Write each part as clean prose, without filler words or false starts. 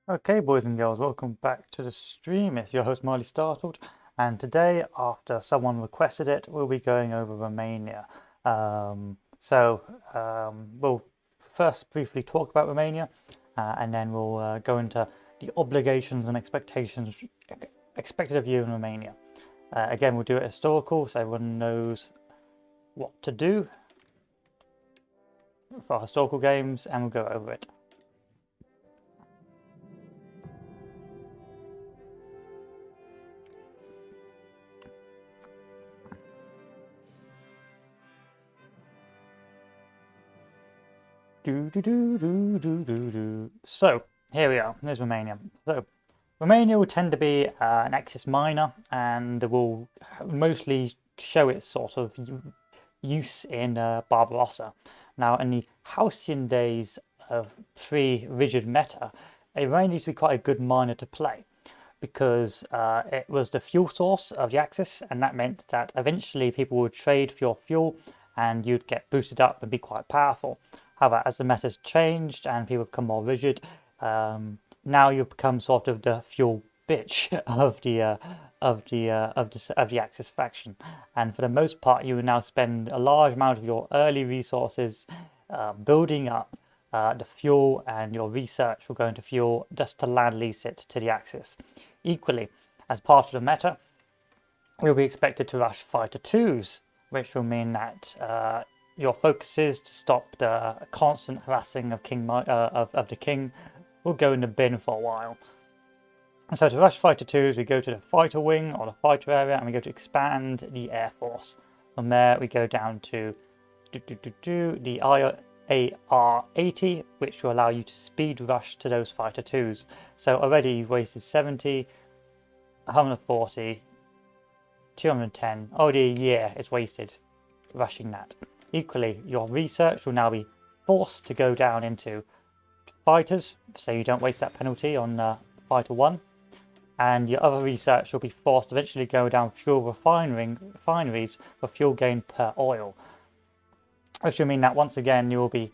Okay, boys and girls, welcome back to the stream. It's your host Marley Startled, and today, after someone requested it, we'll be going over Romania. We'll first briefly talk about Romania, and then we'll go into the obligations and expectations expected of you in Romania. Again, we'll do it historical, so everyone knows what to do for historical games, and we'll go over it. So here we are. There's Romania. So Romania will tend to be an Axis minor and will mostly show its sort of use in Barbarossa. Now, in the halcyon days of pre-rigid meta, Romania used to be quite a good minor to play because it was the fuel source of the Axis, and that meant that eventually people would trade for your fuel and you'd get boosted up and be quite powerful. However, as the meta's changed and people become more rigid, now you've become sort of the fuel bitch of the Axis faction, and for the most part, you will now spend a large amount of your early resources building up the fuel, and your research will go into fuel just to land lease it to the Axis. Equally, as part of the meta, you'll be expected to rush fighter twos, which will mean that your focus is to stop the constant harassing of the king will go in the bin for a while. And so to rush fighter twos, we go to the fighter wing or the fighter area, and we go to expand the air force. From there, we go down to the AR-80, which will allow you to speed rush to those fighter twos. So already you've wasted 70, 140, 210. Already a year is wasted rushing that. Equally, your research will now be forced to go down into fighters, so you don't waste that penalty on fighter 1. And your other research will be forced to eventually go down fuel refineries for fuel gain per oil. Which will mean that once again you will be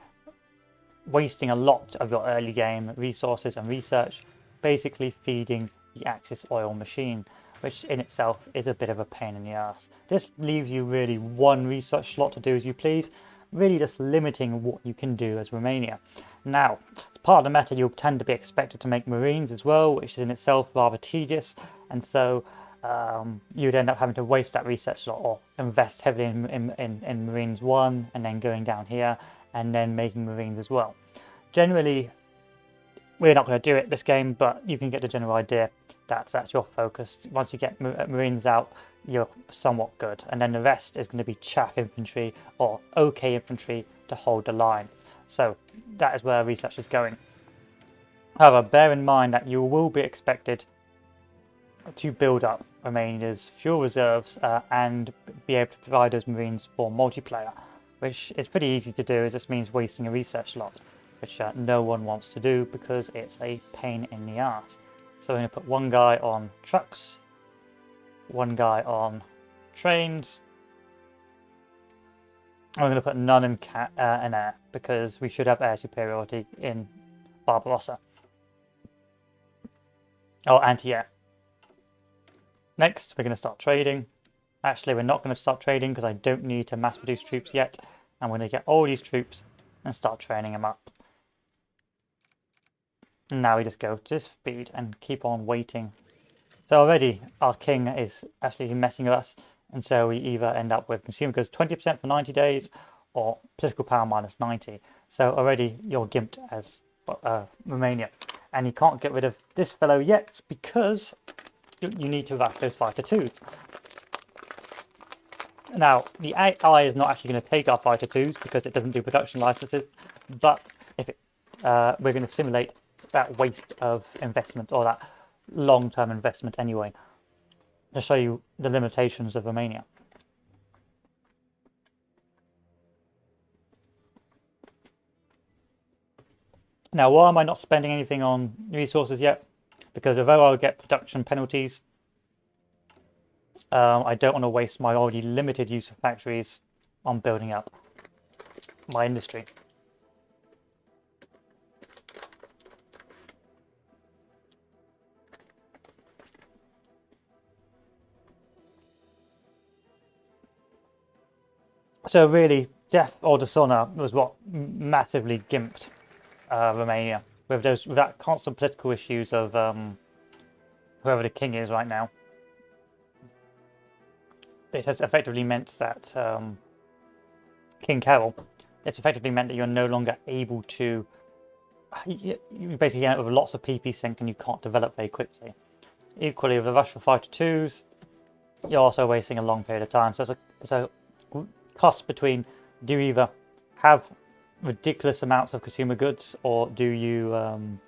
wasting a lot of your early game resources and research, basically feeding the Axis oil machine, which in itself is a bit of a pain in the ass. This leaves you really one research slot to do as you please, really just limiting what you can do as Romania. Now, as part of the meta, you'll tend to be expected to make Marines as well, which is in itself rather tedious, and so you'd end up having to waste that research slot or invest heavily in Marines 1 and then going down here and then making Marines as well. Generally, we're not going to do it this game, but you can get the general idea. That's your focus. Once you get Marines out, you're somewhat good, and then the rest is going to be chaff infantry or okay infantry to hold the line. So that is where research is going. However, bear in mind that you will be expected to build up Romania's fuel reserves and be able to provide those Marines for multiplayer, which is pretty easy to do. It just means wasting a research slot, which no one wants to do because it's a pain in the ass. So we're going to put one guy on trucks, one guy on trains. And we're going to put none in air because we should have air superiority in Barbarossa. Oh, anti-air. Next, we're going to start trading. Actually, we're not going to start trading because I don't need to mass produce troops yet. I'm going to get all these troops and start training them up. Now we just go to speed and keep on waiting. So already our king is actually messing with us, and so we either end up with consumer goods 20% for 90 days or political power minus 90. So already you're gimped as Romania, and you can't get rid of this fellow yet because you need to rush those fighter twos. Now the AI is not actually going to take our fighter twos because it doesn't do production licenses, but if it, we're going to simulate that waste of investment or that long-term investment anyway, to show you the limitations of Romania. Now, why am I not spending anything on resources yet? Because although I'll get production penalties, I don't want to waste my already limited use of factories on building up my industry. So really, death or dishonor was what massively gimped Romania with that constant political issues of whoever the king is right now. It has effectively meant that King Carol, it's effectively meant that you're no longer able to. You basically end up with lots of PP sync and you can't develop very quickly. Equally, with the rush for 5-2s, you're also wasting a long period of time. So it's a cost between, do you either have ridiculous amounts of consumer goods or do you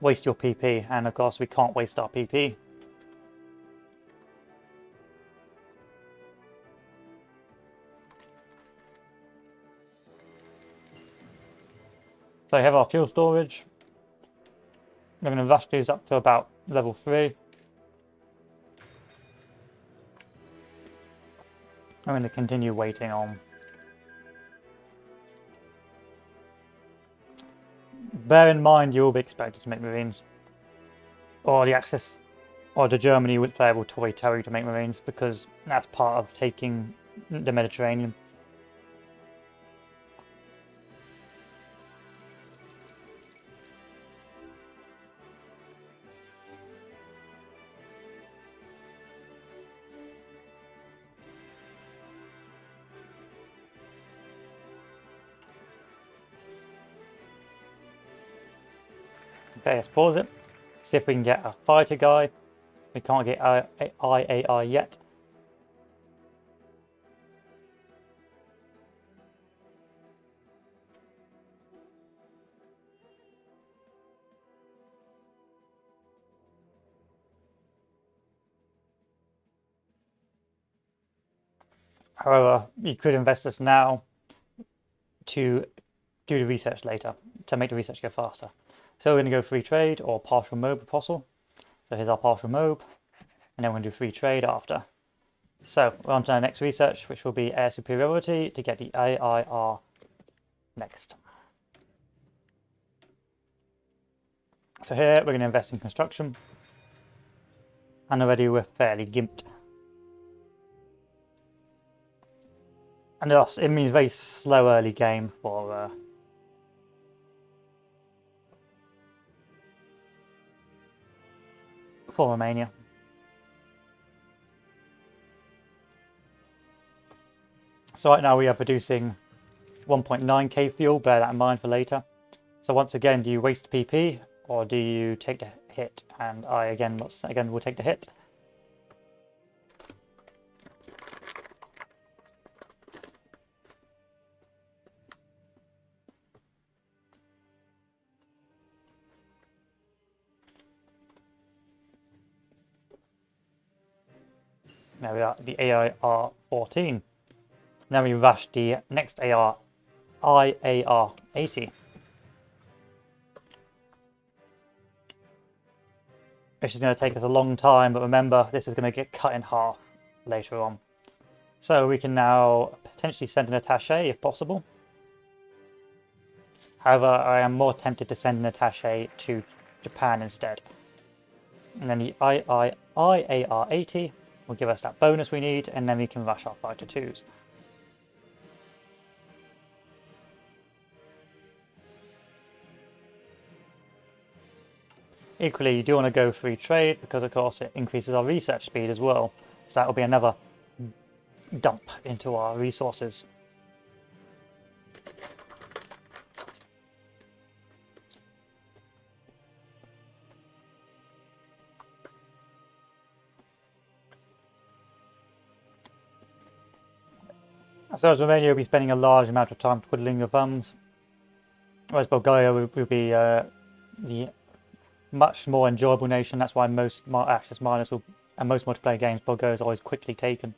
waste your PP? And of course, we can't waste our PP. So we have our fuel storage. We're going to rush these up to about level 3. I'm going to continue waiting on. Bear in mind you will be expected to make Marines. Or the Axis, or the Germany player will totally tell you to make Marines because that's part of taking the Mediterranean. Okay, let's pause it. See if we can get a fighter guy. We can't get IAI yet. However, you could invest this now to do the research later, to make the research go faster. So we're going to go free trade or partial mob apostle. So here's our partial mob, and then we're going to do free trade after. So we're on to our next research, which will be air superiority to get the AIR next. So here we're going to invest in construction, and already we're fairly gimped. And thus, it means a very slow early game for Romania. So right now we are producing 1.9k fuel, bear that in mind for later. So once again, do you waste PP or do you take the hit? And I again will take the hit. There we are, the AIR 14. Now we rush the next IAR 80. Which is going to take us a long time, but remember, this is going to get cut in half later on. So we can now potentially send an attaché if possible. However, I am more tempted to send an attaché to Japan instead. And then the IAR 80 will give us that bonus we need, and then we can rush our 5-2s. Equally, you do want to go free trade because, of course, it increases our research speed as well. So that will be another dump into our resources. So as Romania will be spending a large amount of time twiddling your thumbs, whereas Bulgaria will be the much more enjoyable nation. That's why most Axis miners and most multiplayer games, Bulgaria is always quickly taken.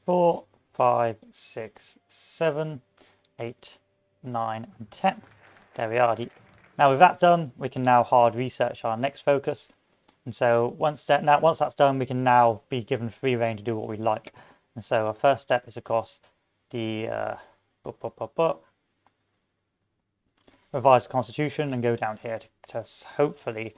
Four, 5, 6, 7, 8, 9, and 10. There we are. Now with that done, we can now hard research our next focus. And so once that's done, we can now be given free rein to do what we like. And so our first step is, of course, the revise the constitution and go down here to hopefully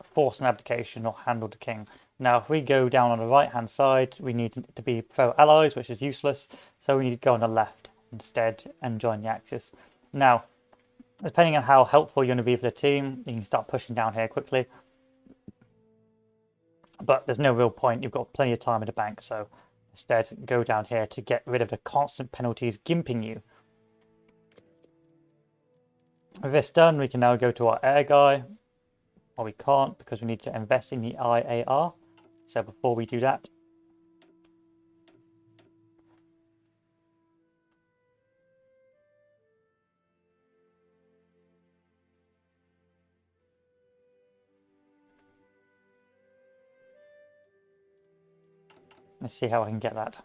force an abdication or handle the king. Now, if we go down on the right-hand side, we need to be pro-allies, which is useless. So we need to go on the left instead and join the Axis. Now, depending on how helpful you're going to be for the team, you can start pushing down here quickly. But there's no real point. You've got plenty of time in the bank. So instead, go down here to get rid of the constant penalties gimping you. With this done, we can now go to our air guy. Well, we can't because we need to invest in the IAR. So before we do that, let's see how I can get that.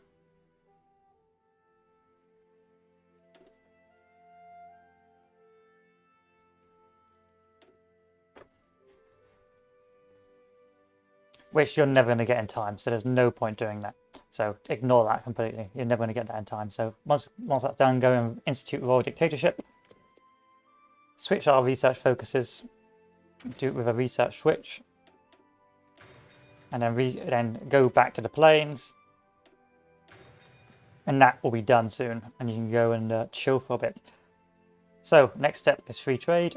Which you're never going to get in time, so there's no point doing that. So ignore that completely. You're never going to get that in time. So once that's done, go and institute royal dictatorship. Switch our research focuses. Do it with a research switch. And then go back to the plains. And that will be done soon. And you can go and chill for a bit. So next step is free trade.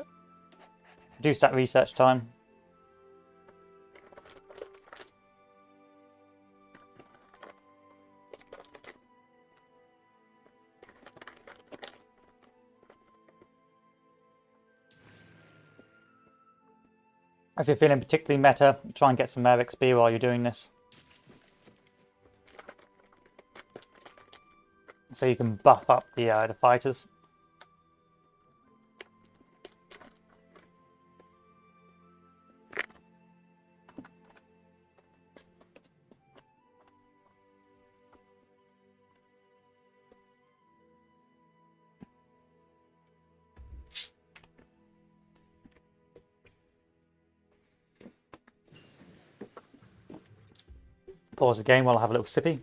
Reduce that research time. If you're feeling particularly meta, try and get some air XP while you're doing this. So you can buff up the fighters. Pause the game while I have a little sippy.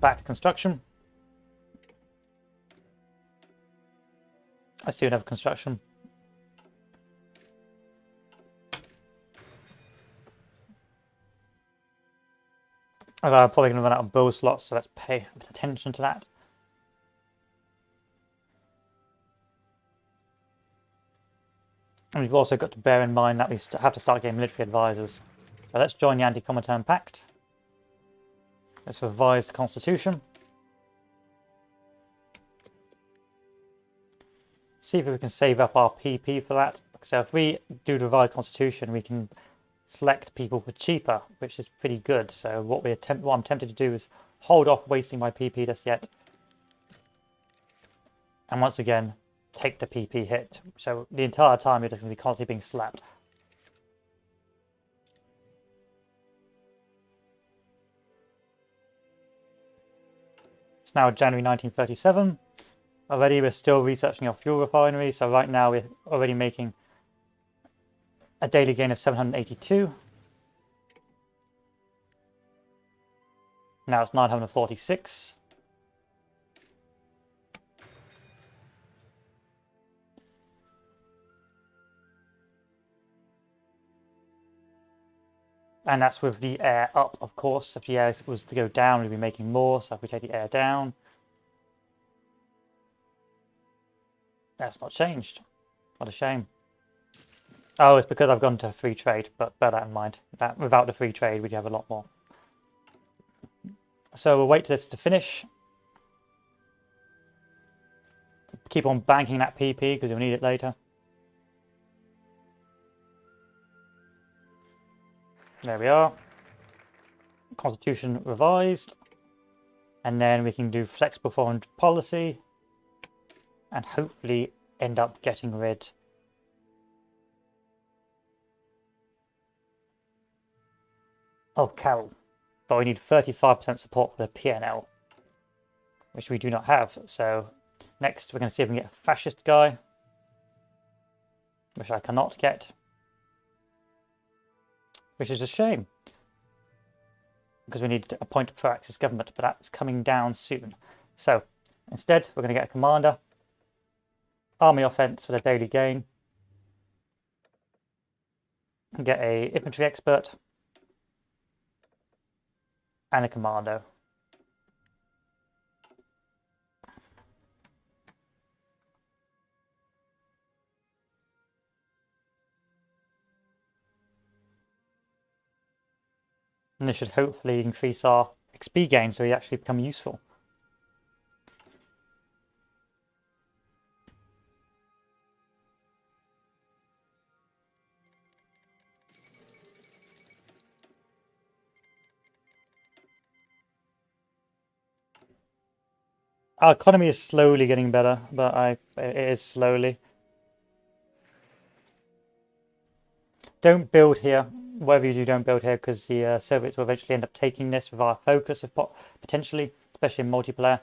Back to construction. Let's do another construction. I'm probably going to run out of build slots, so let's pay a bit of attention to that. And we've also got to bear in mind that we have to start getting military advisors. So let's join the Anti-Comintern Pact. Let's revise the Constitution. See if we can save up our PP for that. So if we do the revised Constitution, we can select people for cheaper, which is pretty good. So what I'm tempted to do is hold off wasting my PP just yet. And once again, take the PP hit. So the entire time you're just going to be constantly being slapped. It's now January 1937. Already we're still researching our fuel refinery, so right now we're already making a daily gain of 782. Now it's 946. And that's with the air up, of course. If the air was to go down, we'd be making more. So if we take the air down, that's not changed. What a shame. Oh, it's because I've gone to free trade, but bear that in mind. That without the free trade, we'd have a lot more. So we'll wait for this to finish. Keep on banking that PP because you'll need it later. There we are. Constitution revised. And then we can do flexible foreign policy. And hopefully end up getting rid of Carol. But we need 35% support for the PNL, which we do not have. So next we're going to see if we can get a fascist guy, which I cannot get, which is a shame. because we need to appoint a pro-Axis government, but that's coming down soon. So instead, we're going to get a commander, army offense for the daily gain, get a infantry expert, and a commando. And this should hopefully increase our XP gain so we actually become useful. Our economy is slowly getting better, but it is slowly. Don't build here. Whatever you do, don't build here, because the Soviets will eventually end up taking this with our focus, potentially, especially in multiplayer,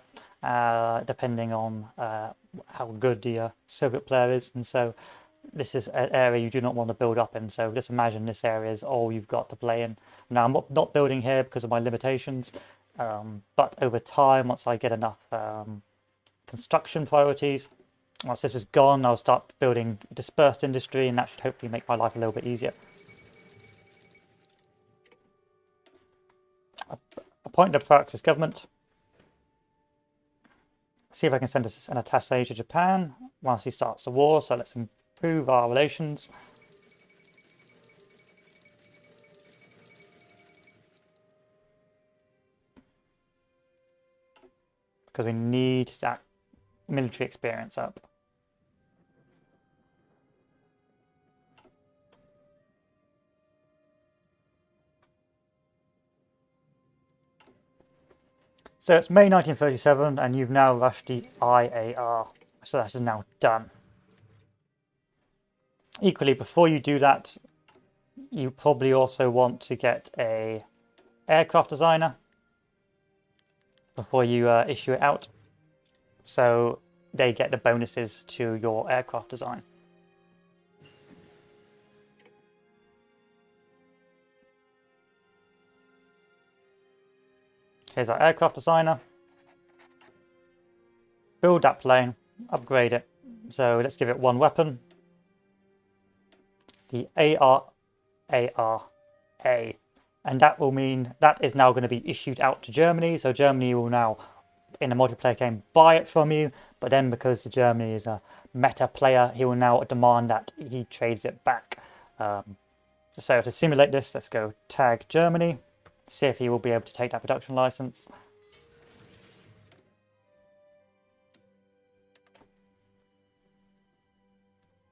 depending on how good the Soviet player is. And so this is an area you do not want to build up in. So just imagine this area is all you've got to play in. Now, I'm not building here because of my limitations, but over time, once I get enough construction priorities, once this is gone, I'll start building dispersed industry, and that should hopefully make my life a little bit easier. Appoint a pro-Axis government. See if I can send us an attaché to Japan once he starts the war, so let's improve our relations. Because we need that military experience up. So it's May 1937, and you've now rushed the IAR. So that is now done. Equally, before you do that, you probably also want to get a aircraft designer before you issue it out, so they get the bonuses to your aircraft design. Here's our aircraft designer. Build that plane, upgrade it. So let's give it one weapon. The ARA. And that will mean that is now going to be issued out to Germany. So Germany will now, in a multiplayer game, buy it from you. But then because Germany is a meta player, he will now demand that he trades it back. So to simulate this, let's go tag Germany. See if he will be able to take that production license.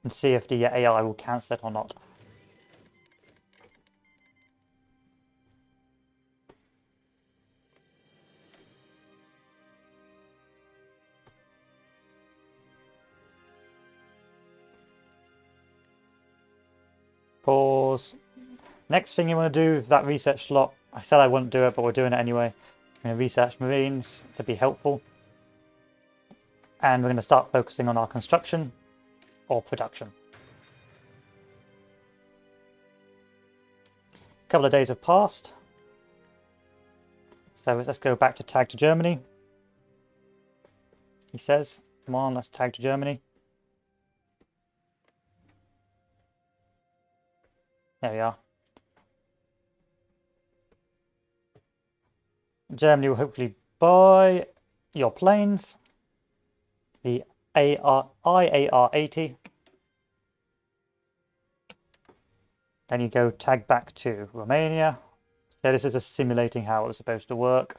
And see if the AI will cancel it or not. Pause. Next thing you want to do, that research slot. I said I wouldn't do it, but we're doing it anyway. We're going to research Marines to be helpful. And we're going to start focusing on our construction or production. A couple of days have passed. So let's go back to tag to Germany. He says, come on, let's tag to Germany. There we are. Germany will hopefully buy your planes. The IAR-80. Then you go tag back to Romania. So this is a simulating how it was supposed to work.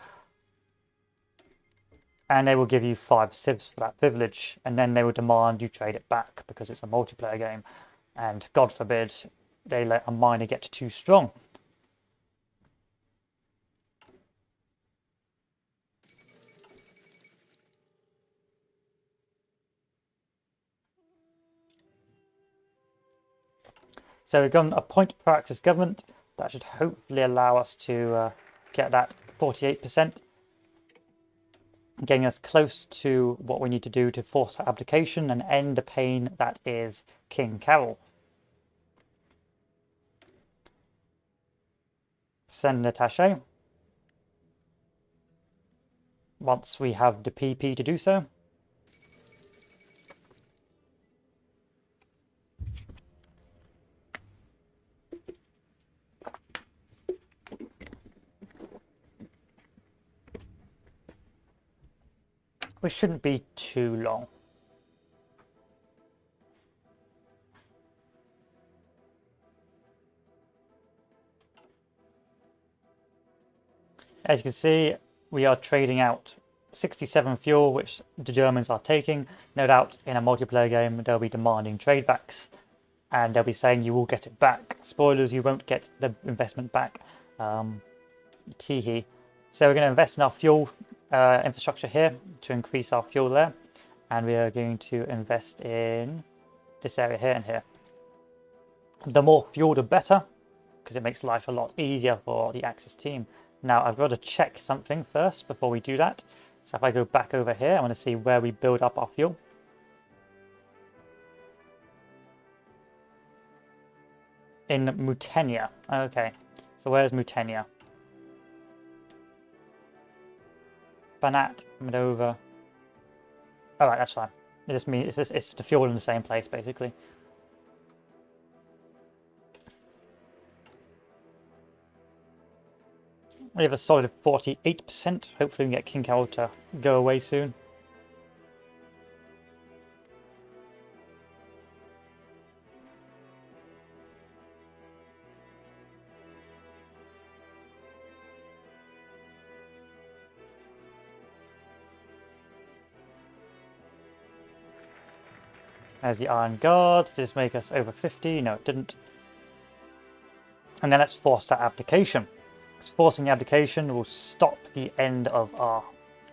And they will give you 5 civs for that privilege. And then they will demand you trade it back because it's a multiplayer game. And God forbid they let a miner get too strong. So we're going to appoint pro-Axis government. That should hopefully allow us to get that 48%. Getting us close to what we need to do to force abdication and end the pain that is King Carol. Send an attaché. once we have the PP to do so. Which shouldn't be too long. As you can see, we are trading out 67 fuel, which the Germans are taking. No doubt in a multiplayer game, they'll be demanding trade backs, and they'll be saying you will get it back. Spoilers, you won't get the investment back. Teehee. So we're going to invest in our fuel infrastructure here to increase our fuel there, and we are going to invest in this area here and here. The more fuel, the better, because it makes life a lot easier for the Axis team. Now I've got to check something first before we do that. So if I go back over here, I want to see where we build up our fuel. In Mutenia. Okay, so where's Mutenia? Banat, Moldova. Alright, that's fine. It just means it's the fuel in the same place, basically. We have a solid 48%. Hopefully we can get King Cow to go away soon. There's the Iron Guard. Did this make us over 50? No, it didn't. And then let's force that abdication. Because forcing the abdication will stop the end of our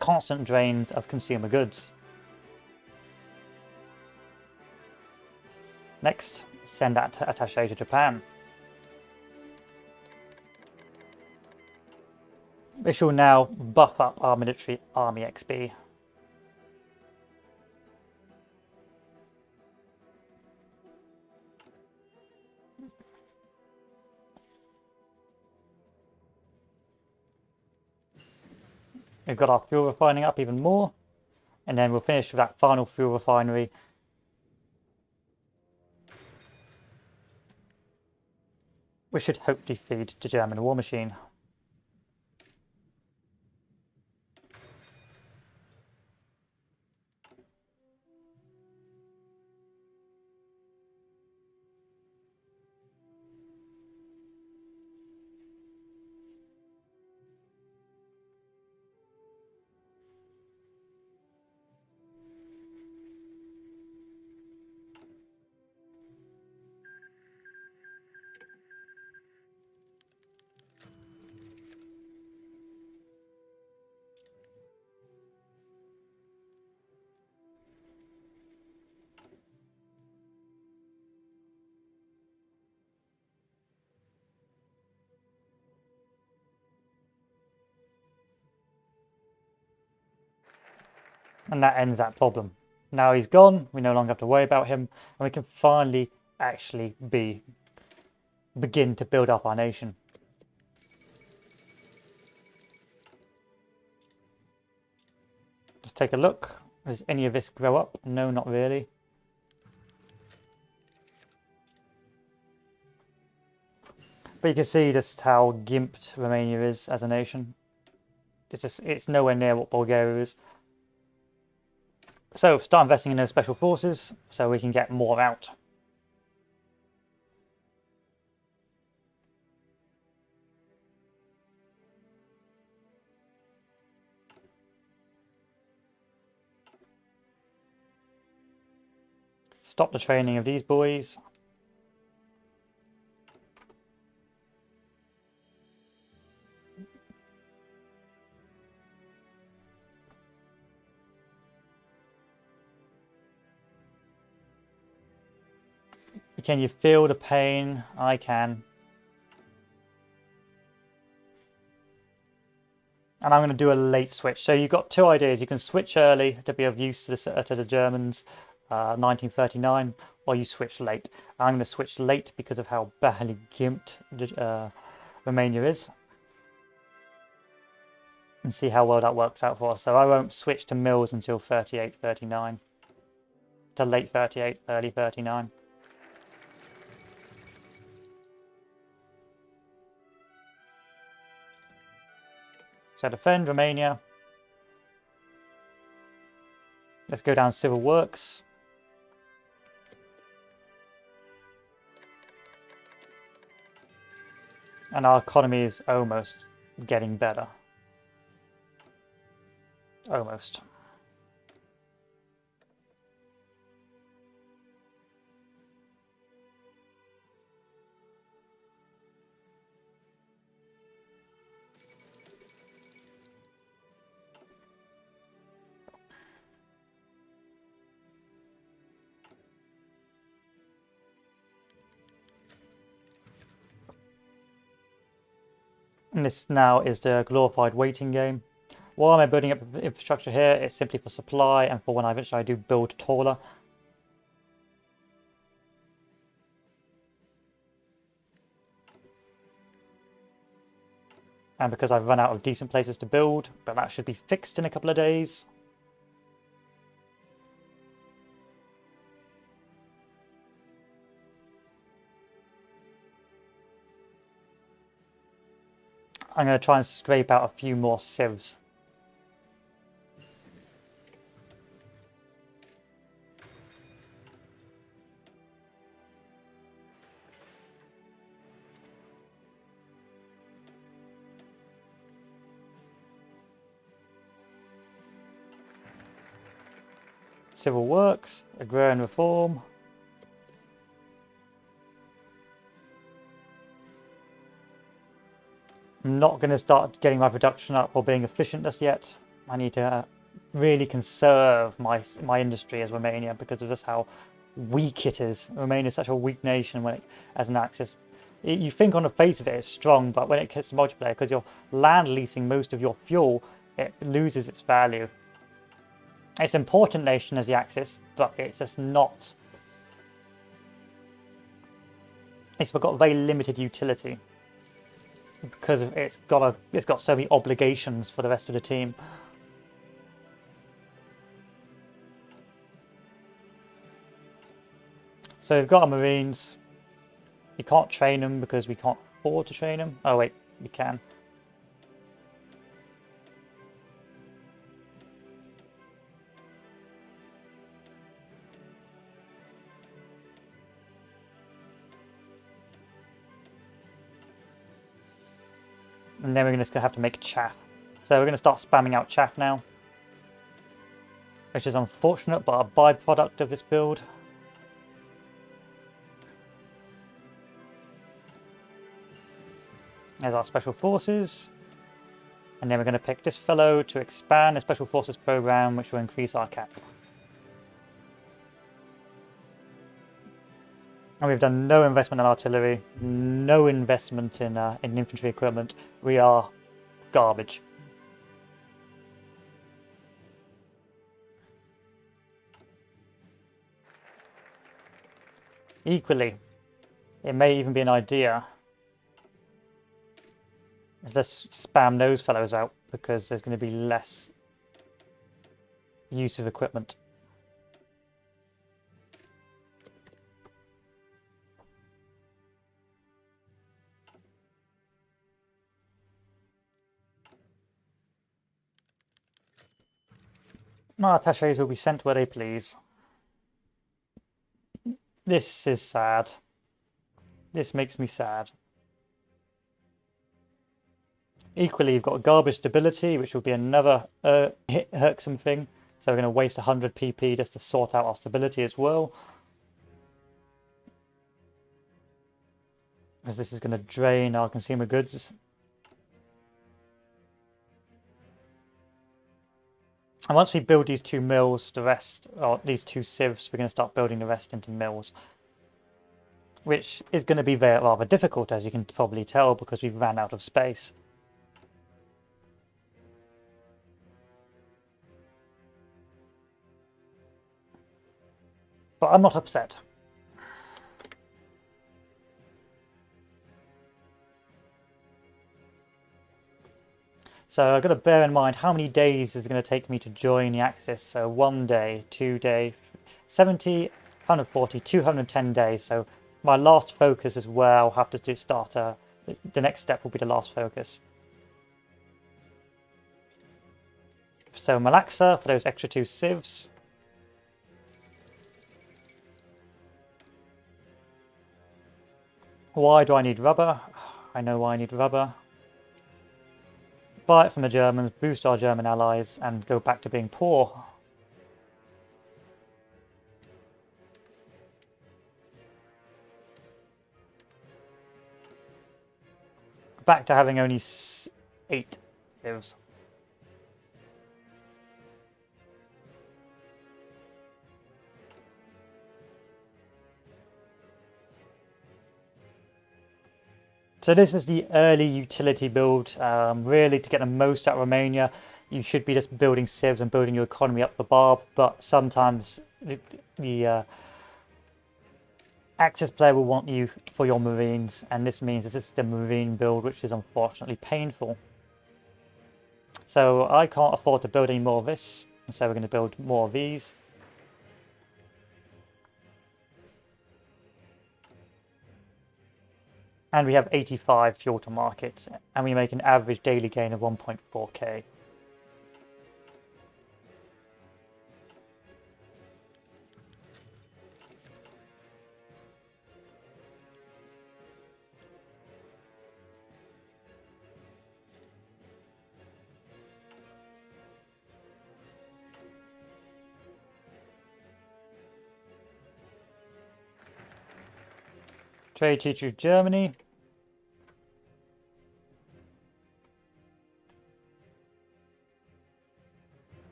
constant drains of consumer goods. Next, send that attaché to Japan. We shall now buff up our military army XP. We've got our fuel refining up even more, and then we'll finish with that final fuel refinery. We should hopefully feed the German war machine. And that ends that problem. Now he's gone, we no longer have to worry about him, and we can finally actually begin to build up our nation. Just take a look. Does any of this grow up? No, not really. But you can see just how gimped Romania is as a nation. It's nowhere near what Bulgaria is. So start investing in those special forces so we can get more out. Stop the training of these boys. Can you feel the pain? I can. And I'm going to do a late switch. So you've got two ideas. You can switch early to be of use to the Germans, 1939, or you switch late. I'm going to switch late because of how badly gimped Romania is. and see how well that works out for us. So I won't switch to mills until 38, 39. To late 38, early 39. So defend Romania. Let's go down civil works. And our economy is almost getting better. Almost. And this now is the glorified waiting game. Why am I building up infrastructure here? It's simply for supply and for when I eventually do build taller. And because I've run out of decent places to build, but that should be fixed in a couple of days. I'm going to try and scrape out a few more civs. Civil works, agrarian reform. I'm not going to start getting my production up or being efficient just yet. I need to really conserve my industry as Romania because of just how weak it is. Romania is such a weak nation when it, as an axis. You think on the face of it it's strong, but when it gets to multiplayer, because you're land leasing most of your fuel, it loses its value. It's an important nation as the Axis, but it's just not. It's got very limited utility because it's got so many obligations for the rest of the team. So we've got our Marines. We can't train them because we can't afford to train them. Oh wait, we can. And then we're just going to have to make chaff. So we're going to start spamming out chaff now. Which is unfortunate, but a byproduct of this build. There's our special forces. And then we're going to pick this fellow to expand the special forces program, which will increase our cap. And we've done no investment in artillery, no investment in infantry equipment. We are garbage. Equally, it may even be an idea. Let's spam those fellows out because there's going to be less use of equipment. My attaches will be sent where they please. This is sad. This makes me sad. Equally, you've got garbage stability, which will be another irksome thing. So we're going to waste 100 PP just to sort out our stability as well. Because this is going to drain our consumer goods. And once we build these two mills, the rest, or these two civs, we're going to start building the rest into mills. Which is going to be rather difficult, as you can probably tell, because we've ran out of space. But I'm not upset. So I've got to bear in mind how many days is it going to take me to join the Axis. So 1 day, 2 day, 70, 140, 210 days. So my last focus is where I'll have to start. The next step will be the last focus. So Malaxa for those extra 2 civs. Why do I need rubber? I know why I need rubber. Buy it from the Germans, boost our German allies, and go back to being poor. Back to having only 8 civs. So this is the early utility build. Really, to get the most out of Romania, you should be just building civs and building your economy up the barb. But sometimes the Axis player will want you for your marines, and this means this is the marine build, which is unfortunately painful. So I can't afford to build any more of this, so we're going to build more of these. And we have 85 fuel to market, and we make an average daily gain of 1.4k. Trade treaty with Germany.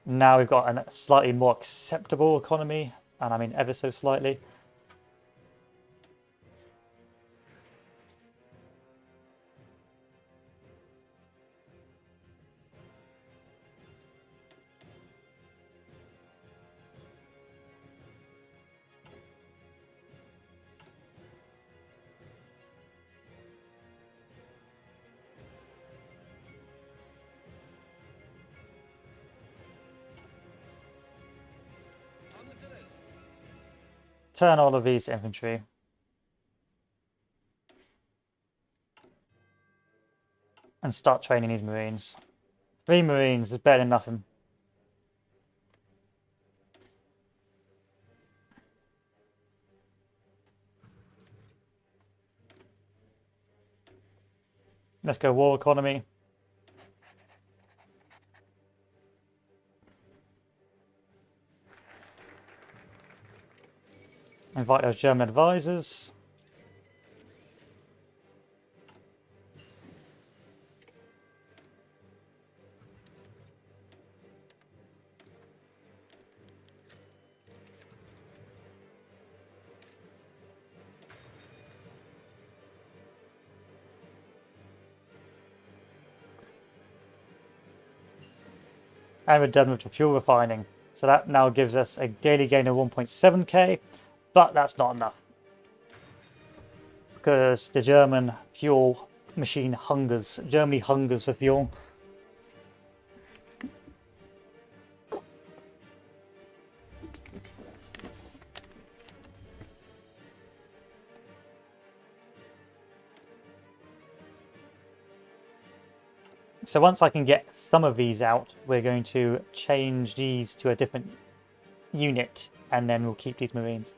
Now we've got a slightly more acceptable economy, and I mean ever so slightly. Turn all of these infantry. And start training these marines. 3 marines is better than nothing. Let's go war economy. Invite those German advisors. And we're done with the fuel refining. So that now gives us a daily gain of 1.7k, but that's not enough. Because the German fuel machine hungers. Germany hungers for fuel. So once I can get some of these out, we're going to change these to a different unit, and then we'll keep these marines.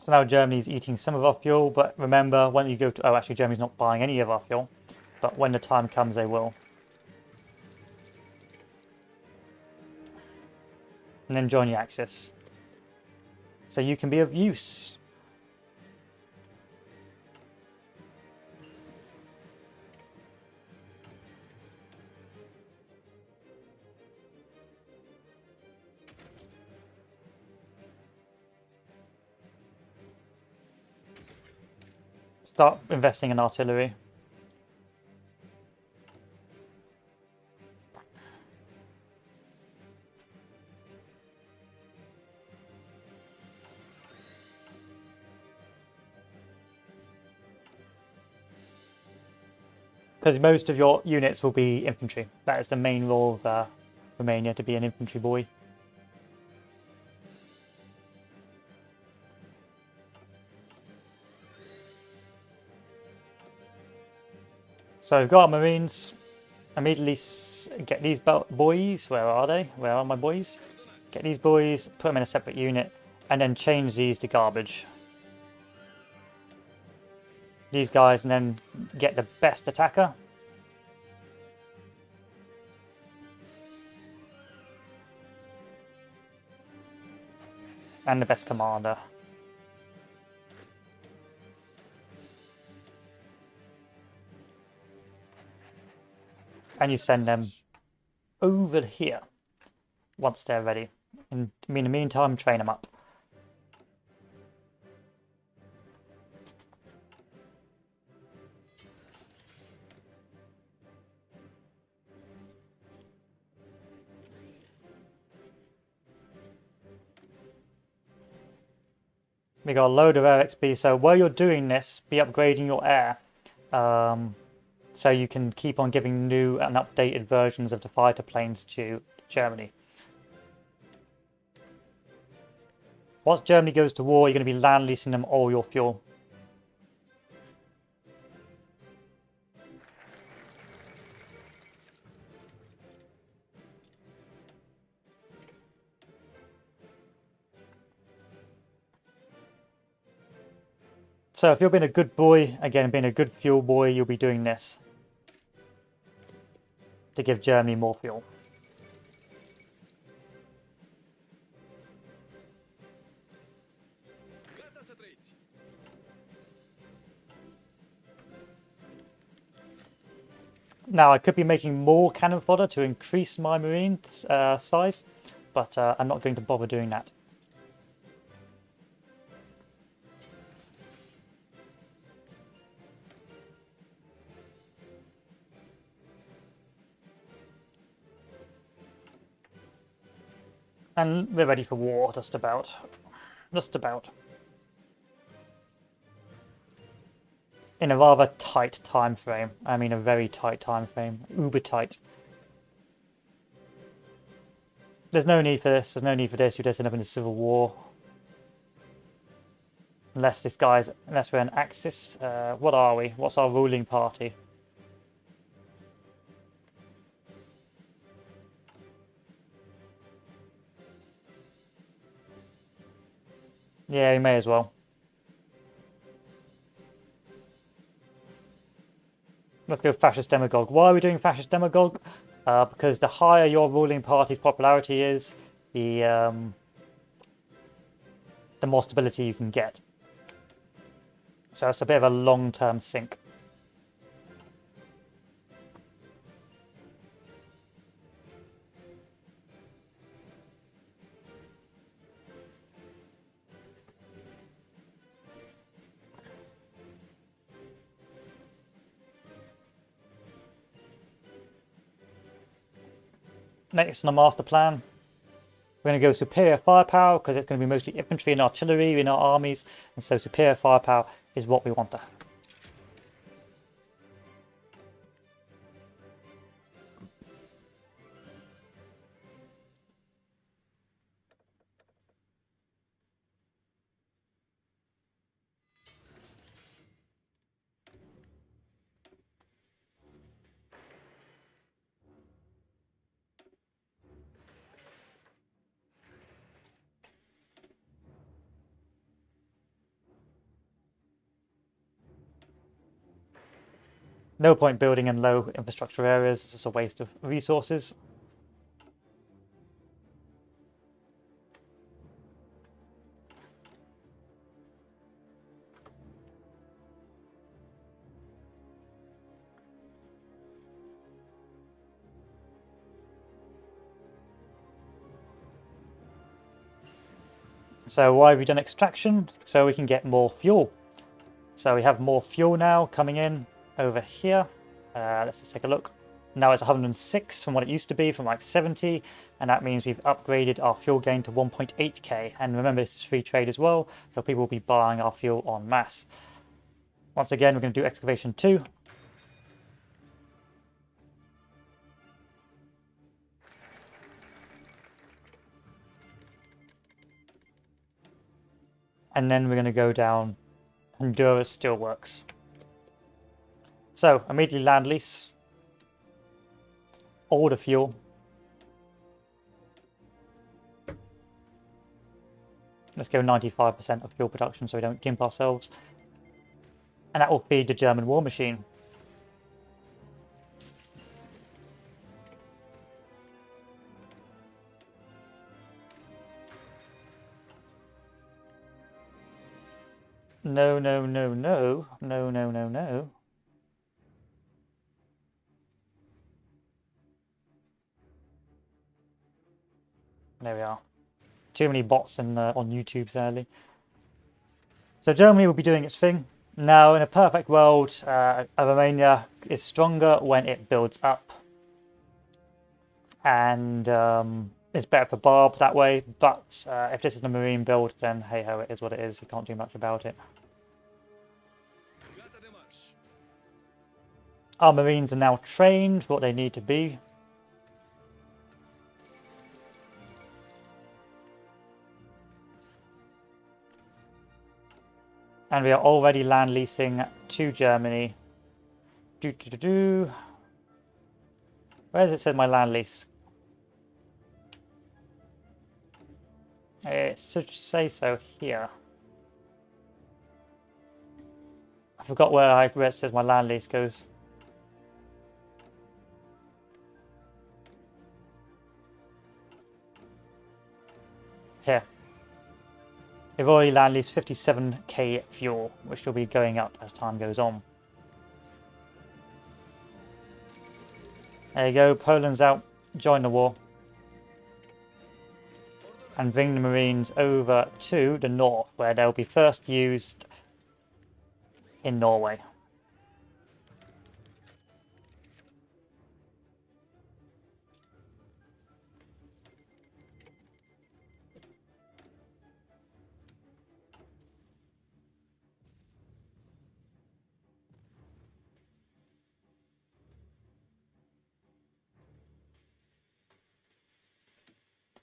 So now Germany's eating some of our fuel, but remember when you go to... Oh, actually Germany's not buying any of our fuel, but when the time comes they will. And then join the Axis. So you can be of use. start investing in artillery. Because most of your units will be infantry. That is the main role of Romania, to be an infantry boy. So we've got our Marines. Immediately get these boys. Where are they? Where are my boys? Get these boys, put them in a separate unit, and then change these to garbage. These guys, and then get the best attacker. And the best commander. And you send them over here once they're ready. In the meantime, train them up. We got a load of air XP, so while you're doing this, be upgrading your air. So you can keep on giving new and updated versions of the fighter planes to Germany. Once Germany goes to war, you're going to be land leasing them all your fuel. So if you're being a good boy, again, being a good fuel boy, you'll be doing this to give Germany more fuel. Now, I could be making more cannon fodder to increase my marine size, but I'm not going to bother doing that. And we're ready for war, just about. Just about. In a rather tight time frame. I mean a very tight time frame. Uber tight. There's no need for this. There's no need for this. You just end up in a civil war. Unless we're an Axis. What are we? What's our ruling party? Yeah, you may as well. Let's go fascist demagogue. Why are we doing fascist demagogue? Because the higher your ruling party's popularity is, the more stability you can get. So it's a bit of a long-term sink. Next on the master plan, we're going to go superior firepower because it's going to be mostly infantry and artillery in our armies, and so superior firepower is what we want to have. No point building in low infrastructure areas, it's just a waste of resources. So why have we done extraction? So we can get more fuel. So we have more fuel now coming in over here. Let's just take a look. Now it's 106 from what it used to be, from like 70, and that means we've upgraded our fuel gain to 1.8k. And remember, this is free trade as well, so people will be buying our fuel en masse. Once again, we're going to do excavation 2. And then we're going to go down Honduras Steelworks. So immediately land lease. All the fuel. Let's go 95% of fuel production so we don't gimp ourselves. And that will feed the German war machine. No, no, no, no. No, no, no, no. There we are. Too many bots on YouTube, sadly. So Germany will be doing its thing. Now, in a perfect world, Romania is stronger when it builds up. And it's better for Barb that way. But if this is a marine build, then hey-ho, it is what it is. You can't do much about it. Our marines are now trained for what they need to be. And we are already land leasing to Germany. Where does it say my land lease? It should say so here. I forgot where it says my land lease goes. Here. We've already land leased 57k fuel, which will be going up as time goes on. There you go, Poland's out, join the war. And bring the Marines over to the north, where they'll be first used in Norway.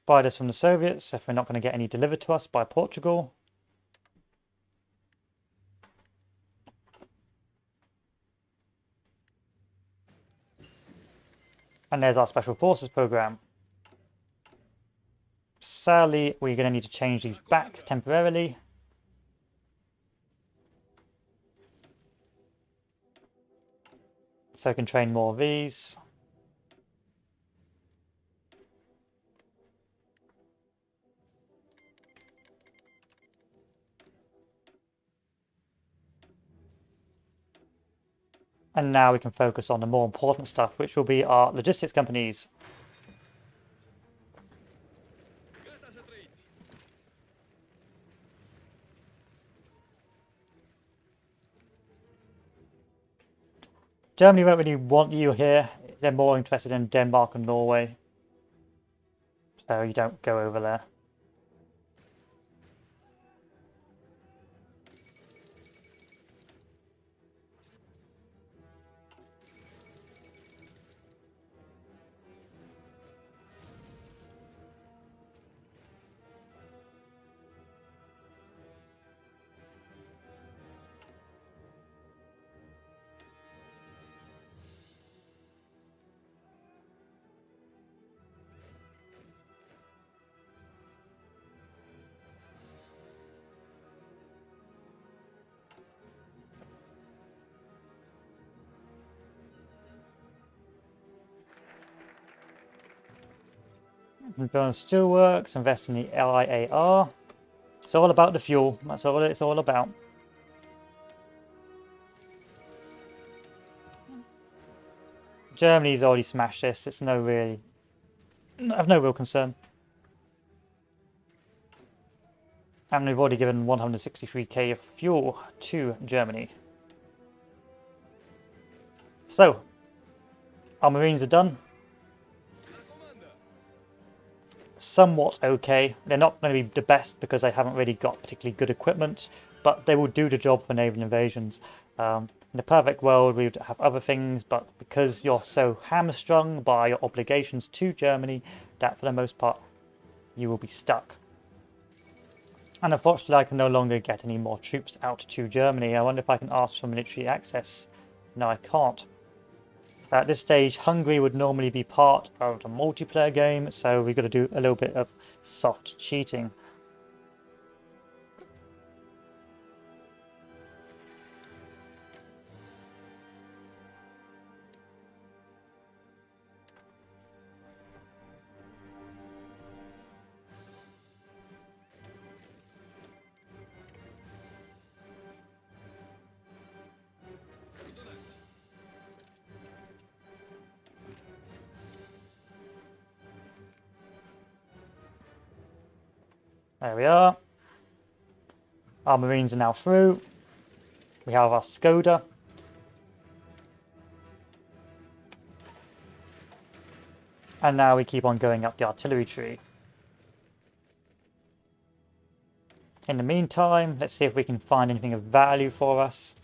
Buy this from the Soviets if we're not going to get any delivered to us by Portugal. And there's our Special Forces program. Sadly, we're going to need to change these back temporarily. So I can train more of these. And now we can focus on the more important stuff, which will be our logistics companies. Germany won't really want you here. They're more interested in Denmark and Norway. So you don't go over there. Build on steelworks, invest in the LIAR. It's all about the fuel. That's all it's all about. Germany's already smashed this. It's I have no real concern. And we've already given 163k of fuel to Germany. So, our Marines are done. Somewhat okay. They're not going to be the best because they haven't really got particularly good equipment, but they will do the job for naval invasions. In a perfect world, we would have other things, but because you're so hamstrung by your obligations to Germany, that for the most part, you will be stuck. And unfortunately, I can no longer get any more troops out to Germany. I wonder if I can ask for military access. No, I can't. At this stage, Hungary would normally be part of the multiplayer game, so we've got to do a little bit of soft cheating. There we are. Our Marines are now through. We have our Skoda. And now we keep on going up the artillery tree. In the meantime, let's see if we can find anything of value for us.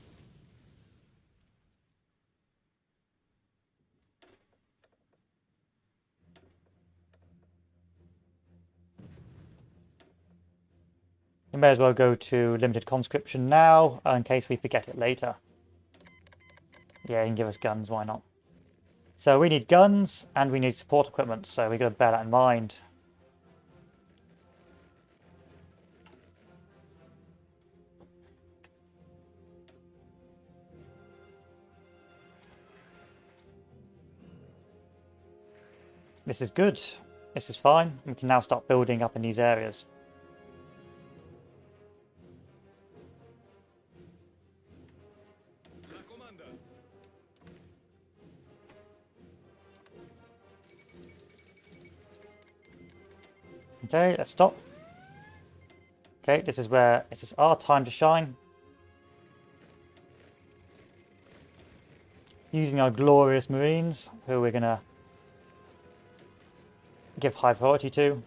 You may as well go to limited conscription now, in case we forget it later. Yeah, you can give us guns, why not? So we need guns, and we need support equipment, so we've got to bear that in mind. This is good. This is fine. We can now start building up in these areas. Okay, let's stop. Okay, this is our time to shine. Using our glorious Marines, who we're gonna give high priority to.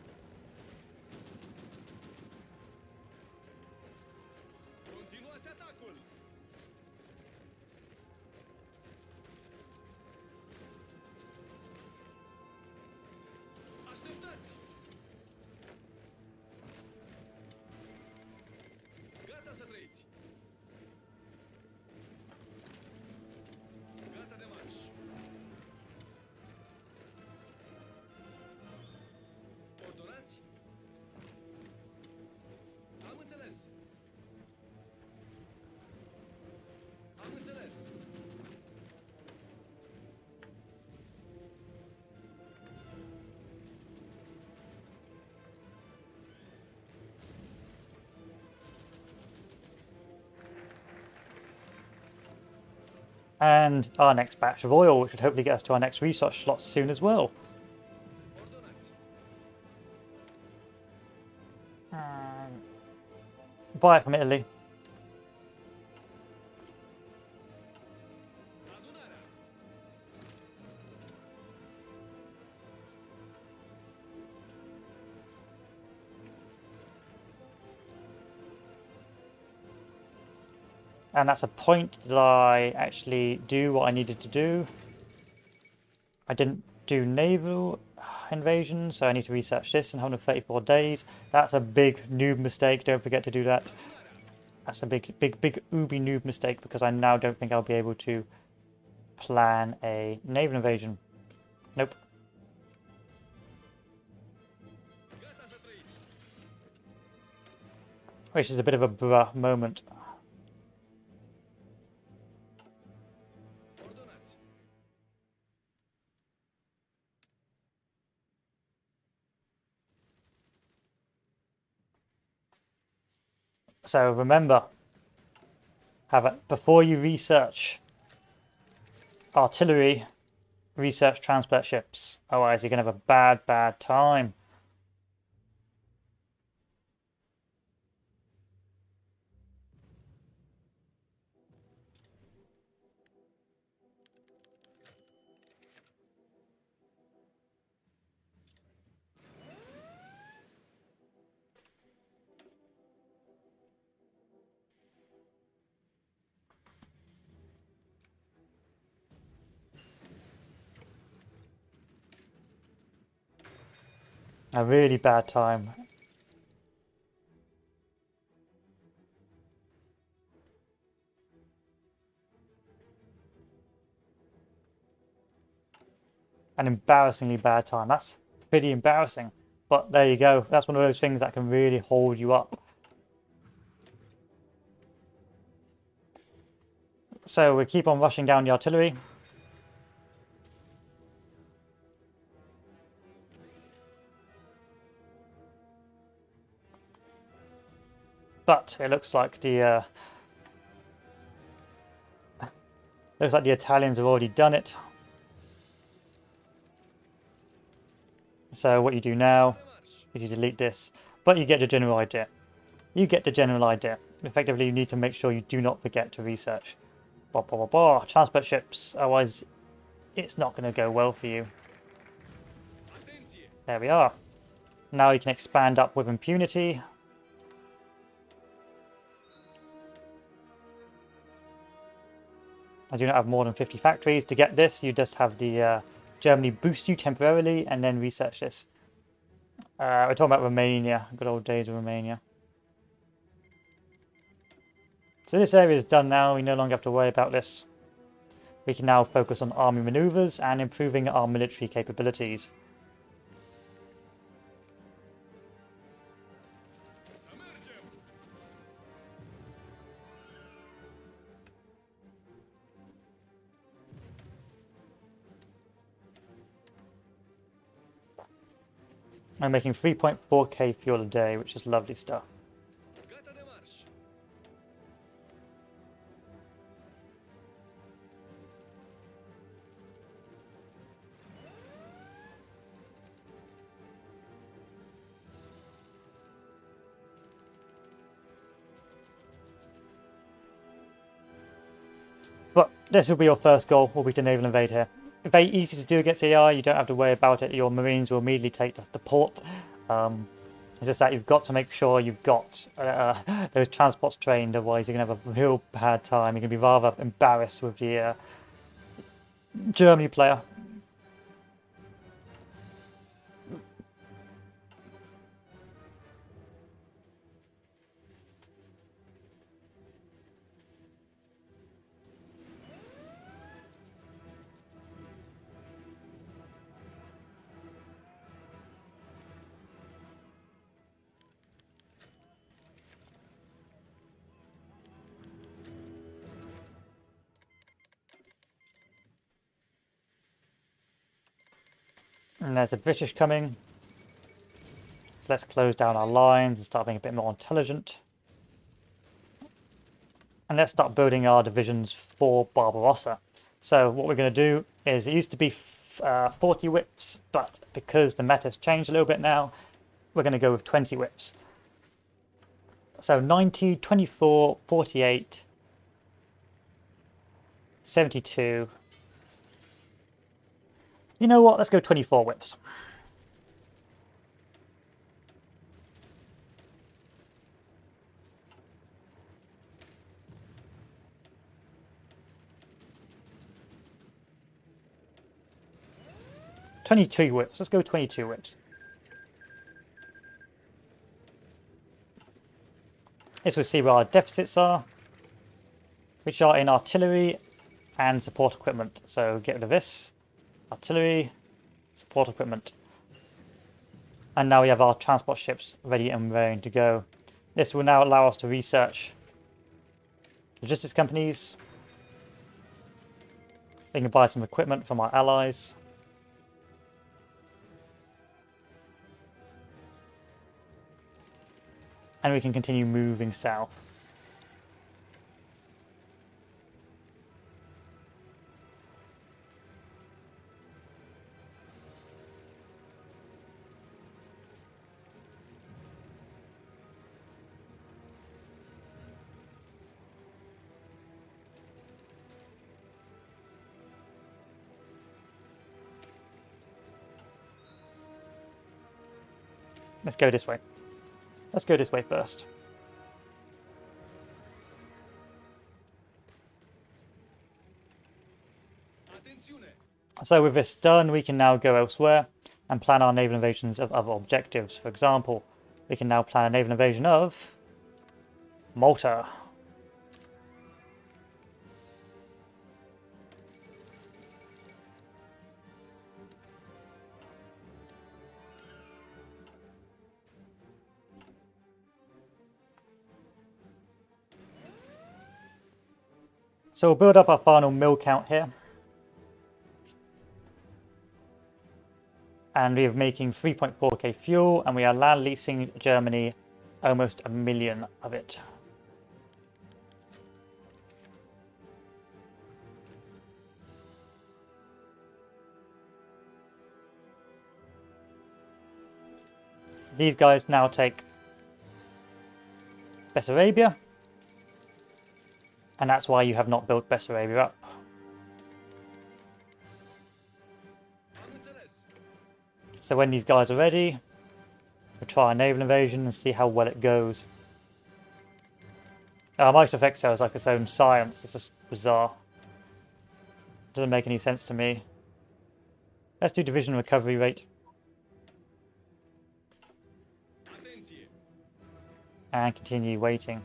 And our next batch of oil, which should hopefully get us to our next resource slot soon as well. Buy it from Italy. And that's a point that I actually do what I needed to do. I didn't do naval invasion, so I need to research this in 134 days. That's a big noob mistake. Don't forget to do that. That's a big ubi noob mistake, because I now don't think I'll be able to plan a naval invasion. Nope. Which is a bit of a bruh moment. So remember, before you research artillery, research transport ships. Otherwise you're going to have a bad time. A really bad time. An embarrassingly bad time. That's pretty embarrassing. But there you go. That's one of those things that can really hold you up. So we keep on rushing down the artillery. But it looks like the Italians have already done it. So what you do now is you delete this, but you get the general idea. You get the general idea. Effectively, you need to make sure you do not forget to research. Blah, blah, blah, blah. Transport ships, otherwise it's not going to go well for you. There we are. Now you can expand up with impunity. I do not have more than 50 factories. To get this, you just have the Germany boost you temporarily and then research this. We're talking about Romania, good old days of Romania. So this area is done now, we no longer have to worry about this. We can now focus on army maneuvers and improving our military capabilities. I'm making 3.4k fuel a day, which is lovely stuff. But this will be your first goal, will be to naval invade here. Very easy to do against AI, you don't have to worry about it, your marines will immediately take the port. It's just that you've got to make sure you've got those transports trained, otherwise you're going to have a real bad time. You're going to be rather embarrassed with the Germany player. And there's the British coming. So let's close down our lines and start being a bit more intelligent. And let's start building our divisions for Barbarossa. So what we're going to do is, it used to be 40 whips, but because the meta's changed a little bit now, we're going to go with 20 whips. So 90, 24, 48, 72. You know what? Let's go 24 whips. $22 whips. Let's go 22 whips. This will see where our deficits are, which are in artillery and support equipment. So get rid of this. Artillery, support equipment. And now we have our transport ships ready and raring to go. This will now allow us to research logistics companies. We can buy some equipment from our allies. And we can continue moving south. Let's go this way. Let's go this way first. So with this done, we can now go elsewhere. and plan our naval invasions of other objectives. For example, we can now plan a naval invasion of Malta. So we'll build up our final mill count here. And we are making 3.4k fuel, and we are land leasing Germany almost 1 million of it. These guys now take Bessarabia, and that's why you have not built Bessarabia up. So when these guys are ready, we'll try a naval invasion and see how well it goes. Microsoft Excel is like its own science. It's just bizarre. Doesn't make any sense to me. Let's do division recovery rate. And continue waiting.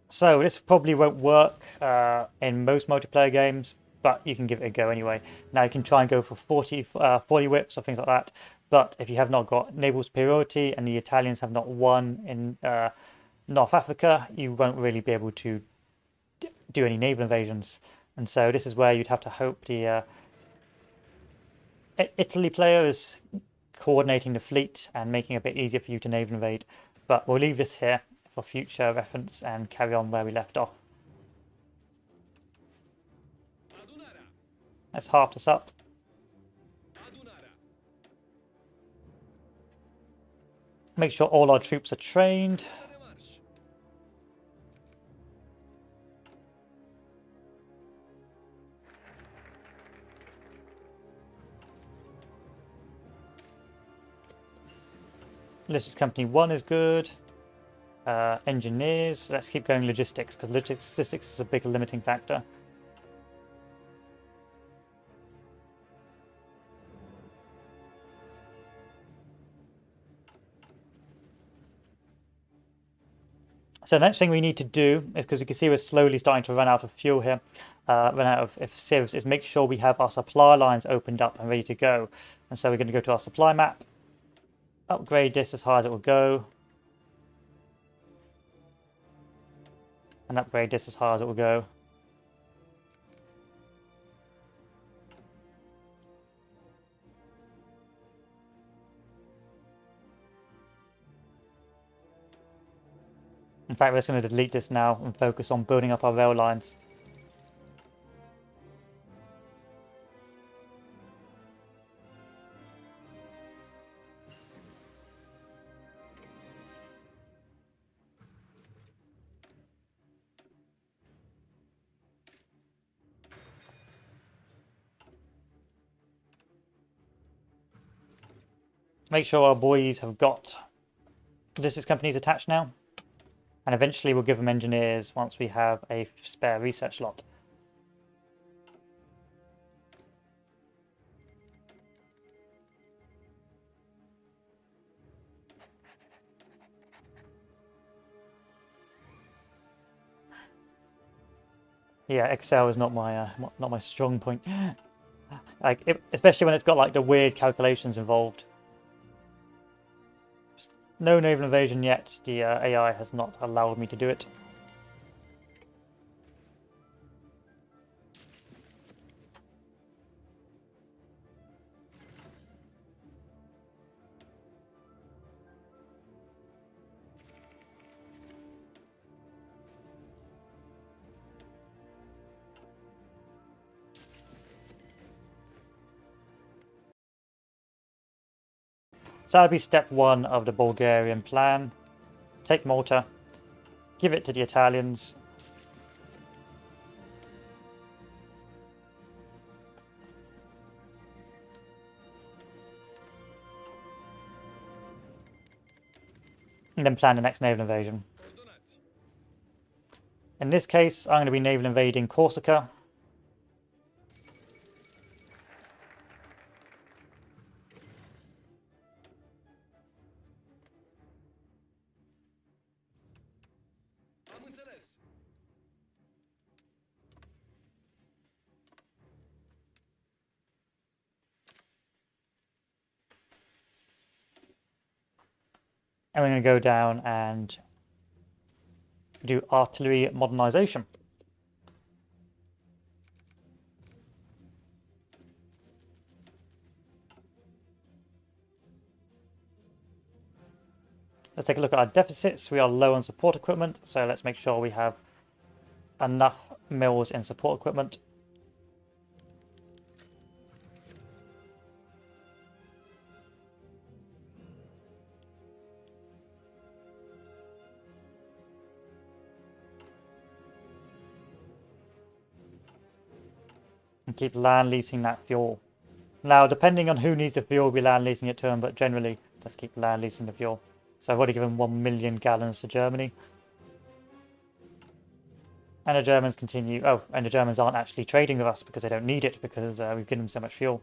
So this probably won't work in most multiplayer games, but you can give it a go anyway. Now you can try and go for 40 whips or things like that, but if you have not got naval superiority and the Italians have not won in North Africa, you won't really be able to do any naval invasions. And so this is where you'd have to hope the Italy player is coordinating the fleet and making it a bit easier for you to naval invade. But we'll leave this here for future reference and carry on where we left off. Let's half this up. Make sure all our troops are trained. Logistics Company 1 is good. Engineers, let's keep going logistics, because logistics is a big limiting factor. So the next thing we need to do is, because you can see we're slowly starting to run out of fuel here, run out of civs, is make sure we have our supply lines opened up and ready to go. And so we're going to go to our supply map, upgrade this as high as it will go, and upgrade this as high as it will go. In fact, we're just going to delete this now and focus on building up our rail lines. Make sure our boys have got logistics companies attached now. And eventually we'll give them engineers once we have a spare research slot. Yeah, Excel is not my strong point. Especially when it's got like the weird calculations involved. No naval invasion yet. The AI has not allowed me to do it. So that'll be step 1 of the Bulgarian plan. Take Malta, give it to the Italians. And then plan the next naval invasion. In this case, I'm going to be naval invading Corsica. And we're going to go down and do artillery modernization. Let's take a look at our deficits. We are low on support equipment, so let's make sure we have enough mills in support equipment. And keep land leasing that fuel. Now, depending on who needs the fuel, we'll be land leasing it to them, but generally, let's keep land leasing the fuel. So I've already given 1 million gallons to Germany. And the Germans continue... Oh, and the Germans aren't actually trading with us because they don't need it, because we've given them so much fuel.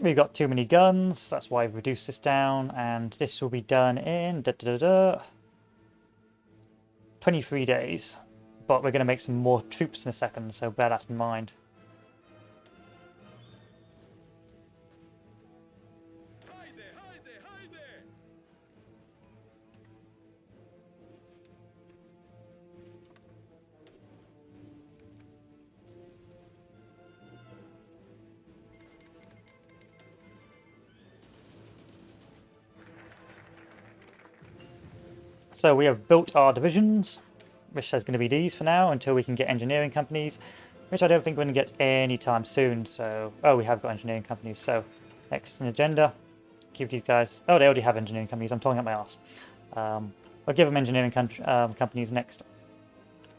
We've got too many guns, that's why I've reduced this down, and this will be done in 23 days. But we're going to make some more troops in a second, so bear that in mind. So we have built our divisions, which is going to be these for now until we can get engineering companies, which I don't think we're going to get anytime soon. So, oh, we have got engineering companies. So next in the agenda, give these guys, oh, they already have engineering companies. I'm talking up my arse. I'll give them engineering companies next.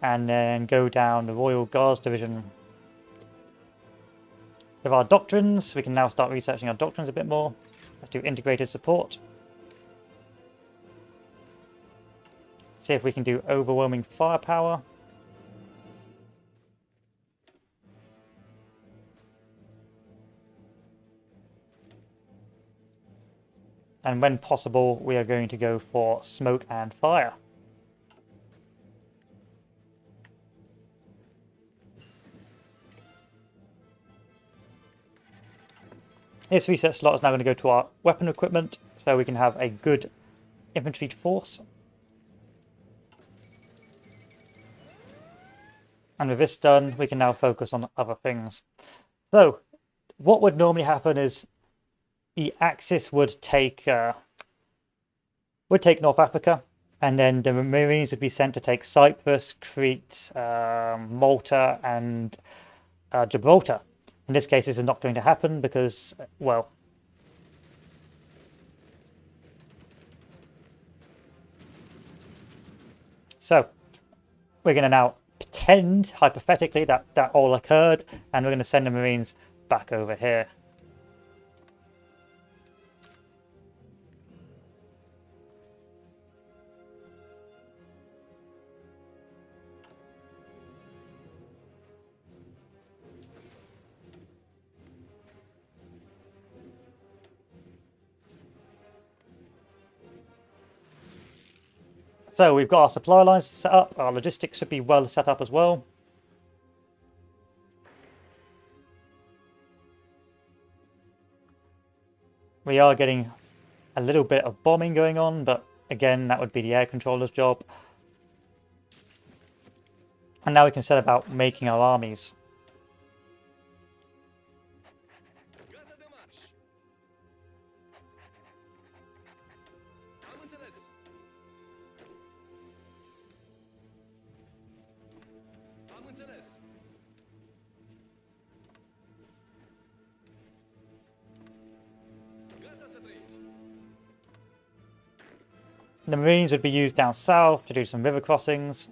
And then go down the Royal Guards division. With our doctrines, we can now start researching our doctrines a bit more. Let's do integrated support. See if we can do overwhelming firepower. And when possible, we are going to go for smoke and fire. This research slot is now going to go to our weapon equipment, so we can have a good infantry force. And with this done, we can now focus on other things. So, what would normally happen is the Axis would take North Africa, and then the Marines would be sent to take Cyprus, Crete, Malta, and Gibraltar. In this case, this is not going to happen because, well, so we're going to now pretend, hypothetically, that all occurred, and we're going to send the Marines back over here. So we've got our supply lines set up, our logistics should be well set up as well. We are getting a little bit of bombing going on, but again, that would be the air controller's job. And now we can set about making our armies. The Marines would be used down south to do some river crossings.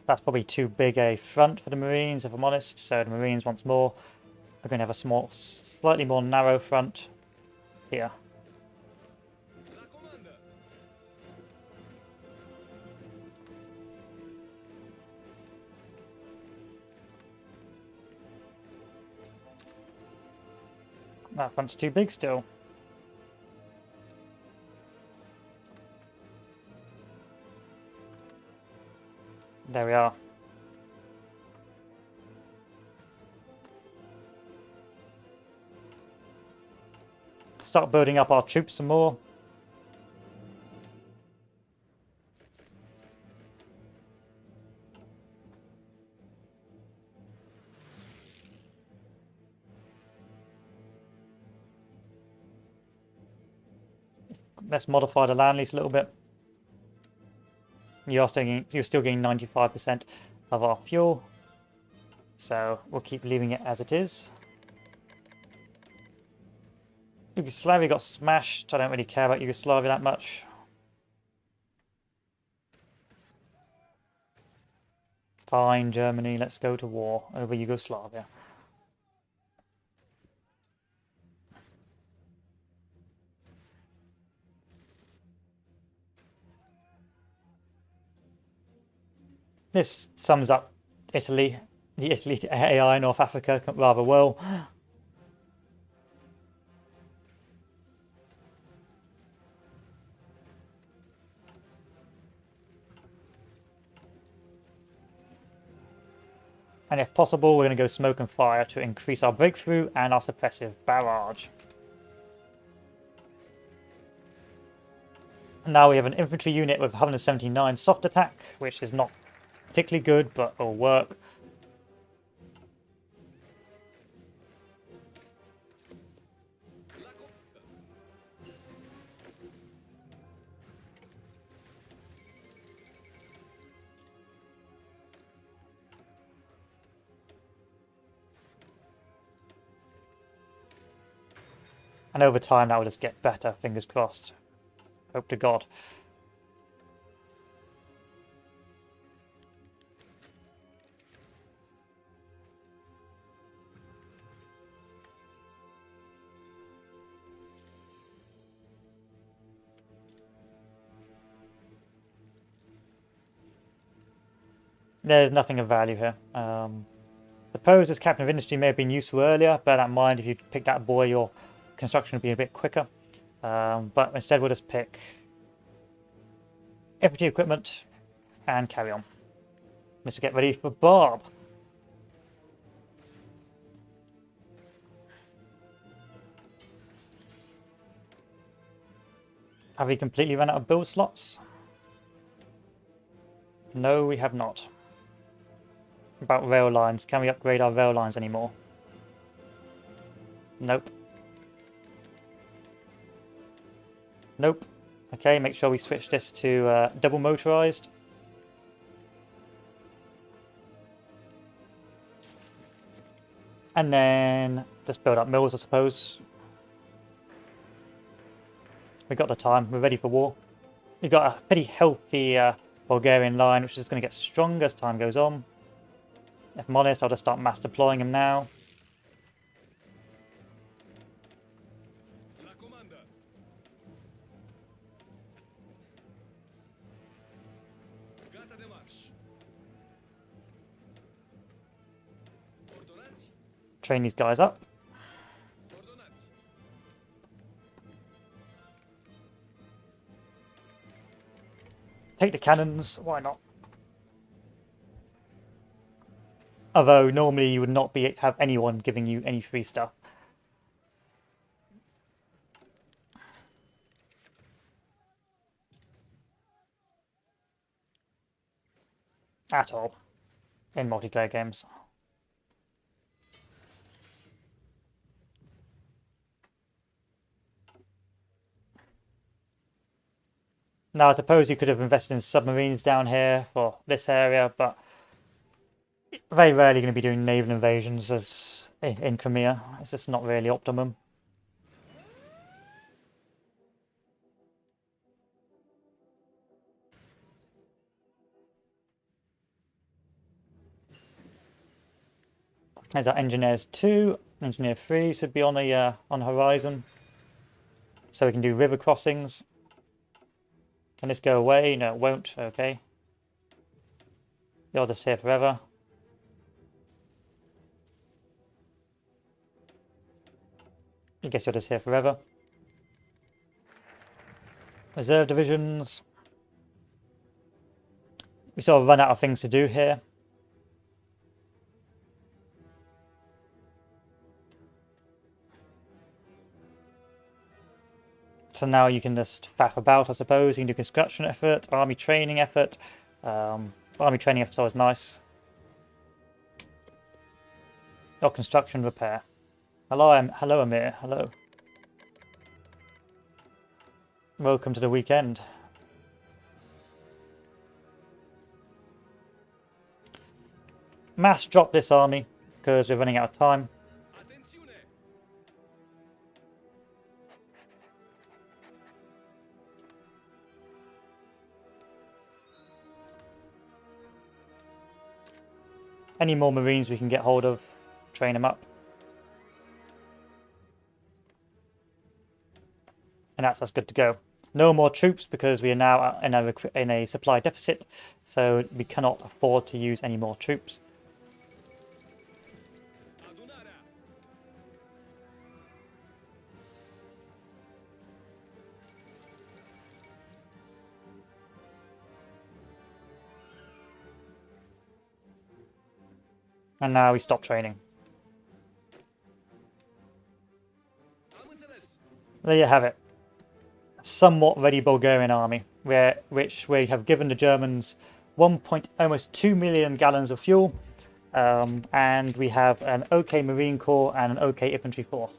That's probably too big a front for the Marines, if I'm honest, so the Marines once more We're going to have a slightly more narrow front here. That front's too big still. There we are. Start building up our troops some more. Let's modify the land lease a little bit. You're still getting 95% of our fuel, so we'll keep leaving it as it is. Yugoslavia got smashed. I don't really care about Yugoslavia that much. Fine, Germany, let's go to war over Yugoslavia. This sums up Italy, the Italy to AI North Africa rather well. And if possible, we're going to go smoke and fire to increase our breakthrough and our suppressive barrage. And now we have an infantry unit with 179 soft attack, which is not particularly good, but will work. And over time, that will just get better, fingers crossed. Hope to God. There's nothing of value here. Suppose this captain of industry may have been useful earlier. Bear that in mind. If you pick that boy, your construction would be a bit quicker. But instead, we'll just pick infantry equipment and carry on. Let's get ready for Barb. Have we completely run out of build slots? No, we have not. About rail lines. Can we upgrade our rail lines anymore? Nope. Nope. Okay, make sure we switch this to double motorized. And then just build up mills, I suppose. We got the time. We're ready for war. We've got a pretty healthy Bulgarian line, which is going to get stronger as time goes on. If I'm honest, I'll just start mass deploying them now. Train these guys up. Take the cannons, why not? Although normally you would not have anyone giving you any free stuff. At all. In multiplayer games. Now, I suppose you could have invested in submarines down here for this area, but very rarely going to be doing naval invasions as in Crimea. It's just not really optimum. There's our engineers too. Engineer 3 should be on the horizon. So we can do river crossings. Can this go away? No, it won't. Okay. You're just here forever. I guess you're just here forever. Reserve divisions. We sort of run out of things to do here. So now you can just faff about, I suppose. You can do construction effort, army training effort. Army training effort is always nice. Or construction repair. Hello, Amir. Hello. Welcome to the weekend. Mass drop this army because we're running out of time. Any more Marines we can get hold of, train them up. And that's us good to go. No more troops because we are now in a supply deficit, so we cannot afford to use any more troops. And now we stop training. There you have it. Somewhat ready Bulgarian army, which we have given the Germans almost 2 million gallons of fuel, and we have an OK Marine Corps and an OK Infantry Corps.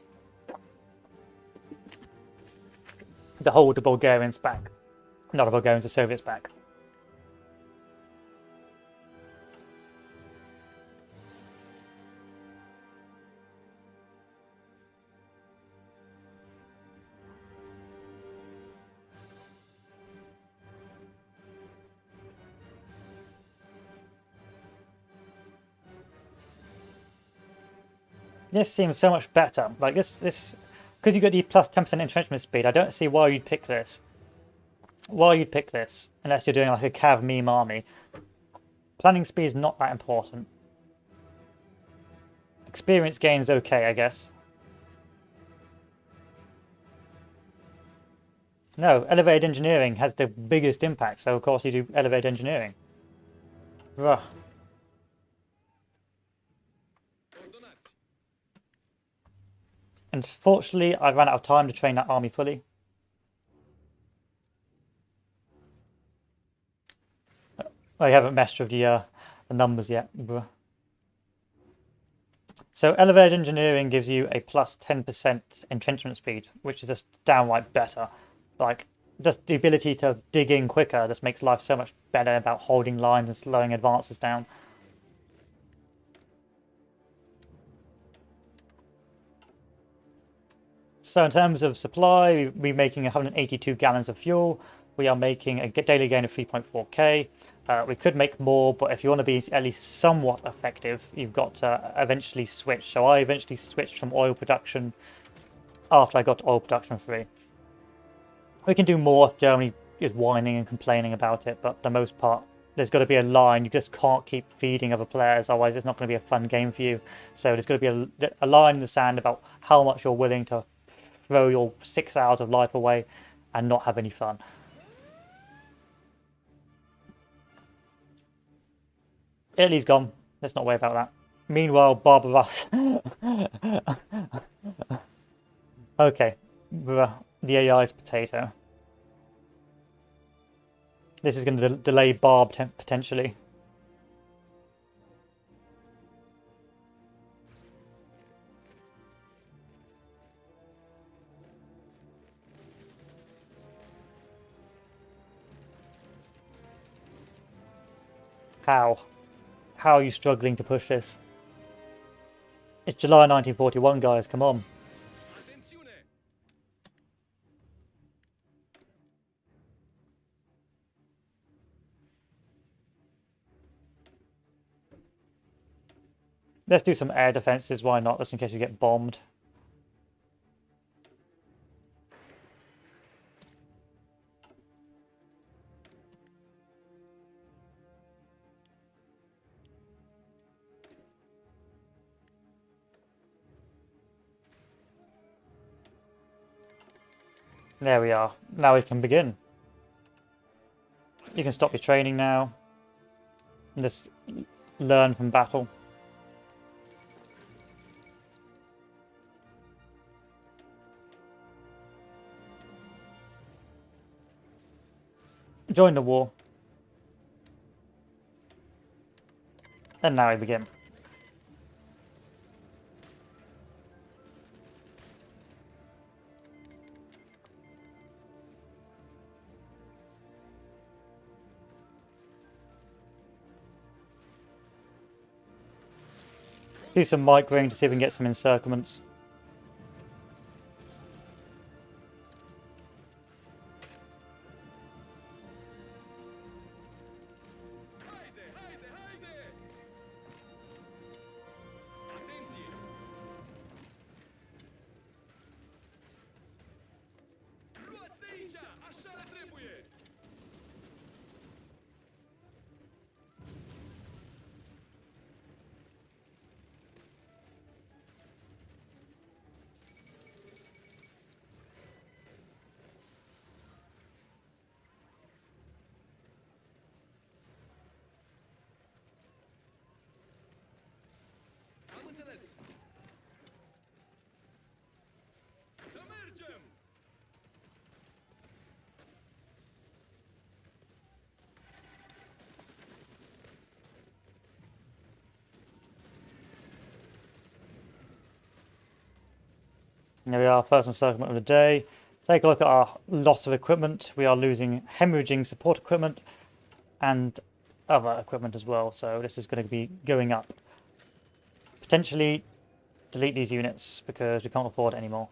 To hold the Bulgarians back. Not the Bulgarians, the Soviets back. This seems so much better. Like this, because you got the plus 10% entrenchment speed. I don't see why you'd pick this. Why you'd pick this unless you're doing like a cav meme army. Planning speed is not that important. Experience gain's okay, I guess. No, elevated engineering has the biggest impact, so of course you do elevated engineering. Ugh. Unfortunately, I ran out of time to train that army fully. I haven't messed with the numbers yet. So elevated engineering gives you a plus 10% entrenchment speed, which is just downright better. Like, just the ability to dig in quicker just makes life so much better about holding lines and slowing advances down. So in terms of supply, we're making 182 gallons of fuel. We are making a daily gain of 3.4k. We could make more, but if you want to be at least somewhat effective, you've got to eventually switch. So I eventually switched from oil production after I got to oil production free. We can do more if Germany is whining and complaining about it, but for the most part, there's got to be a line. You just can't keep feeding other players, otherwise it's not going to be a fun game for you. So there's got to be a line in the sand about how much you're willing to throw your 6 hours of life away and not have any fun. Italy's gone. Let's not worry about that. Meanwhile, Barbaros. Okay. The AI's potato. This is going to delay Barb potentially. How? How are you struggling to push this? It's July 1941, guys. Come on. Let's do some air defenses, why not, just in case we get bombed. There we are. Now we can begin. You can stop your training now. Just learn from battle. Join the war. And now we begin. Do some microing to see if we can get some encirclements. There we are, first encirclement of the day. Take a look at our loss of equipment. We are losing hemorrhaging support equipment and other equipment as well. So this is going to be going up. Potentially delete these units because we can't afford it anymore.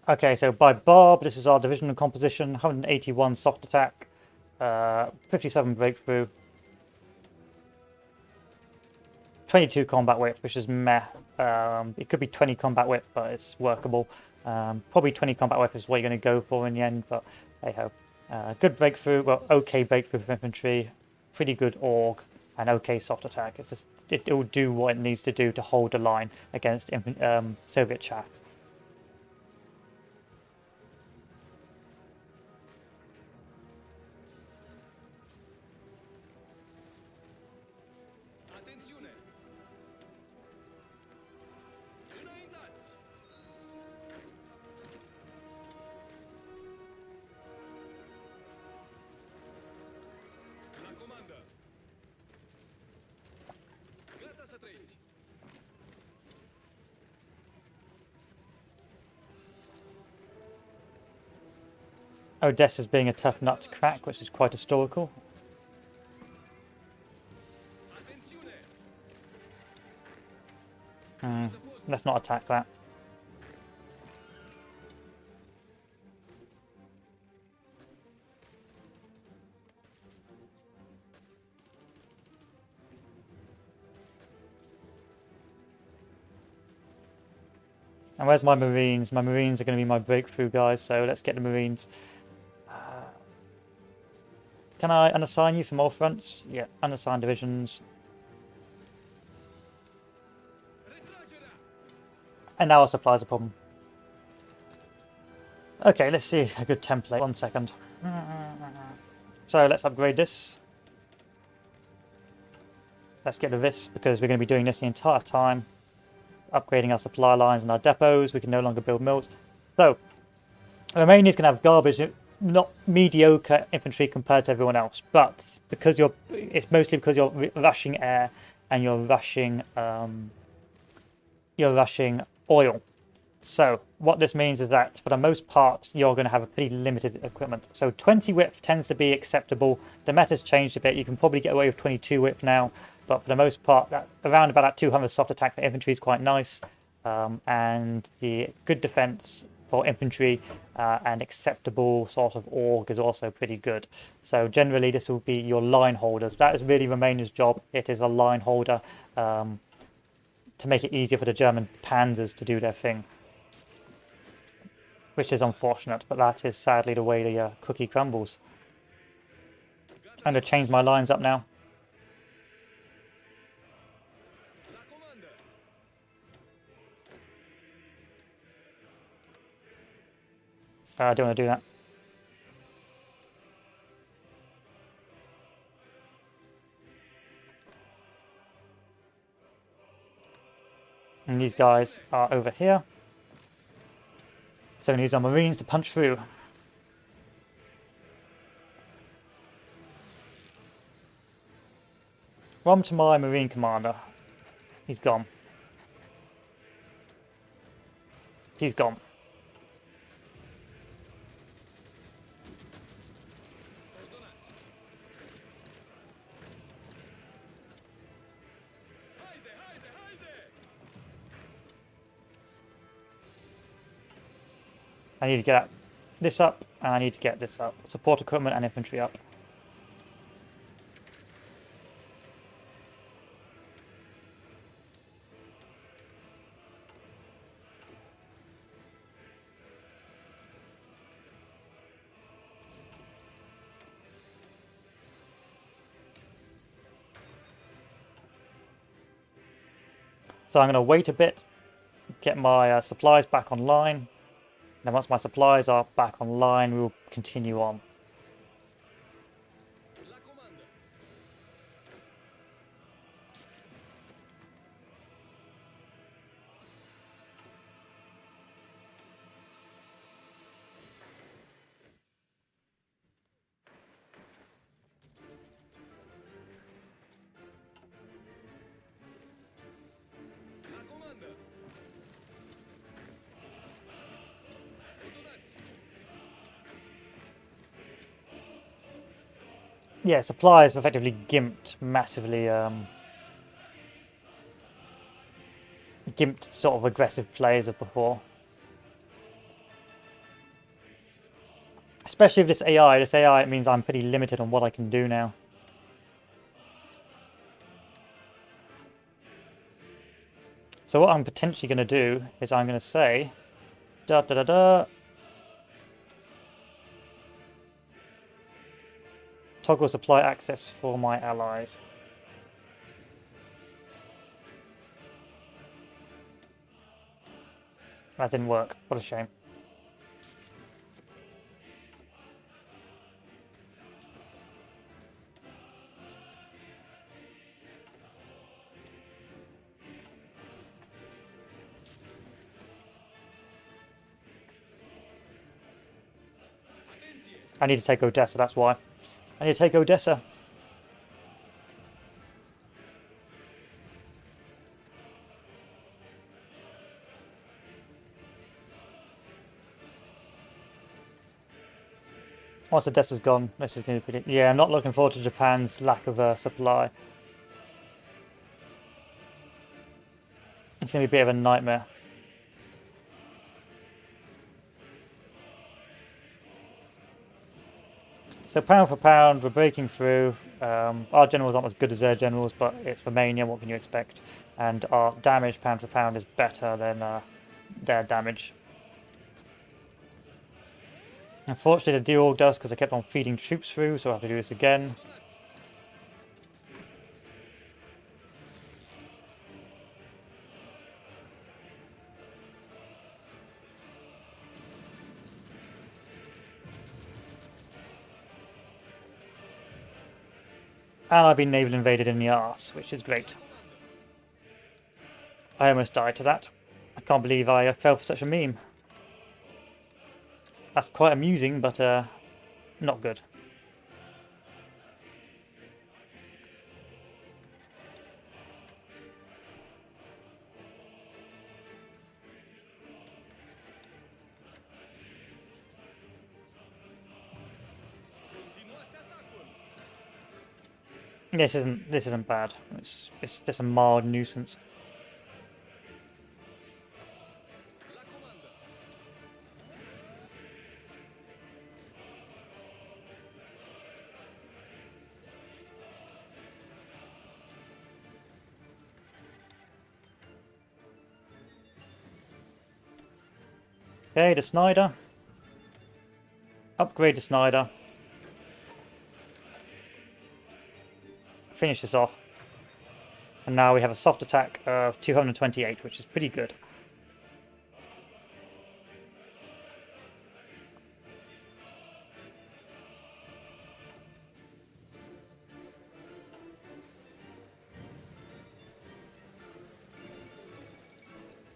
Okay, so by Barb, this is our divisional composition, 181 soft attack, 57 breakthrough, 22 combat width, which is meh. It could be 20 combat width, but it's workable. Probably 20 combat width is what you're going to go for in the end, but hey ho. Good breakthrough, well, okay breakthrough for infantry, pretty good org, and okay soft attack. It's just, it will do what it needs to do to hold the line against Soviet chaff. Odessa's being a tough nut to crack, which is quite historical. Let's not attack that. And where's my Marines? My Marines are going to be my breakthrough guys, so let's get the Marines. Can I unassign you from all fronts? Yeah, unassign divisions. And now our supplies are a problem. Okay, let's see a good template. 1 second. So let's upgrade this. Let's get rid of this because we're going to be doing this the entire time. Upgrading our supply lines and our depots. We can no longer build mills. So, Romania's going to have garbage, not mediocre infantry compared to everyone else, but because it's mostly because you're rushing air and you're rushing you're rushing oil. So what this means is that for the most part, you're going to have a pretty limited equipment. So 20 whip tends to be acceptable. The meta's changed a bit. You can probably get away with 22 whip now, but for the most part, that around about that 200 soft attack for infantry is quite nice. And the good defense for infantry and acceptable sort of org is also pretty good. So generally, this will be your line holders. That is really Romania's job. It is a line holder to make it easier for the German panzers to do their thing, which is unfortunate, but that is sadly the way the cookie crumbles. I'm going to change my lines up now. I don't want to do that. And these guys are over here. So I'm going to use our Marines to punch through. Run to my Marine commander. He's gone. He's gone. I need to get this up, and I need to get this up. Support equipment and infantry up. So I'm going to wait a bit, get my supplies back online. Then once my supplies are back online, we will continue on. Yeah, supplies have effectively gimped massively. Gimped sort of aggressive players of before. Especially with this AI. This AI, it means I'm pretty limited on what I can do now. So what I'm potentially going to do is I'm going to say... Da da da da. Toggle supply access for my allies. That didn't work. What a shame. I need to take Odessa, that's why. I need to take Odessa. Once Odessa's gone, this is going to be pretty... Yeah, I'm not looking forward to Japan's lack of supply. It's going to be a bit of a nightmare. So pound for pound, we're breaking through. Our generals aren't as good as their generals, but it's Romania, what can you expect? And our damage pound for pound is better than their damage. Unfortunately, the deorg does because I kept on feeding troops through, so I have to do this again. And I've been naval invaded in the arse, which is great. I almost died to that. I can't believe I fell for such a meme. That's quite amusing, but not good. This isn't bad. It's just a mild nuisance. Okay, the Snyder. Upgrade the Snyder. Finish this off. And now we have a soft attack of 228, which is pretty good.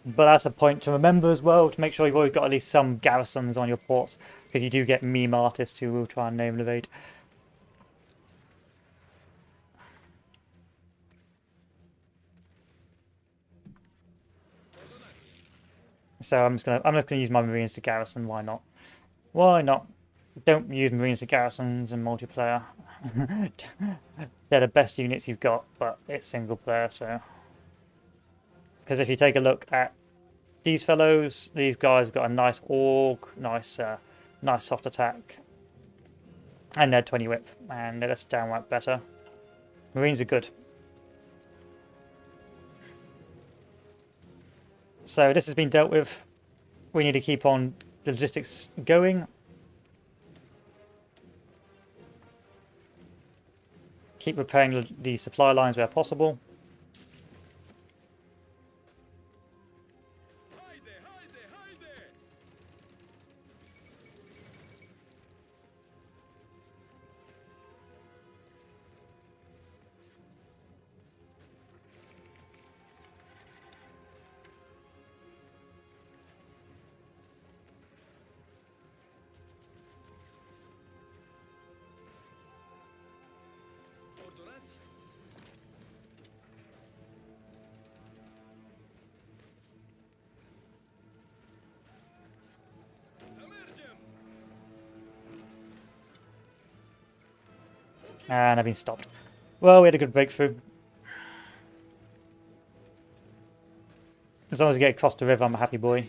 But that's a point to remember as well, to make sure you've always got at least some garrisons on your ports, because you do get meme artists who will try and naval evade. So I'm just gonna use my Marines to garrison. Why not? Why not? Don't use Marines to garrisons in multiplayer. They're the best units you've got, but it's single player, so. Because if you take a look at these fellows, these guys have got a nice org, nice soft attack, and they're 20 whip, and they're just downright better. Marines are good. So this has been dealt with. We need to keep on the logistics going. Keep repairing the supply lines where possible. And I've been stopped. Well, we had a good breakthrough. As long as we get across the river, I'm a happy boy.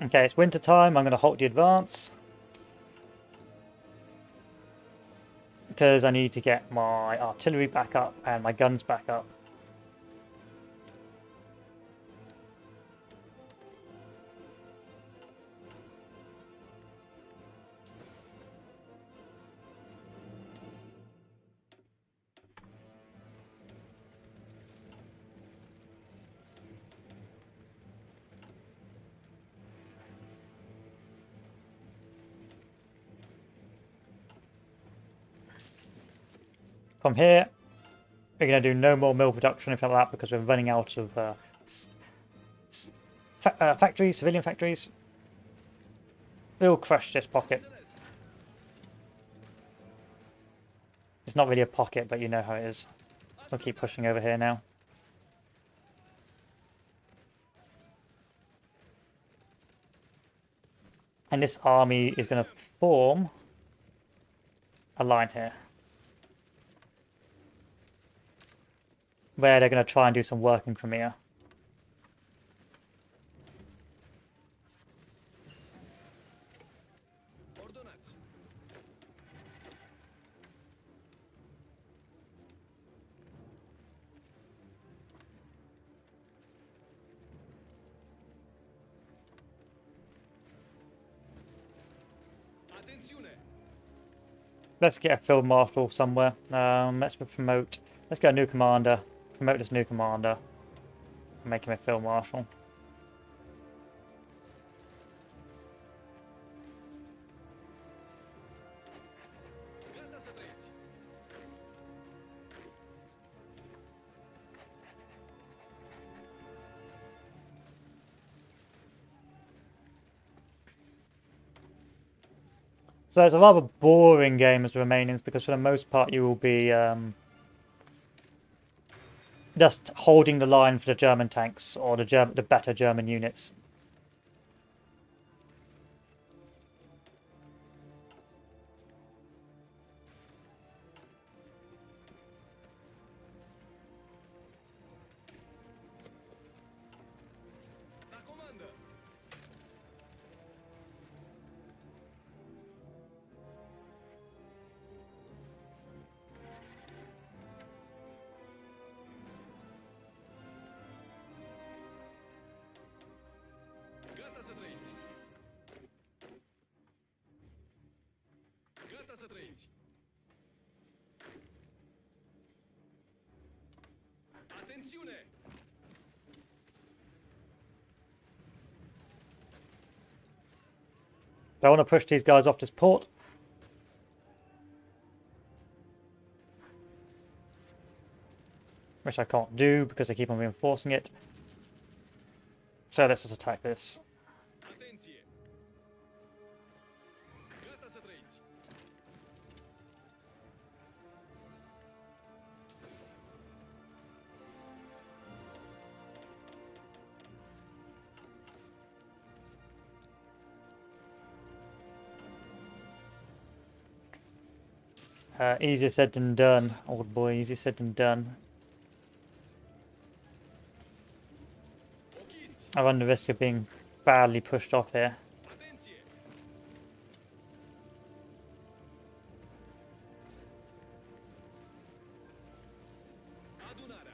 Okay, it's winter time. I'm going to halt the advance. Because I need to get my artillery back up and my guns back up. From here, we're going to do no more mill production, if like that, because we're running out of factories, civilian factories. We'll crush this pocket. It's not really a pocket, but you know how it is. We'll keep pushing over here now. And this army is going to form a line here, where they're going to try and do some work in Crimea. Let's get a field marshal somewhere. Let's promote. Let's get a new commander. Promote this new commander. Make him a field marshal. So it's a rather boring game as the Romanians, because for the most part you will be just holding the line for the German tanks or the better German units. Gata să trăiți! Gata să trăiți! Atențiune! I want to push these guys off this port. Which I can't do because they keep on reinforcing it. So let's just attack this. Atenție! Gata să trăiți! Easier said than done, old boy, easier said than done. Ochiți! I run the risk of being badly pushed off here. Atenție! Adunarea!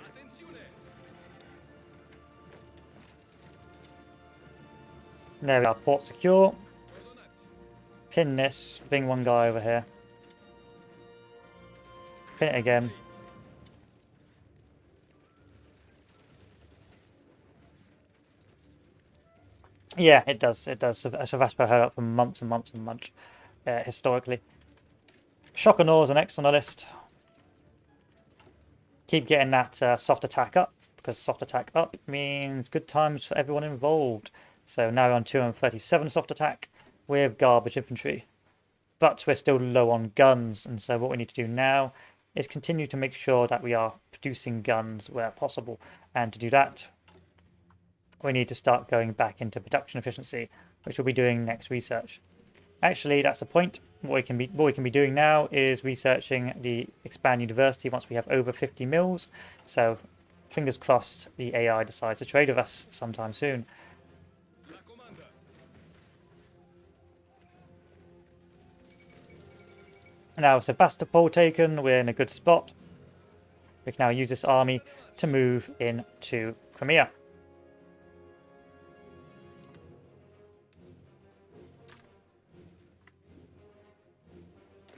Atențiune! There we are, port secure. Coordonați! Pin this, bring one guy over here. Pin it again. Yeah, it does. It does. Sevastopol held up for months and months and months, historically. Shock and Awe is next on the list. Keep getting that soft attack up, because soft attack up means good times for everyone involved. So now we're on 237 soft attack with garbage infantry. But we're still low on guns, and so what we need to do now is continue to make sure that we are producing guns where possible. And to do that, we need to start going back into production efficiency, which we'll be doing next research. Actually, that's the point. What we can be doing now is researching the Expand University once we have over 50 mils. So fingers crossed the AI decides to trade with us sometime soon. La comandă! Now Sebastopol taken, we're in a good spot. We can now use this army to move into Crimea.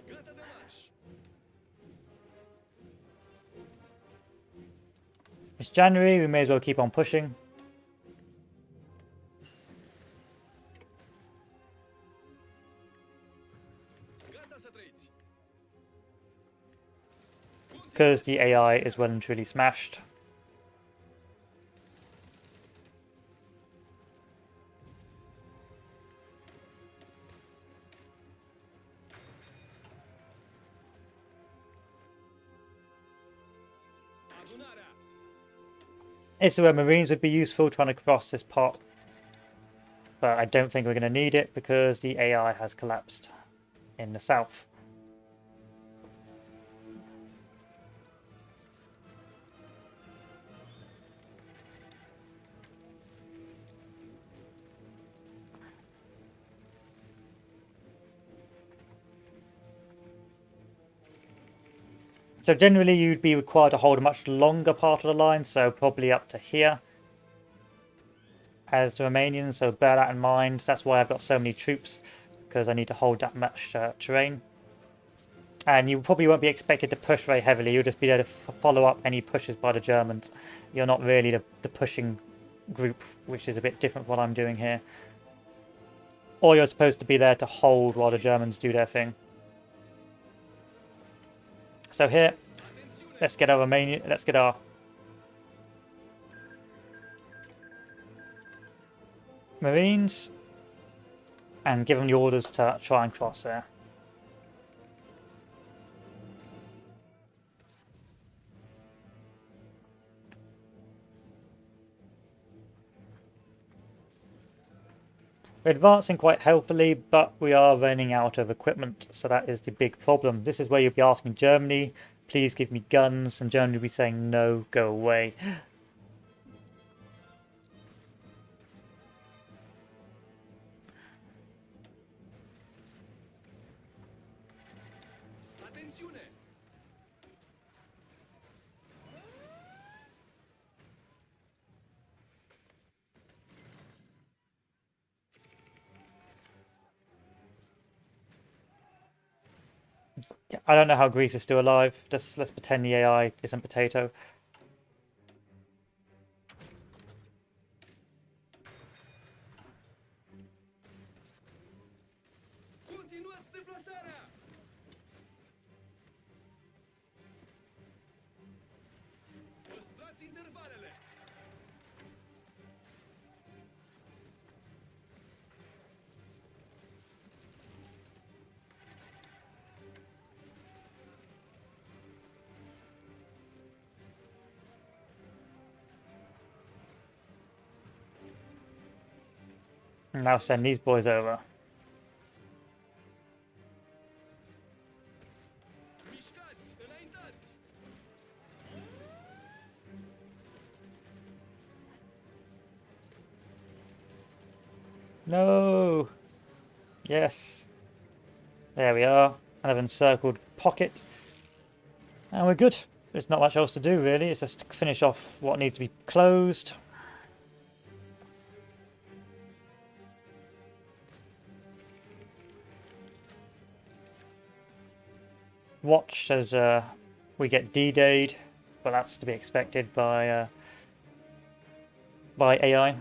Gata de marș! It's January, we may as well keep on pushing. Gata să trăiți! Because the AI is well and truly smashed. Adunarea! This is where Marines would be useful trying to cross this pot. But I don't think we're going to need it because the AI has collapsed in the south. So generally you'd be required to hold a much longer part of the line, so probably up to here as the Romanians, so bear that in mind. That's why I've got so many troops, because I need to hold that much terrain. And you probably won't be expected to push very heavily, you'll just be there to follow up any pushes by the Germans. You're not really the pushing group, which is a bit different from what I'm doing here. Or you're supposed to be there to hold while the Germans do their thing. So here, let's get our Marines and give them the orders to try and cross there. We're advancing quite healthily, but we are running out of equipment, so that is the big problem. This is where you'll be asking Germany, please give me guns, and Germany will be saying, no, go away. Atențiune! Yeah, I don't know how Greece is still alive. Just let's pretend the AI isn't potato. Continuați deplasarea! Păstrați intervalele! And now send these boys over. Mișcați! Înaintați! No! Yes. There we are. Another encircled pocket. And we're good. There's not much else to do really. It's just to finish off what needs to be closed. Watch as we get D-Day'd, but that's to be expected by AI.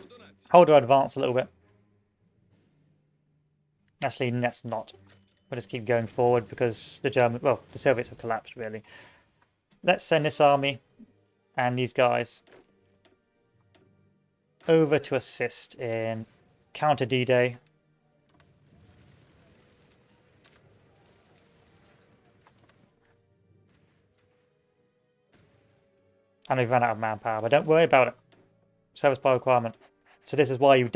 Ordonați! Hold our advance a little bit. Actually, let's not. We'll just keep going forward because the Soviets have collapsed really. Let's send this army and these guys over to assist in counter D-Day. And we've run out of manpower, but don't worry about it. Service by requirement. So this is why you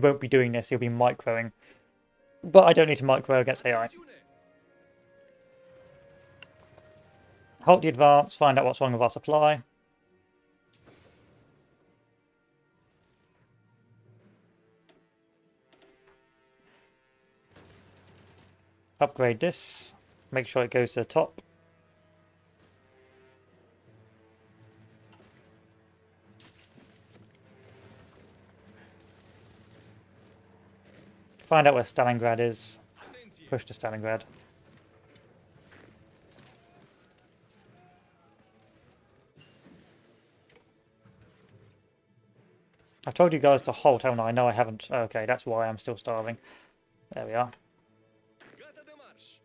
won't be doing this, you'll be microing. But I don't need to micro against AI. Atențiune! Halt the advance, find out what's wrong with our supply. Upgrade this. Make sure it goes to the top. Find out where Stalingrad is. Atenție! Push to Stalingrad. I've told you guys to halt, haven't I? No, I haven't. Okay, that's why I'm still starving. There we are. Gata de marș!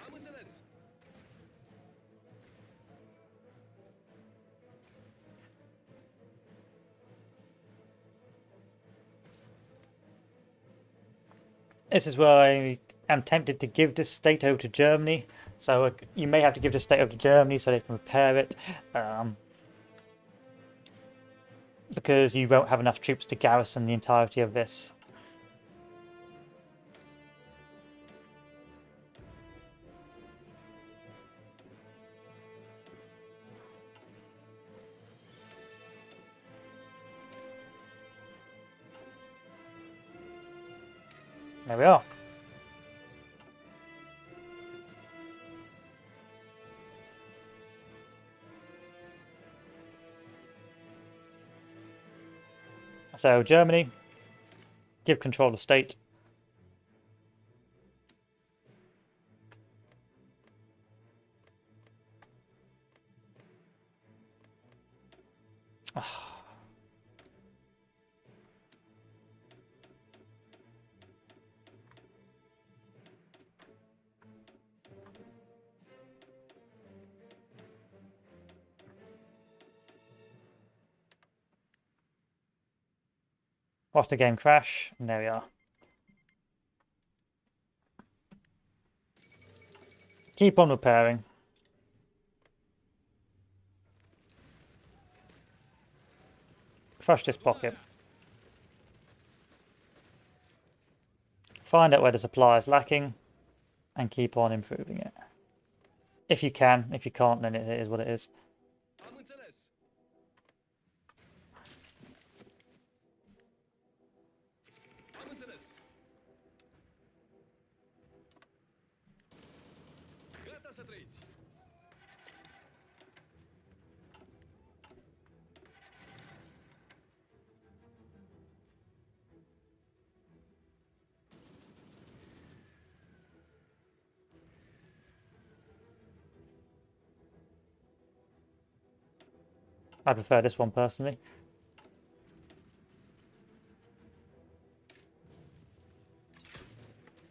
Am înțeles! This is where I am tempted to give this state over to Germany. So you may have to give this state over to Germany so they can repair it. Because you won't have enough troops to garrison the entirety of this. There we are. So Germany, give control of state. Watch the game crash, and there we are. Keep on repairing. Crush this pocket. Find out where the supply is lacking and keep on improving it. If you can. If you can't, then it is what it is. Am înțeles. Am înțeles. Gata să trăiți. I prefer this one personally.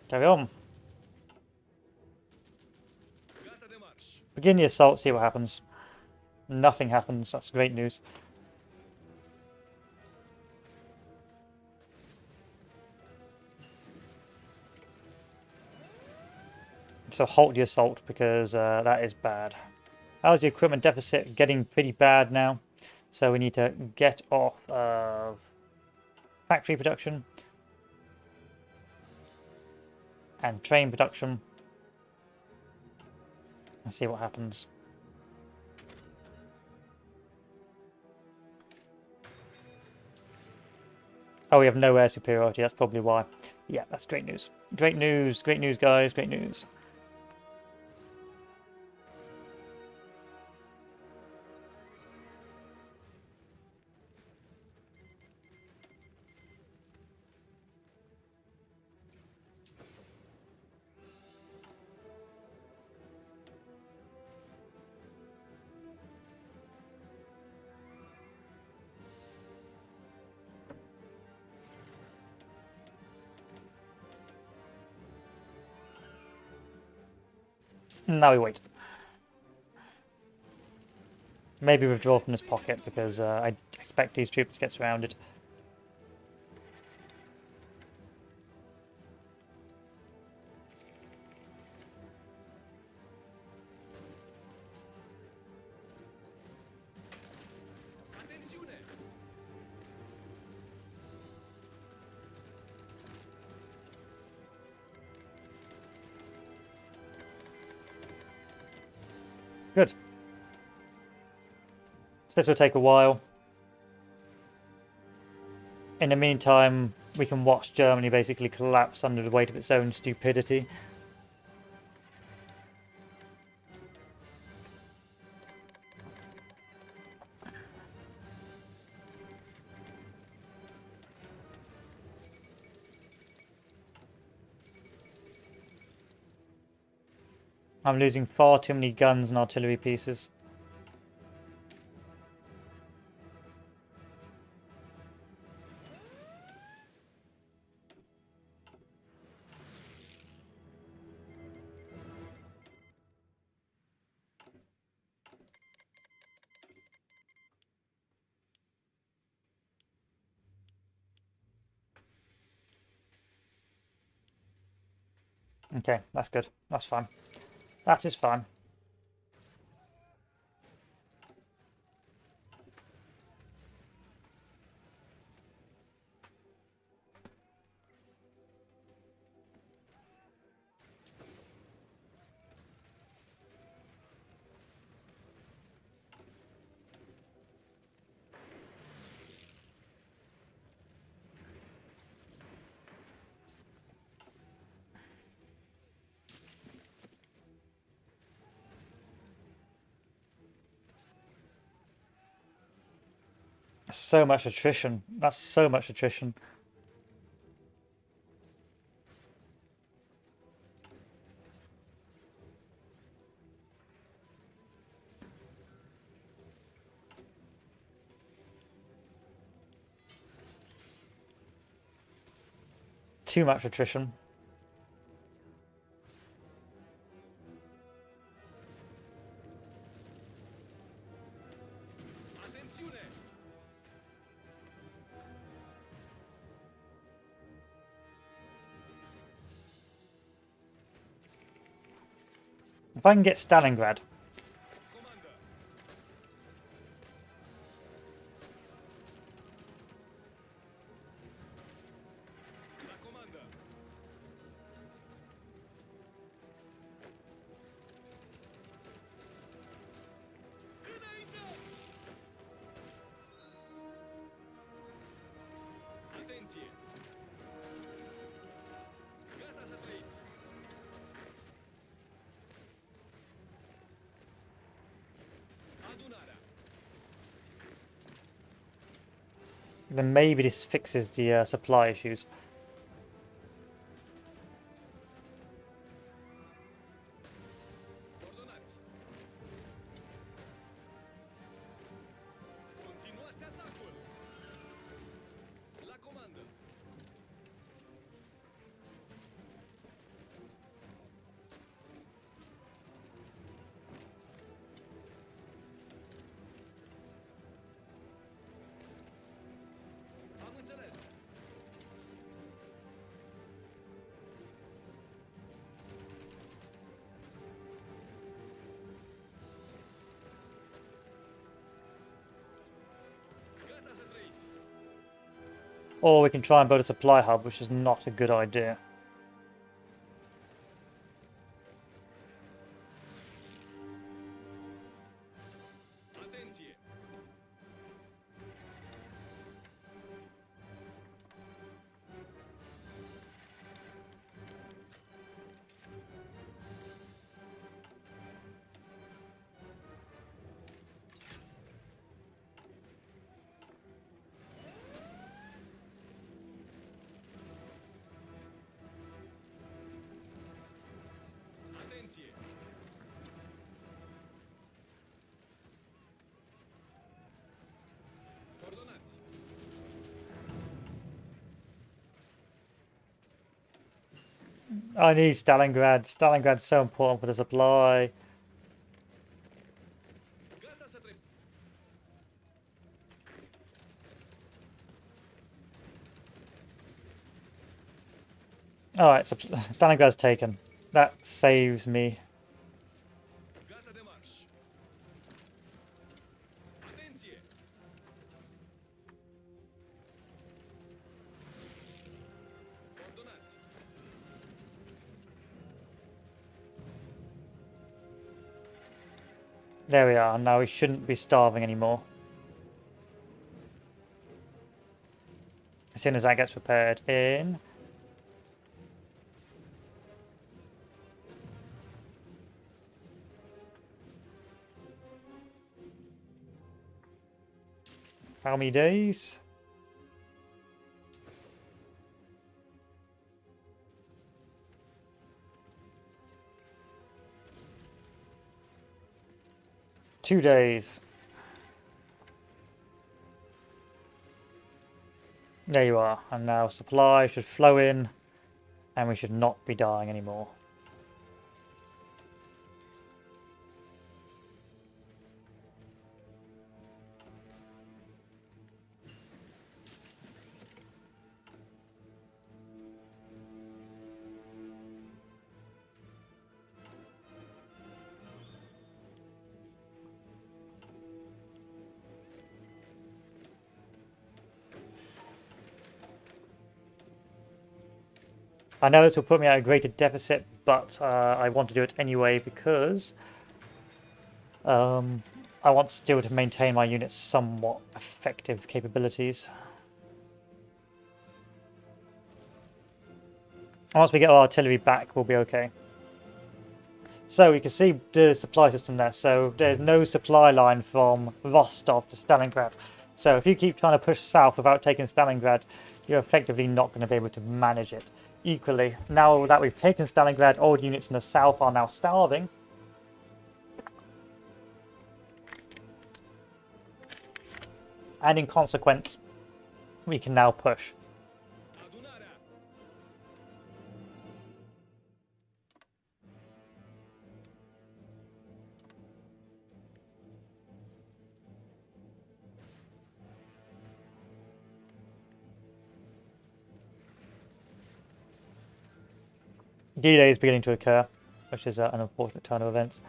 Carry on. Gata de marș. Begin the assault, see what happens. Nothing happens, that's great news. So halt the assault because that is bad. How's the equipment deficit? Getting pretty bad now. So we need to get off of factory production and train production and see what happens. Oh, we have no air superiority, that's probably why. Yeah, that's great news. Great news, guys, great news. Now we wait. Maybe withdraw from this pocket because I expect these troops to get surrounded. Atențiune! Good. So this will take a while. In the meantime, we can watch Germany basically collapse under the weight of its own stupidity. I'm losing far too many guns and artillery pieces. Okay, that's good. That's fine. That is fine. So much attrition. That's so much attrition. too much attrition. Attenzione! If I can get Stalingrad, Comanda! La comanda! Înaintați! Atenție! Gata să trăiți! Adunarea! then maybe this fixes the supply issues. Ordonați! Continuați atacul! La comandă! Am înțeles! Gata să trăiți! Or we can try and build a supply hub, which is not a good idea. Atenție! Atenție! Ordonați! I need Stalingrad. Stalingrad's so important for the supply. Gata să trăiți! Alright, so Stalingrad's taken. That saves me. Gata de marș! Atenție! Ordonați! There we are. Now we shouldn't be starving anymore. As soon as that gets repaired in. How many days? Two days. There you are. And now supply should flow in and we should not be dying anymore. I know this will put me at a greater deficit, but I want to do it anyway because I want still to maintain my unit's somewhat effective capabilities. Once we get our artillery back, we'll be okay. So you can see the supply system there. So there's no supply line from Rostov to Stalingrad. So if you keep trying to push south without taking Stalingrad, you're effectively not going to be able to manage it. Equally, now that we've taken Stalingrad, old units in the south are now starving. And in consequence, we can now push. Adunarea! D-Day is beginning to occur, which is an unfortunate turn of events.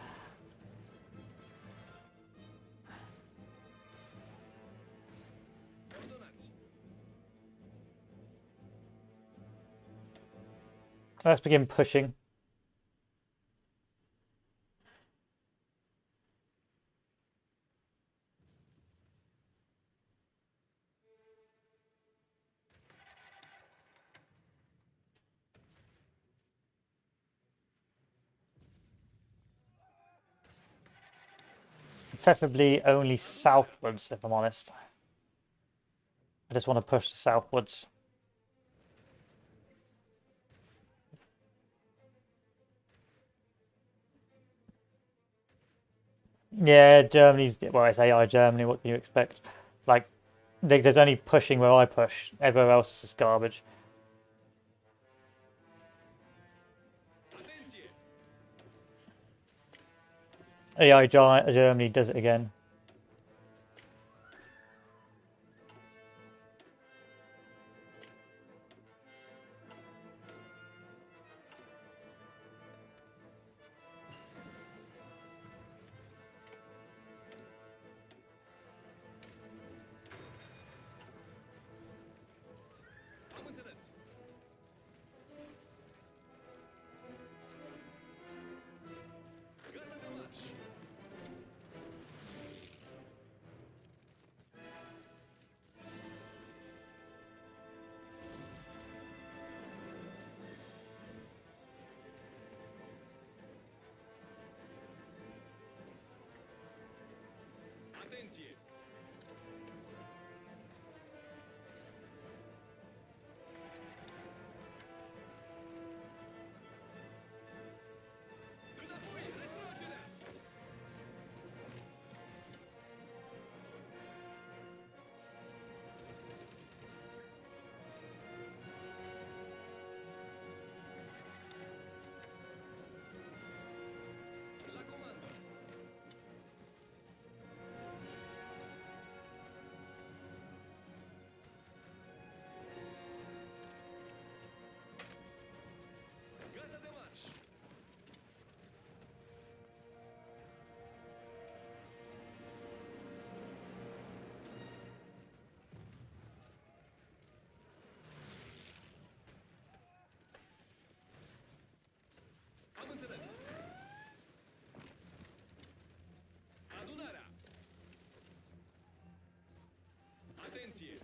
Ordonați. Let's begin pushing. Preferably only southwards, if I'm honest. I just want to push southwards. Yeah, Germany's, well, it's AI Germany, what can you expect? Like, there's only pushing where I push, everywhere else is just garbage. Atenție! AI Germany does it again. Am înțeles. Gata de marș. Atenție! Înapoi, retragerea! La comandă! Gata de marș! Am înțeles. Adunarea! Atenție!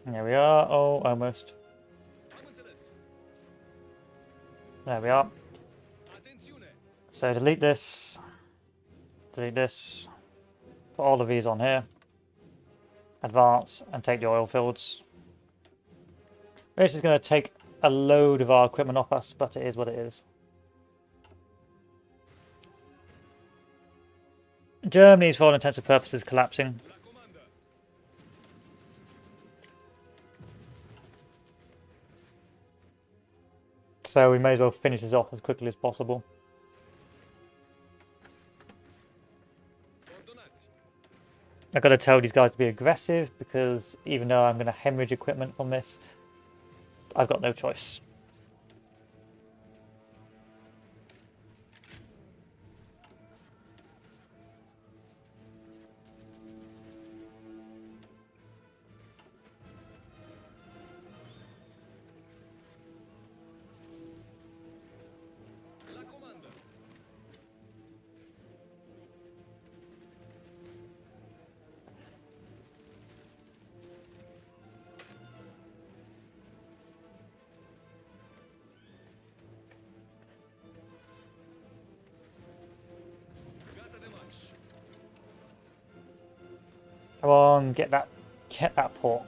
There we are. Oh, almost. Am înțeles. There we are. Atențiune! So delete this. Delete this. Put all of these on here. Advance and take the oil fields. This is going to take a load of our equipment off us, but it is what it is. Germany is, for all intents and purposes, collapsing. La comandă! So we may as well finish this off as quickly as possible. Ordonați! I've got to tell these guys to be aggressive because even though I'm going to hemorrhage equipment from this, I've got no choice. La comandă! Gata de marș! Come on, get that port.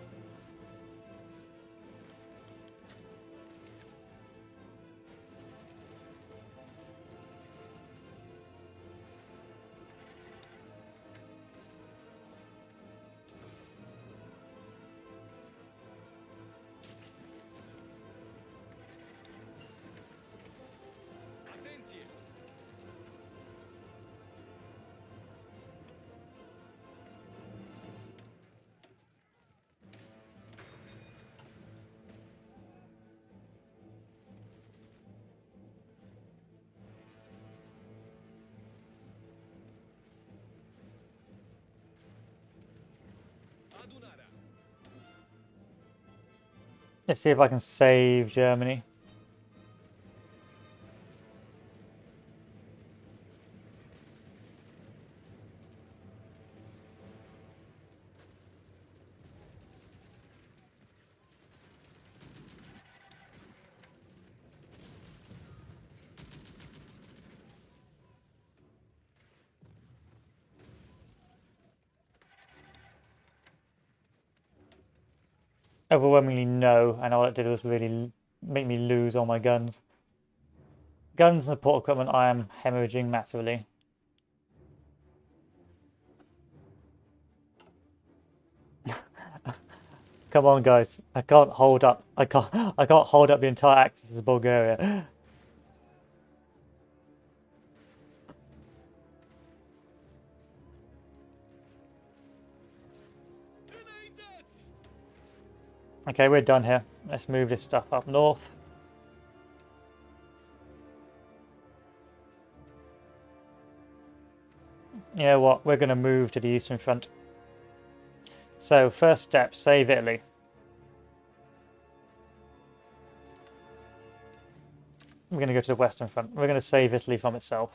Let's see if I can save Germany. Overwhelmingly no, and all it did was really make me lose all my guns. Guns and support equipment I am hemorrhaging massively. Come on guys, I can't hold up. I can't hold up the entire axis of Bulgaria. Înaintați! Okay, we're done here. Let's move this stuff up north. You know what? We're going to move to the Eastern Front. So, first step, save Italy. We're going to go to the Western Front. We're going to save Italy from itself.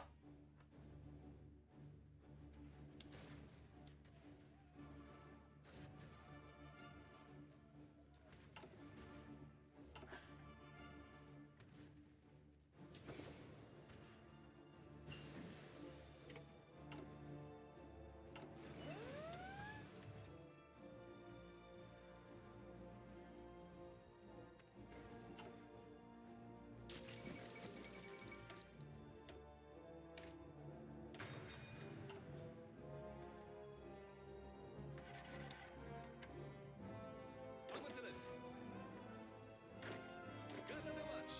Am înțeles. Gata de marș.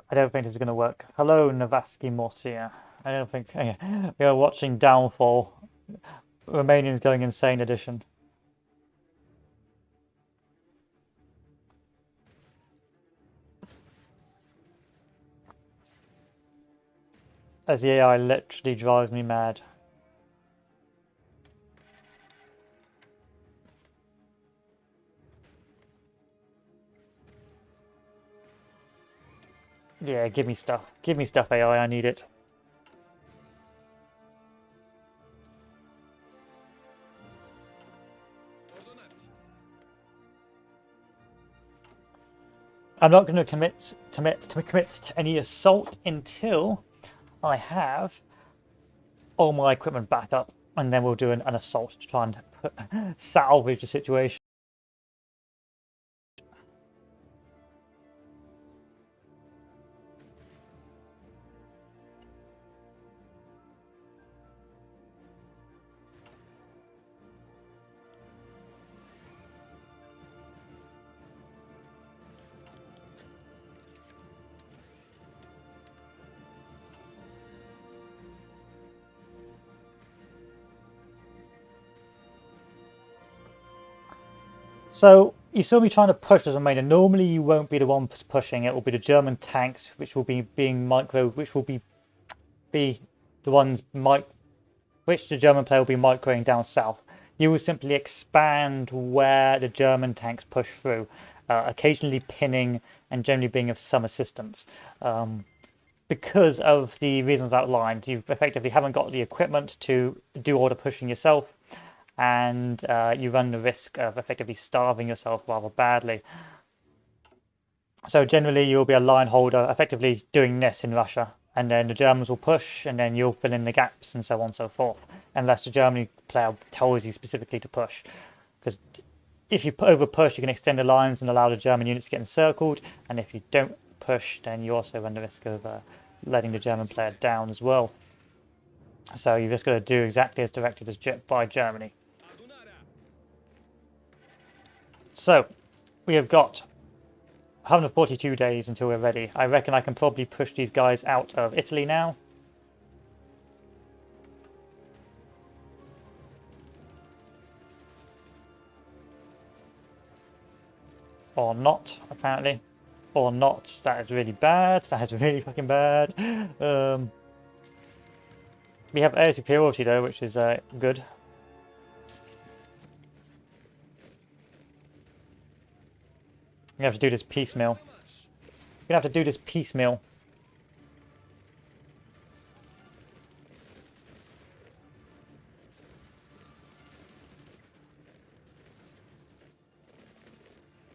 I don't think this is going to work. Hello, Navaski Morsia. I don't think... We are watching Downfall. Romanians going insane edition. As the AI literally drives me mad. Yeah, give me stuff. Give me stuff, AI. I need it. Ordonați. I'm not going to commit to any assault until I have all my equipment back up, and then we'll do an assault to try and salvage the situation. So you saw me trying to push as a main, and normally you won't be the one pushing. It will be the German tanks, which will be which will be the ones which the German player will be microing down south. You will simply expand where the German tanks push through, occasionally pinning and generally being of some assistance. Because of the reasons outlined, you effectively haven't got the equipment to do all the pushing yourself, and you run the risk of effectively starving yourself rather badly. So generally you'll be a line holder effectively doing this in Russia, and then the Germans will push, and then you'll fill in the gaps and so on and so forth, unless the Germany player tells you specifically to push. Because if you over push, you can extend the lines and allow the German units to get encircled, and if you don't push, then you also run the risk of letting the German player down as well. So you've just got to do exactly as directed by Germany. So we have got 142 days until we're ready. I reckon I can probably push these guys out of Italy now. Or not, apparently. Or not. That is really bad. That is really fucking bad. We have air superiority though, which is good. You have to do this piecemeal. Gotta march. You're gonna have to do this piecemeal.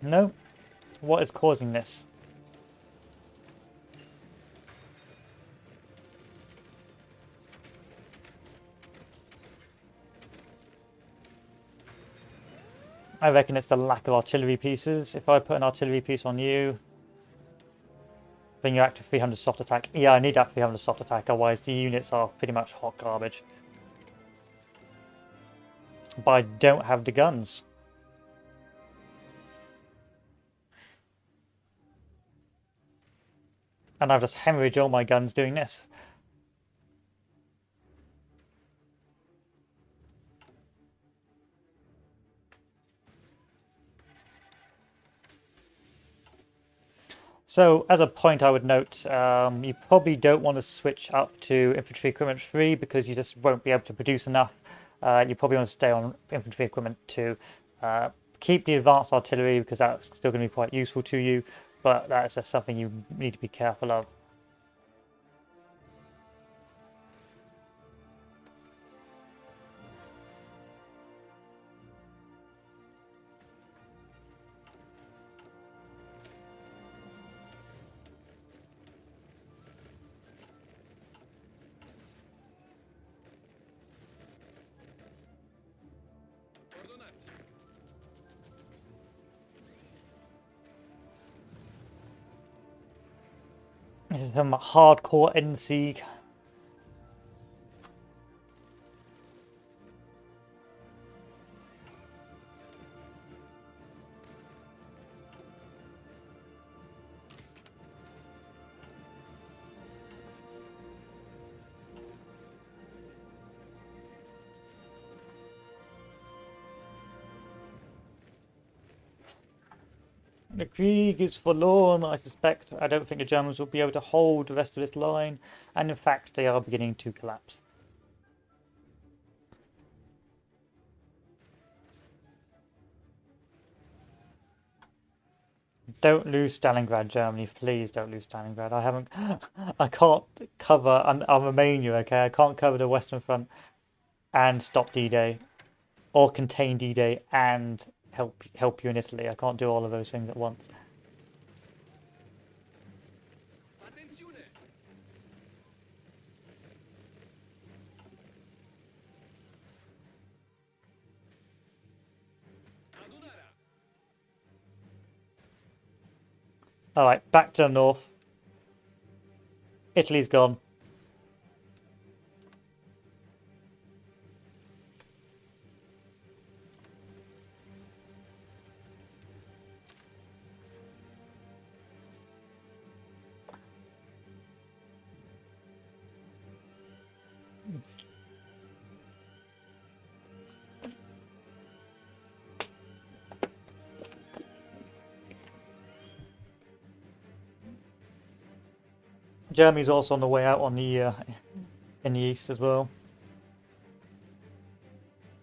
No? What is causing this? I reckon it's the lack of artillery pieces. If I put an artillery piece on you, bring you back to 300 soft attack. Yeah, I need that 300 soft attack, otherwise the units are pretty much hot garbage. But I don't have the guns. And I've just hemorrhaged all my guns doing this. So, as a point I would note, you probably don't want to switch up to infantry equipment 3 because you just won't be able to produce enough. You probably want to stay on infantry equipment 2. Keep the advanced artillery because that's still going to be quite useful to you, but that's just something you need to be careful of. Ordonanza. This is some hardcore NC. The Krieg is forlorn, I suspect. I don't think the Germans will be able to hold the rest of this line, and in fact they are beginning to collapse. Don't lose Stalingrad, Germany. Please don't lose Stalingrad. I can't cover. I'm Romania, okay? I can't cover the Western Front and stop D-Day, or contain D-Day and help you in Italy. I can't do all of those things at once. Attenzione. Adunarea. All right, back to the north. Italy's gone. Germany's also on the way out on the in the east as well.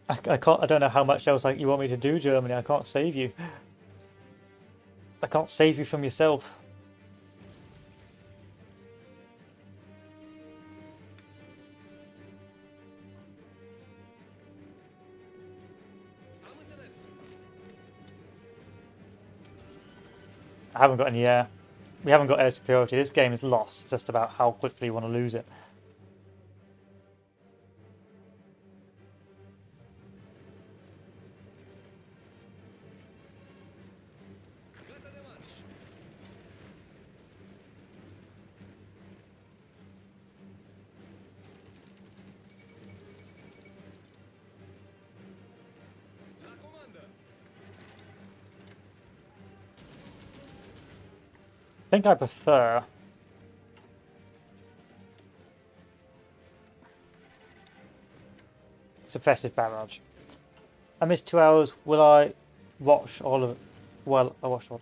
I can't. I don't know how much else you want me to do, Germany. I can't save you. I can't save you from yourself. Am înțeles. I haven't got any air. We haven't got air superiority. This game is lost. It's just about how quickly you want to lose it. Gata de marș. La comandă. I think I prefer suppressive barrage. I missed 2 hours. Will I watch all of it? Well, I watched all.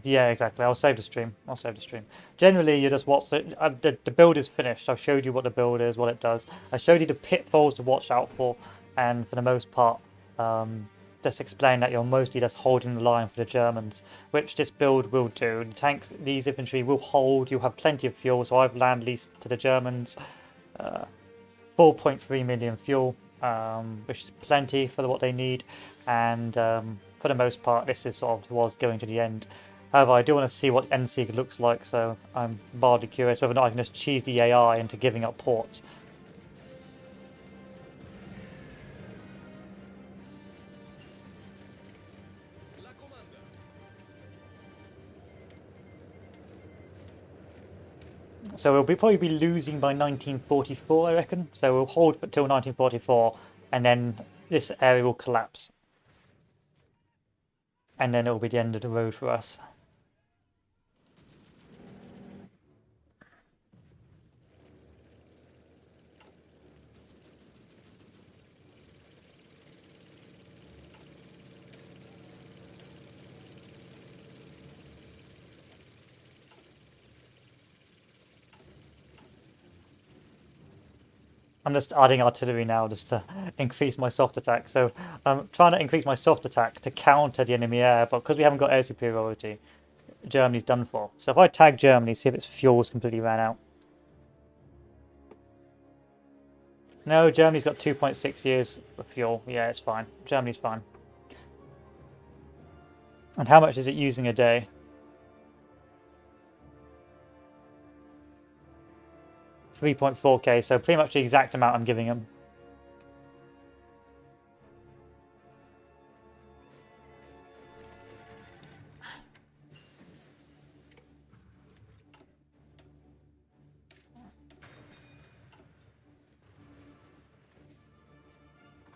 Yeah, exactly. I'll save the stream. I'll save the stream. Generally, you just watch the build is finished. I've showed you what the build is, what it does. I showed you the pitfalls to watch out for, and for the most part, just explain that you're mostly just holding the line for the Germans, which this build will do. The tanks, these infantry will hold. You'll have plenty of fuel, so I've land leased to the Germans 4.3 million fuel, which is plenty for what they need, and for the most part, this is sort of towards going to the end. However, I do want to see what NC looks like, so I'm mildly curious whether or not I can just cheese the AI into giving up ports. La comanda. So we'll probably be losing by 1944, I reckon. So we'll hold until 1944, and then this area will collapse. And then it will be the end of the road for us. I'm just adding artillery now just to increase my soft attack. So I'm trying to increase my soft attack to counter the enemy air, but because we haven't got air superiority, Germany's done for. So if I tag Germany, see if its fuel's completely ran out. No, Germany's got 2.6 years of fuel. Yeah, it's fine. Germany's fine. And how much is it using a day? $3.4k, so pretty much the exact amount I'm giving them.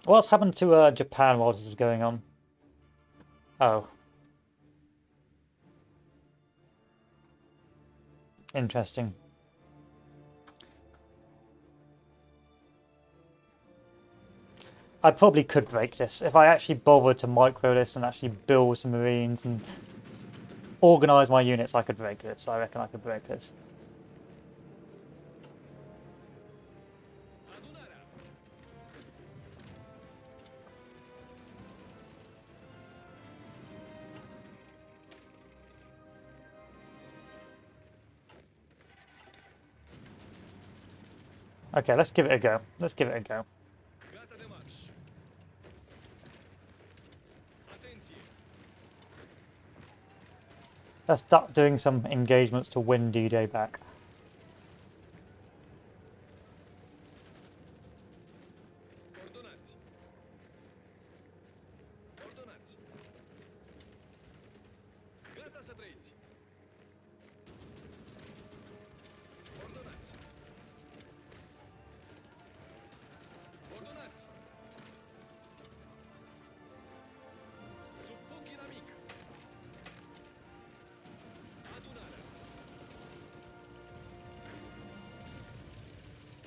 What's happened to Japan while this is going on? Oh. Interesting. I probably could break this. If I actually bothered to micro this and actually build some marines and organise my units, I could break this. I reckon I could break this. Adunarea. Okay, let's give it a go. Let's give it a go. Gata de marș. Atenție. Let's start doing some engagements to win D-Day back. Ordonați. Ordonați. Gata să trăiți. Ordonați. Ordonați. Sub foc inamic. Adunarea.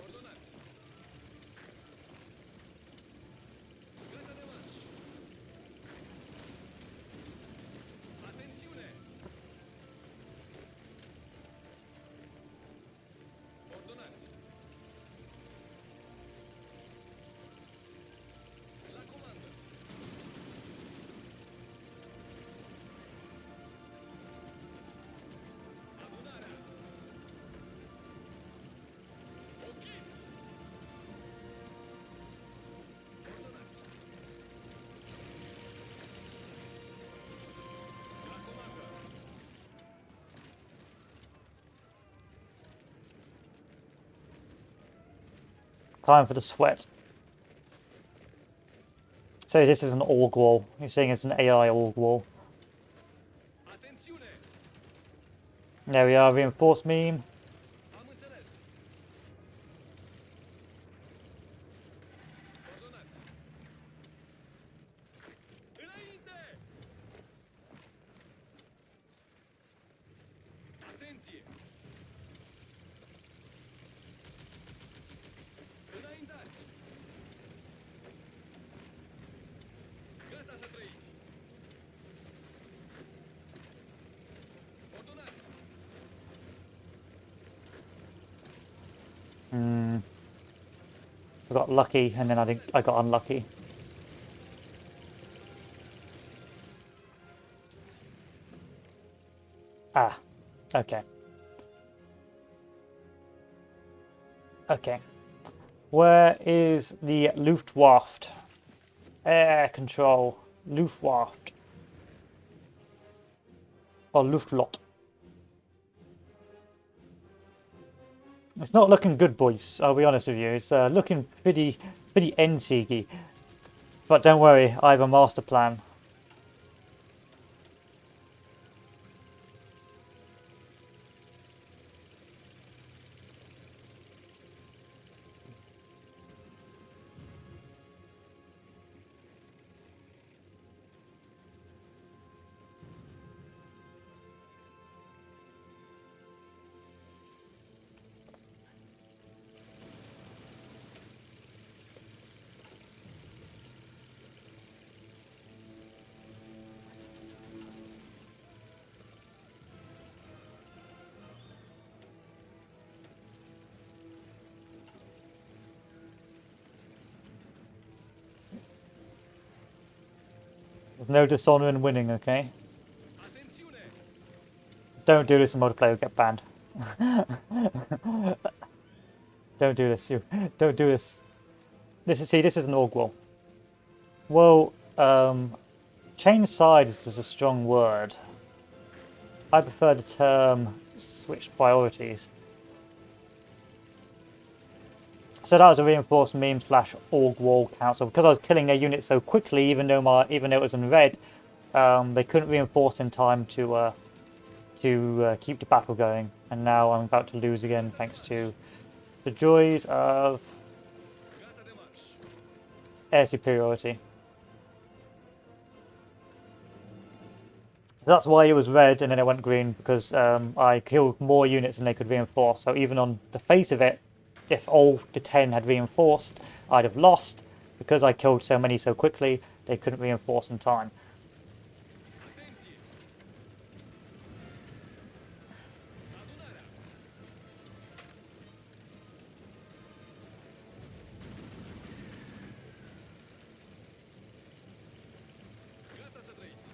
Ordonați. Gata de marș. Atențiune! Ordonați. La comandă. Adunarea. Ochiți! Ordonați. La comandă. Time for the sweat. So this is an org wall. You're saying it's an AI org wall. Atențiune! There we are, reinforced meme. Am înțeles. Ordonați. Înainte! Atenție! Înaintați! Gata să trăiți! Ordonați! I got lucky and then I got unlucky. Ah, okay. Okay. Where is the Luftwaffe? Air control. Luftwaffe. Or Luftlot. It's not looking good, boys. I'll be honest with you. It's looking pretty NCgy. But don't worry, I have a master plan. There's no dishonor in winning, okay? Attenzione! Don't do this in multiplayer, you'll get banned. Don't do this, you. Don't do this. This is an org wall. Well, change sides is a strong word. I prefer the term switch priorities. So that was a reinforced meme / org wall council. Because I was killing their units so quickly, even though it was in red, they couldn't reinforce in time to keep the battle going. And now I'm about to lose again thanks to the joys of Gata de marș! air superiority. So that's why it was red and then it went green, because I killed more units than they could reinforce. So even on the face of it, if all the 10 had reinforced, I'd have lost. Because I killed so many so quickly, they couldn't reinforce in time. Atenție! Adunarea! Gata să trăiți!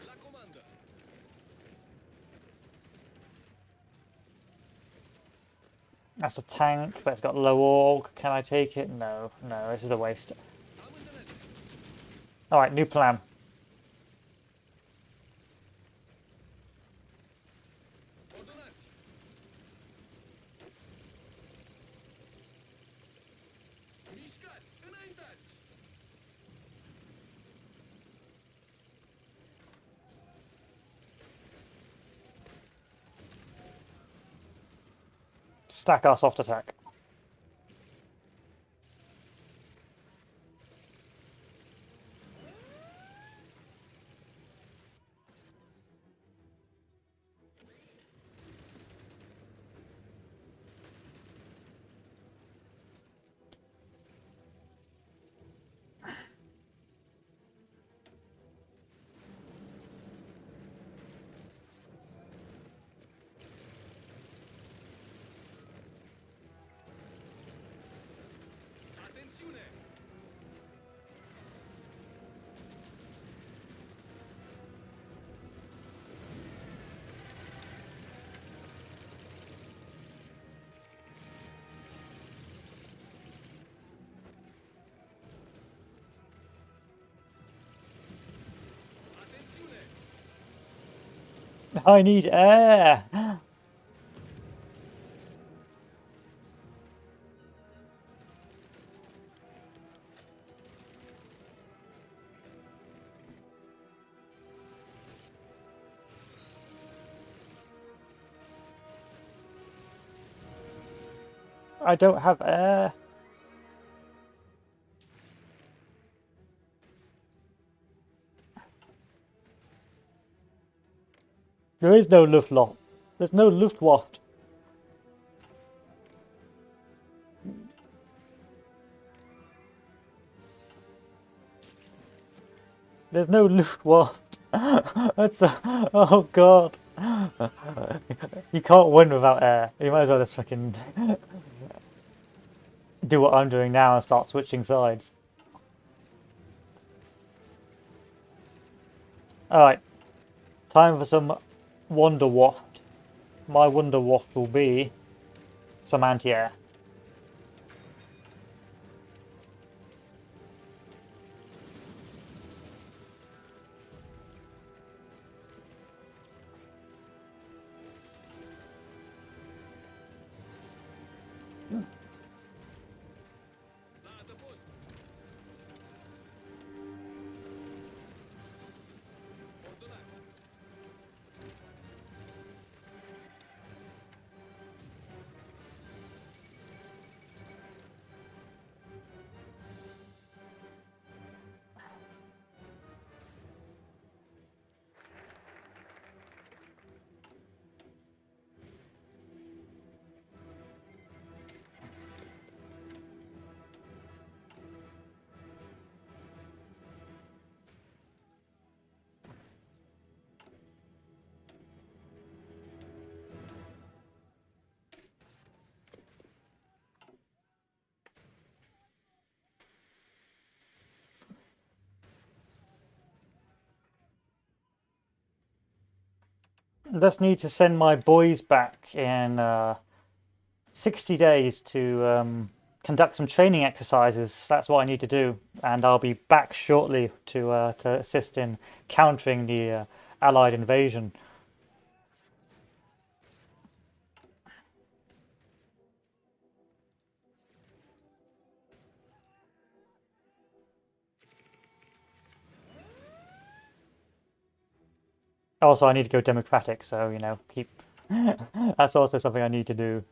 La comandă! That's a tank, but it's got low org. Can I take it? No, no, this is a waste. Am înțeles! Alright, new plan. Ordonați! Mișcați! Înaintați! Stack our soft attack. Atențiune! Atențiune! I need air! I don't have air. There is no Luftwaffe. There's no Luftwaffe. There's no Luftwaffe. That's oh god. You can't win without air. You might as well just fucking do what I'm doing now and start switching sides. Alright, time for some Wonder Waft. My Wonder Waft will be some anti-air. La adăpost. Ordonați. Just need to send my boys back in 60 days to conduct some training exercises. That's what I need to do, and I'll be back shortly to assist in countering the Allied invasion. Also, I need to go democratic, so you know, keep. That's also something I need to do.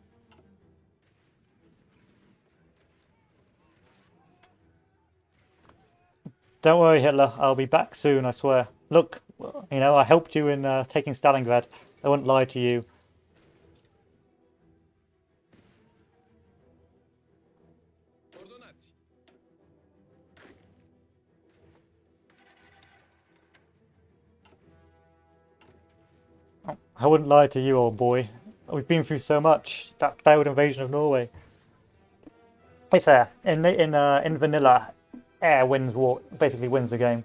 Don't worry, Hitler. I'll be back soon, I swear. Look, you know, I helped you in taking Stalingrad. I wouldn't lie to you. Ordonați. I wouldn't lie to you, old boy. We've been through so much. That failed invasion of Norway. It's air. In vanilla, air wins war. Basically wins the game.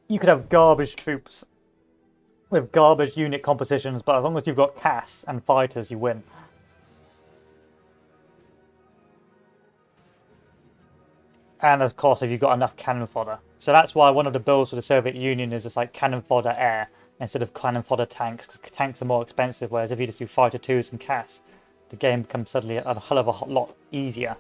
You could have garbage troops with garbage unit compositions, but as long as you've got CAS and fighters, you win. And of course, if you've got enough cannon fodder. So that's why one of the builds for the Soviet Union is just like cannon fodder air instead of cannon fodder tanks, because tanks are more expensive, whereas if you just do fighter twos and CAS, the game becomes suddenly a hell of a lot easier.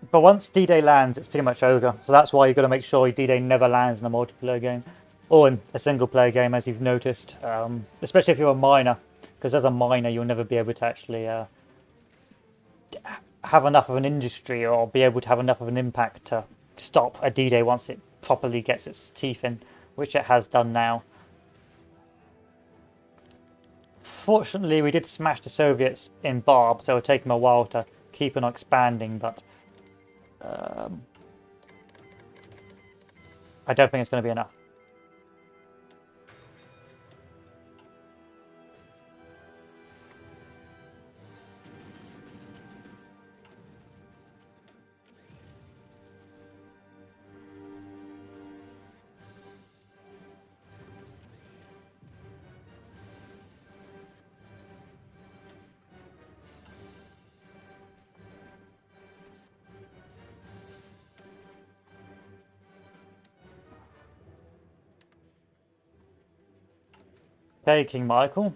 But once D-Day lands, it's pretty much over. So that's why you've got to make sure D-Day never lands in a multiplayer game. Or in a single-player game, as you've noticed. Especially if you're a miner. Because as a miner, you'll never be able to actually have enough of an industry or be able to have enough of an impact to stop a D-Day once it properly gets its teeth in. Which it has done now. Fortunately, we did smash the Soviets in Barb, so it'll take them a while to keep on expanding, but I don't think it's going to be enough. Okay, King Michael.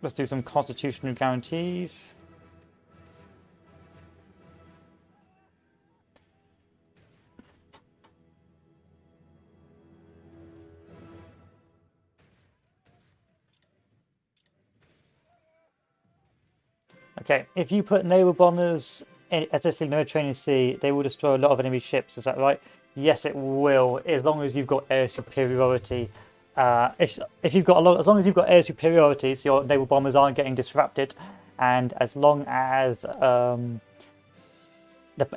Let's do some constitutional guarantees. Okay, if you put naval bombers essentially the Mediterranean Sea, they will destroy a lot of enemy ships. Is that right? Yes, it will, as long as you've got air superiority. If you've got as long as you've got air superiority, so your naval bombers aren't getting disrupted, and as long as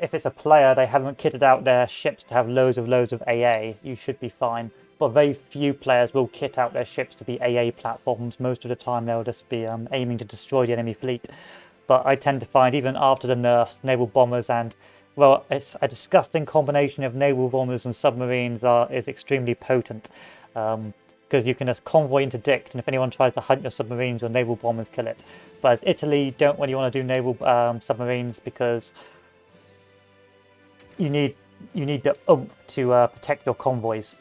if it's a player, they haven't kitted out their ships to have loads of AA, you should be fine. But very few players will kit out their ships to be AA platforms. Most of the time, they'll just be aiming to destroy the enemy fleet. But I tend to find even after the nerfs, naval bombers and, well, it's a disgusting combination of naval bombers and submarines is extremely potent. Because you can just convoy interdict, and if anyone tries to hunt your submarines, your naval bombers kill it. But as Italy, don't really want to do naval submarines because you need the oomph to protect your convoys,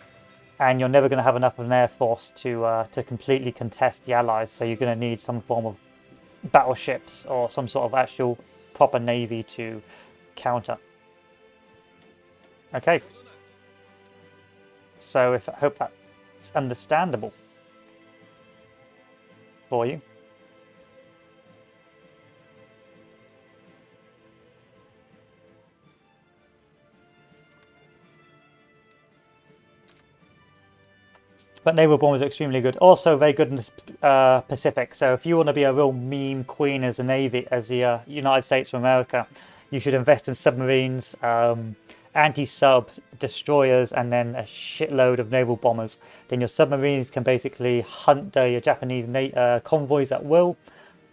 and you're never going to have enough of an air force to completely contest the Allies. So you're going to need some form of battleships or some sort of actual proper navy to counter. Okay. So I hope that's understandable for you. But naval bombers are extremely good. Also very good in the Pacific. So if you want to be a real meme queen as a navy, as the United States of America, you should invest in submarines, anti-sub destroyers, and then a shitload of naval bombers. Then your submarines can basically hunt your Japanese convoys at will.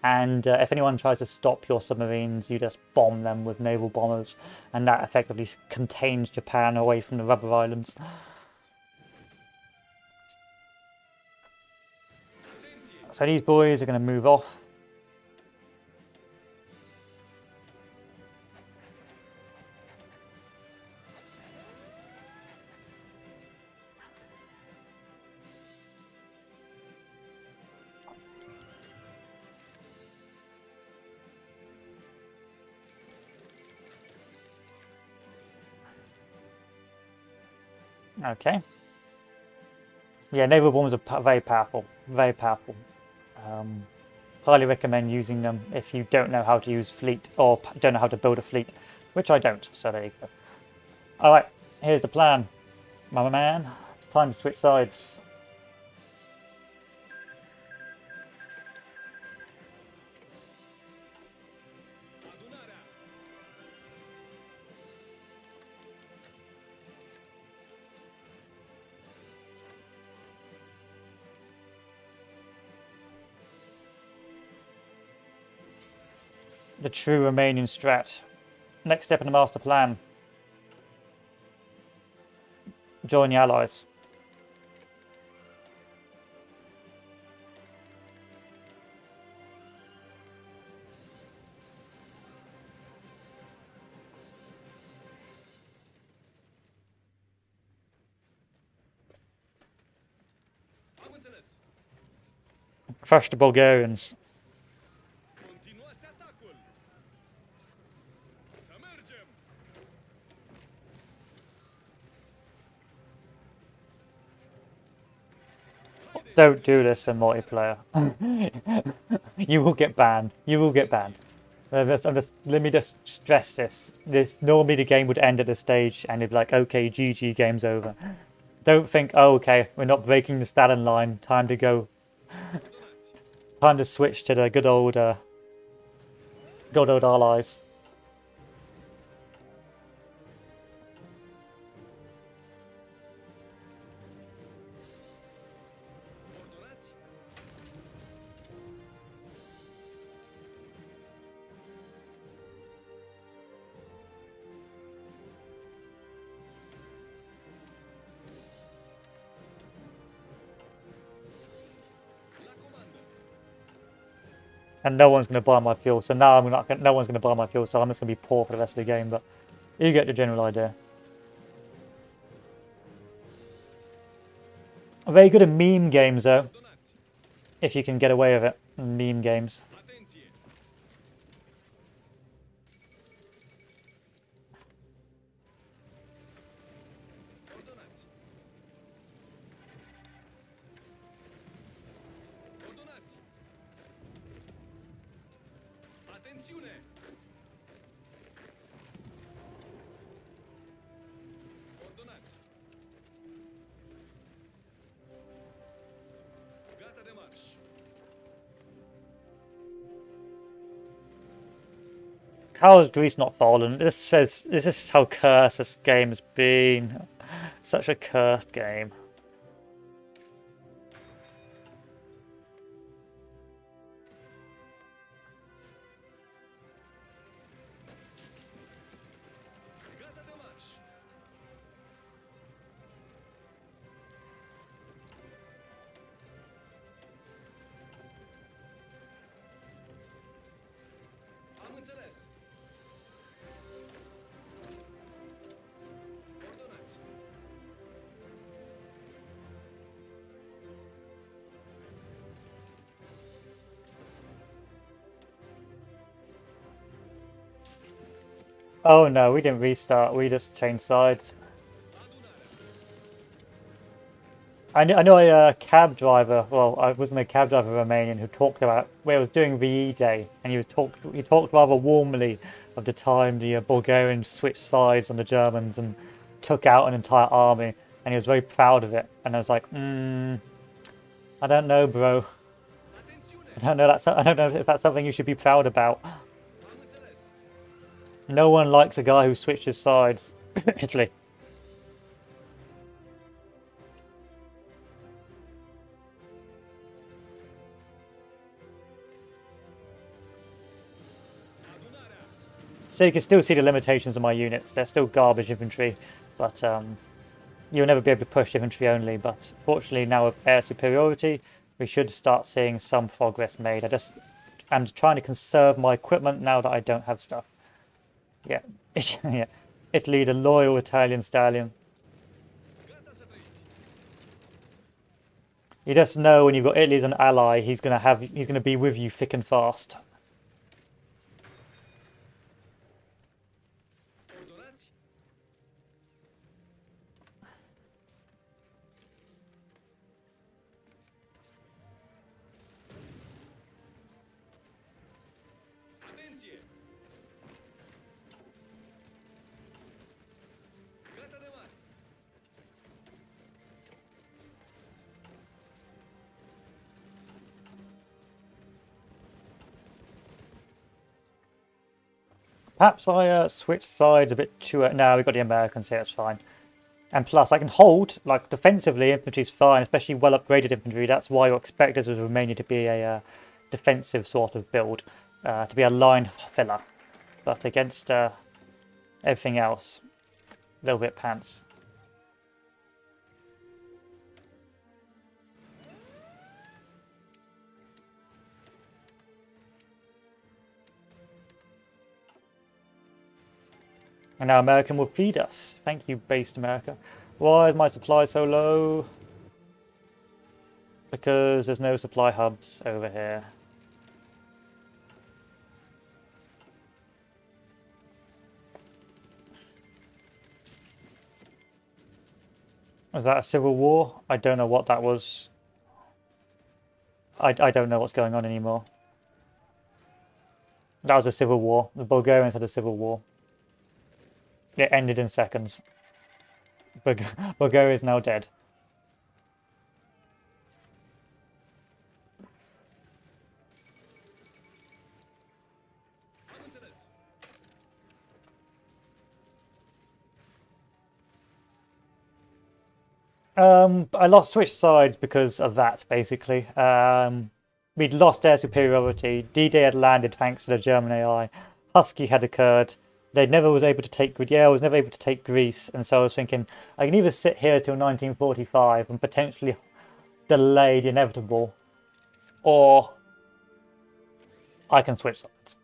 And if anyone tries to stop your submarines, you just bomb them with naval bombers, and that effectively contains Japan away from the rubber islands. So these boys are going to move off. Okay. Yeah, naval bombs are very powerful. Very powerful. Highly recommend using them if you don't know how to use fleet or don't know how to build a fleet, which I don't, so there you go. Alright, here's the plan, my man. It's time to switch sides. The true Romanian strat. Next step in the master plan. Join the allies. Crush the Bulgarians. Continuați atacul! Să mergem! Don't do this in multiplayer. You will get banned. You will get banned. Let me just stress this. Normally the game would end at this stage and it'd be like, okay, GG, game's over. Don't think, oh, okay, we're not breaking the Stalin line. Time to go. Time to switch to the good old allies. Ordonați! La comandă! And no one's going to buy my fuel, so now no one's going to buy my fuel, so I'm just going to be poor for the rest of the game, but you get the general idea. Very good in meme games, though, Ordonați! if you can get away with it in meme games. Atenție! Ordonați! Ordonați! Atențiune! Gata de marș. How has Greece not fallen? This is how cursed this game has been. Such a cursed game. Gata de marș. Am înțeles. Ordonați. Oh no, we didn't restart. We just changed sides. Adunarea. I know a cab driver. Well, I wasn't a cab driver Romanian who talked about where he was doing VE Day, and he talked rather warmly of the time the Bulgarians switched sides on the Germans and took out an entire army, and he was very proud of it. And I was like, I don't know, bro. Atențiune. I don't know if that's something you should be proud about. Am înțeles. No one likes a guy who switches sides. Italy. Adunarea. So you can still see the limitations of my units. They're still garbage infantry, but you'll never be able to push infantry only. But fortunately now with air superiority, we should start seeing some progress made. I'm trying to conserve my equipment now that I don't have stuff. Yeah, yeah. Italy, the loyal Italian stallion. Gata să trăiți. You just know when you've got Italy as an ally, he's gonna be with you thick and fast. Ordonați. Atenție. Gata de marș. Perhaps I switched sides a bit too... no, we've got the Americans here, it's fine. And plus, I can hold, like, defensively, infantry's fine, especially well-upgraded infantry. That's why you expect us as Romania to be a defensive sort of build, to be a line filler. But against everything else, a little bit pants. And now American will feed us. Thank you, based America. Why is my supply so low? Because there's no supply hubs over here. Was that a civil war? I don't know what that was. I don't know what's going on anymore. That was a civil war. The Bulgarians had a civil war. It ended in seconds. Bulgaria is now dead. Am înțeles. I lost switch sides because of that, basically. We'd lost air superiority. D-Day had landed thanks to the German AI. Husky had occurred. They never was able to take Gridea, was never able to take Greece, and so I was thinking I can either sit here till 1945 and potentially delay the inevitable, or I can switch sides.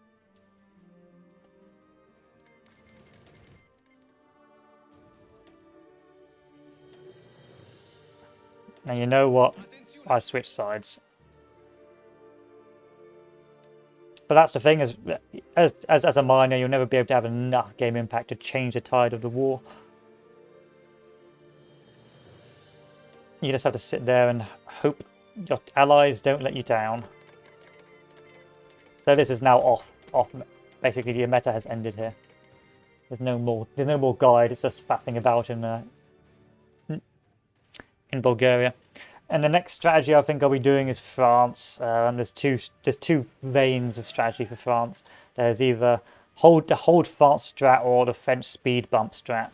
Now you know what? Atențiune. I switched sides. But that's the thing, as a miner, you'll never be able to have enough game impact to change the tide of the war. You just have to sit there and hope your allies don't let you down. So this is now off. Basically, the meta has ended here. There's no more guide. It's just faffing about in Bulgaria. And the next strategy I think I'll be doing is France. And there's two veins of strategy for France. There's either hold France strat or the French speed bump strat.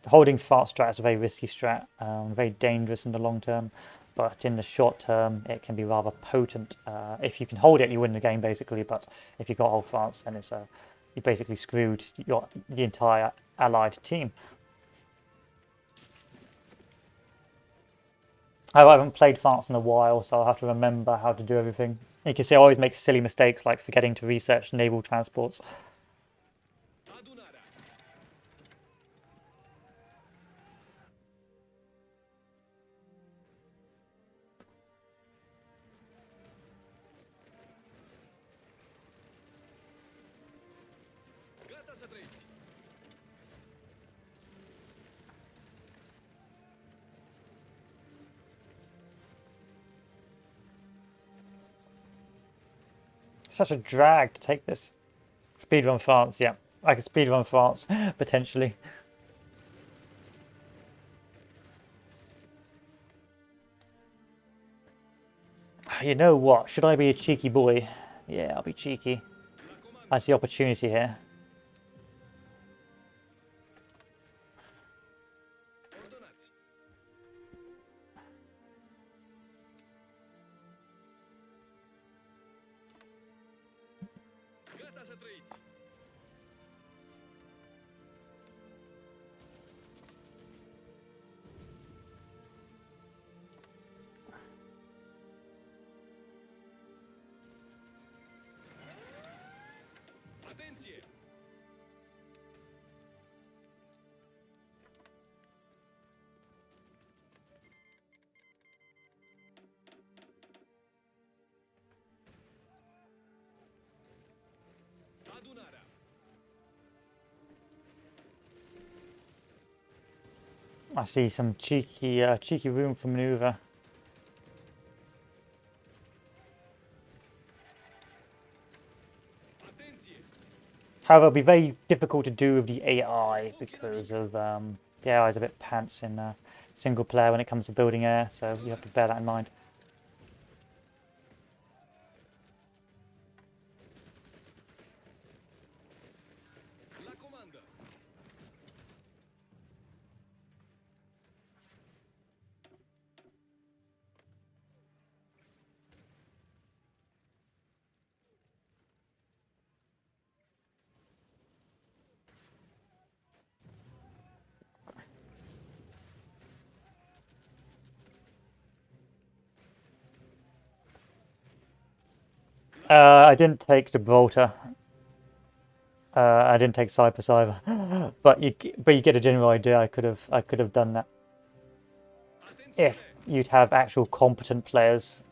The holding France strat is a very risky strat, very dangerous in the long term, but in the short term it can be rather potent. If you can hold it, you win the game basically. But if you got hold France, then it's you basically screwed the entire allied team. I haven't played France in a while, so I'll have to remember how to do everything. You can see I always make silly mistakes like forgetting to research naval transports. Adunarea. Gata să trăiți. Such a drag to take this. Speedrun France, yeah. I could speedrun France, potentially. You know what? Should I be a cheeky boy? Yeah, I'll be cheeky. La comandă. I see opportunity here. Ordonați. Gata să trăiți. Atenție! Adunarea. I see some cheeky room for maneuver. Atenție! However, it'll be very difficult to do with the AI because of the AI is a bit pants in single player when it comes to building air, so you have to bear that in mind. La comandă. I didn't take Gibraltar. I didn't take Cyprus either, but you get a general idea. I could have done that Atenție! if you'd have actual competent players.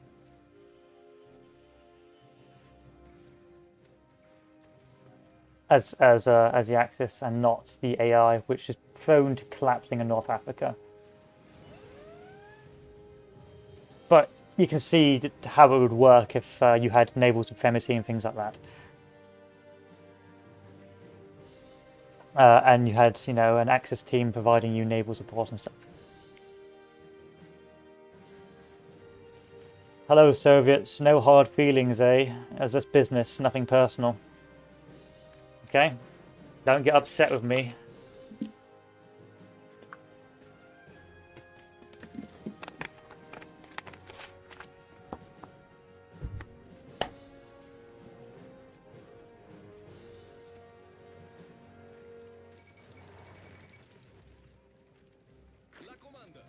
As the Axis and not the AI, which is prone to collapsing in North Africa. But you can see how it would work if you had naval supremacy and things like that. And you had, an Axis team providing you naval support and stuff. Hello, Soviets. No hard feelings, eh? As this business, nothing personal. Okay? Don't get upset with me. La comandă.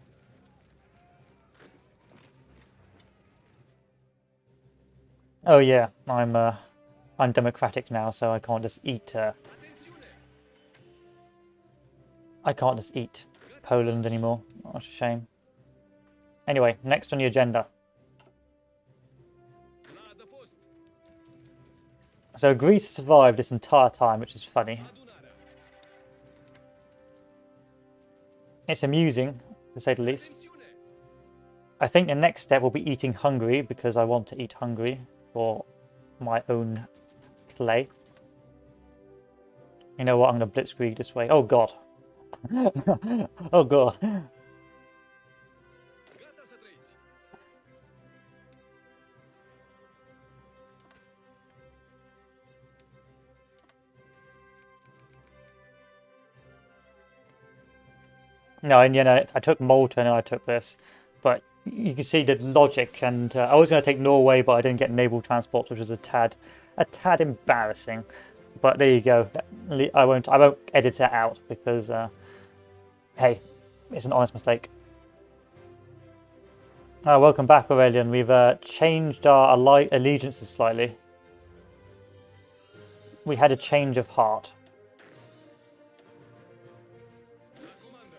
Oh yeah, I'm democratic now, so I can't just eat. Atențiune! I can't just eat Poland anymore. That's a shame. Anyway, next on the agenda. La adăpost. So Greece survived this entire time, which is funny. Adunarea. It's amusing, to say the least. Atențiune! I think the next step will be eating Hungary, because I want to eat Hungary for my own play. You know what? I'm going to blitzkrieg this way. Oh god. Oh god. Gata să trăiți. No, and I took Malta and I took this, but you can see the logic. And I was going to take Norway, but I didn't get naval transports, which was a tad embarrassing. But there you go. I won't edit it out because, hey, it's an honest mistake. Welcome back, Aurelian. We've changed our allegiances slightly. We had a change of heart. La comanda.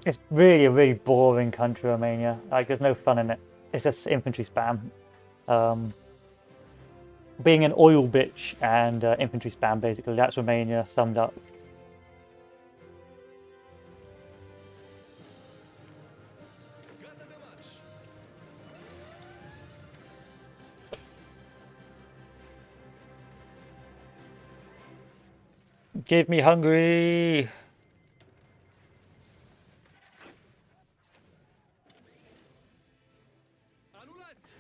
It's really a really boring country, Romania. Like, there's no fun in it. It's just infantry spam. Being an oil bitch and infantry spam, basically. That's Romania summed up. Gata de marș. Give me Hungary! Anulați.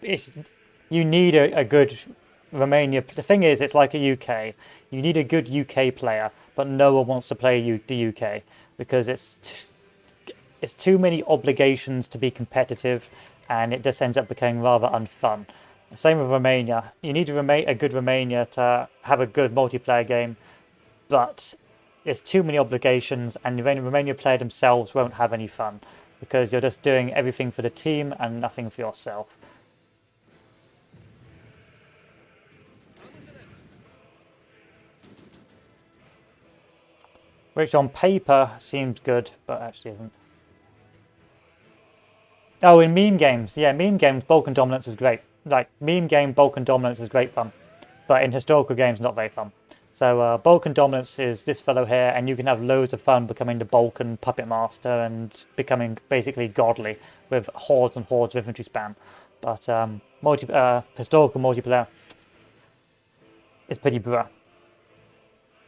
It's you need a good Romania. The thing is, it's like a UK. You need a good UK player, but no one wants to play the UK because it's too many obligations to be competitive, and it just ends up becoming rather unfun. Same with Romania. You need a good Romania to have a good multiplayer game, but there's too many obligations, and the Romania player themselves won't have any fun because you're just doing everything for the team and nothing for yourself. Am înțeles. Which on paper seems good, but actually isn't. Oh, in meme games, yeah, meme games, Balkan dominance is great. Like, meme game Balkan dominance is great fun, but in historical games, not very fun. So Balkan dominance is this fellow here, and you can have loads of fun becoming the Balkan puppet master and becoming basically godly with hordes and hordes of infantry spam. But historical multiplayer is pretty bruh.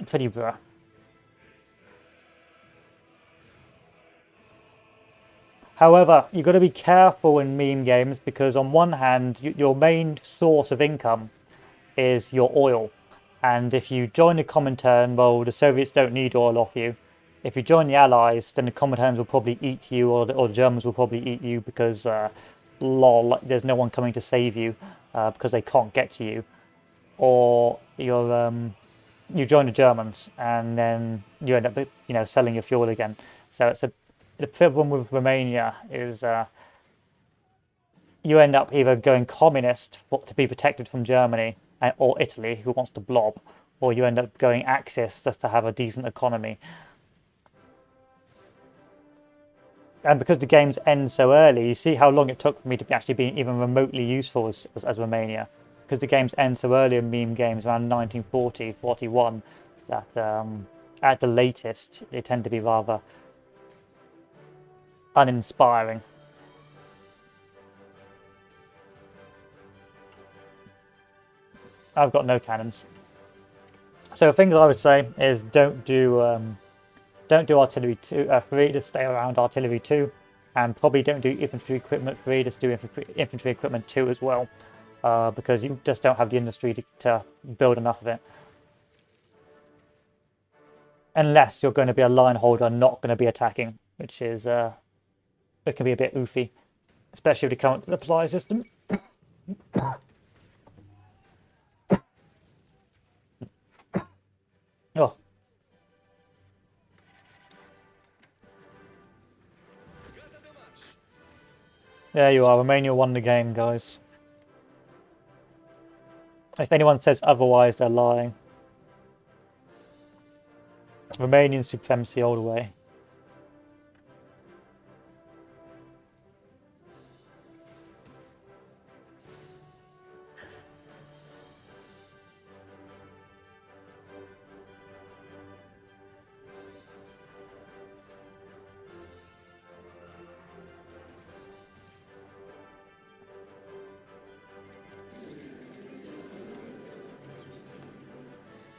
Pretty bruh. However, you've got to be careful in meme games because on one hand, your main source of income is your oil. And if you join the Comintern, well, the Soviets don't need oil off you. If you join the Allies, then the Cominterns will probably eat you, or the Germans will probably eat you because, lol, there's no one coming to save you because they can't get to you. Or you join the Germans, and then you end up, selling your fuel again. So the problem with Romania is you end up either going communist to be protected from Germany or Italy, who wants to blob, or you end up going Axis just to have a decent economy. And because the games end so early, you see how long it took for me to actually be even remotely useful as Romania. Because the games end so early in meme games, around 1940, 41, that at the latest, they tend to be rather uninspiring. I've got no cannons. So things I would say is don't do artillery 3, just stay around artillery 2, and probably don't do infantry equipment 3, just do infantry equipment 2 as well, because you just don't have the industry to build enough of it. Unless you're going to be a line holder, not going to be attacking, which is it can be a bit oofy, especially with the current supply system. Oh. Gata de marș. There you are. Romania won the game, guys. If anyone says otherwise, they're lying. Romanian supremacy all the way.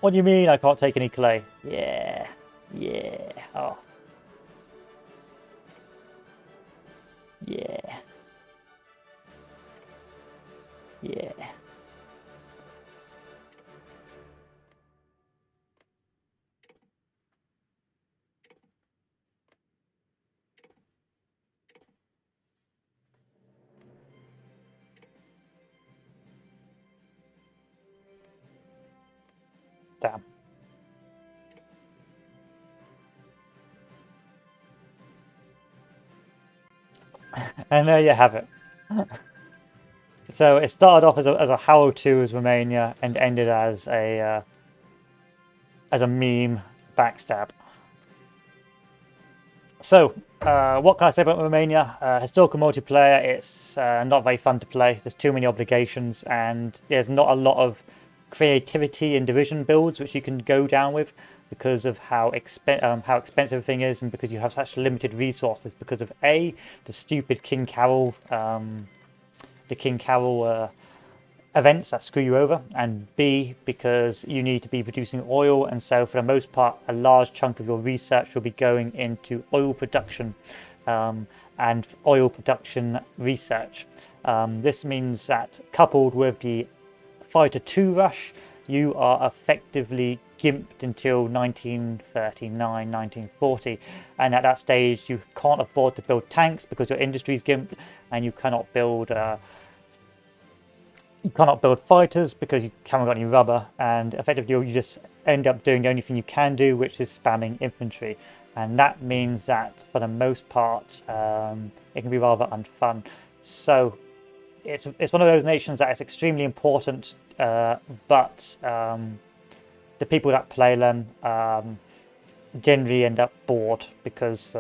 What do you mean I can't take any clay? Yeah. Yeah. Oh. Yeah. Yeah. Damn. And there you have it. So it started off as a how to as Romania and ended as a meme backstab. So, what can I say about Romania? Historical multiplayer, it's not very fun to play. There's too many obligations, and there's not a lot of creativity in division builds which you can go down with because of how expensive everything is, and because you have such limited resources. Because of the stupid King Carol, events that screw you over, and B, because you need to be producing oil, and so for the most part a large chunk of your research will be going into oil production and oil production research. This means that, coupled with the Fighter 2 rush, you are effectively gimped until 1939, 1940, and at that stage you can't afford to build tanks because your industry's gimped, and you cannot build fighters because you haven't got any rubber, and effectively you just end up doing the only thing you can do, which is spamming infantry. And that means that for the most part it can be rather unfun. So it's one of those nations that is extremely important, but the people that play them generally end up bored because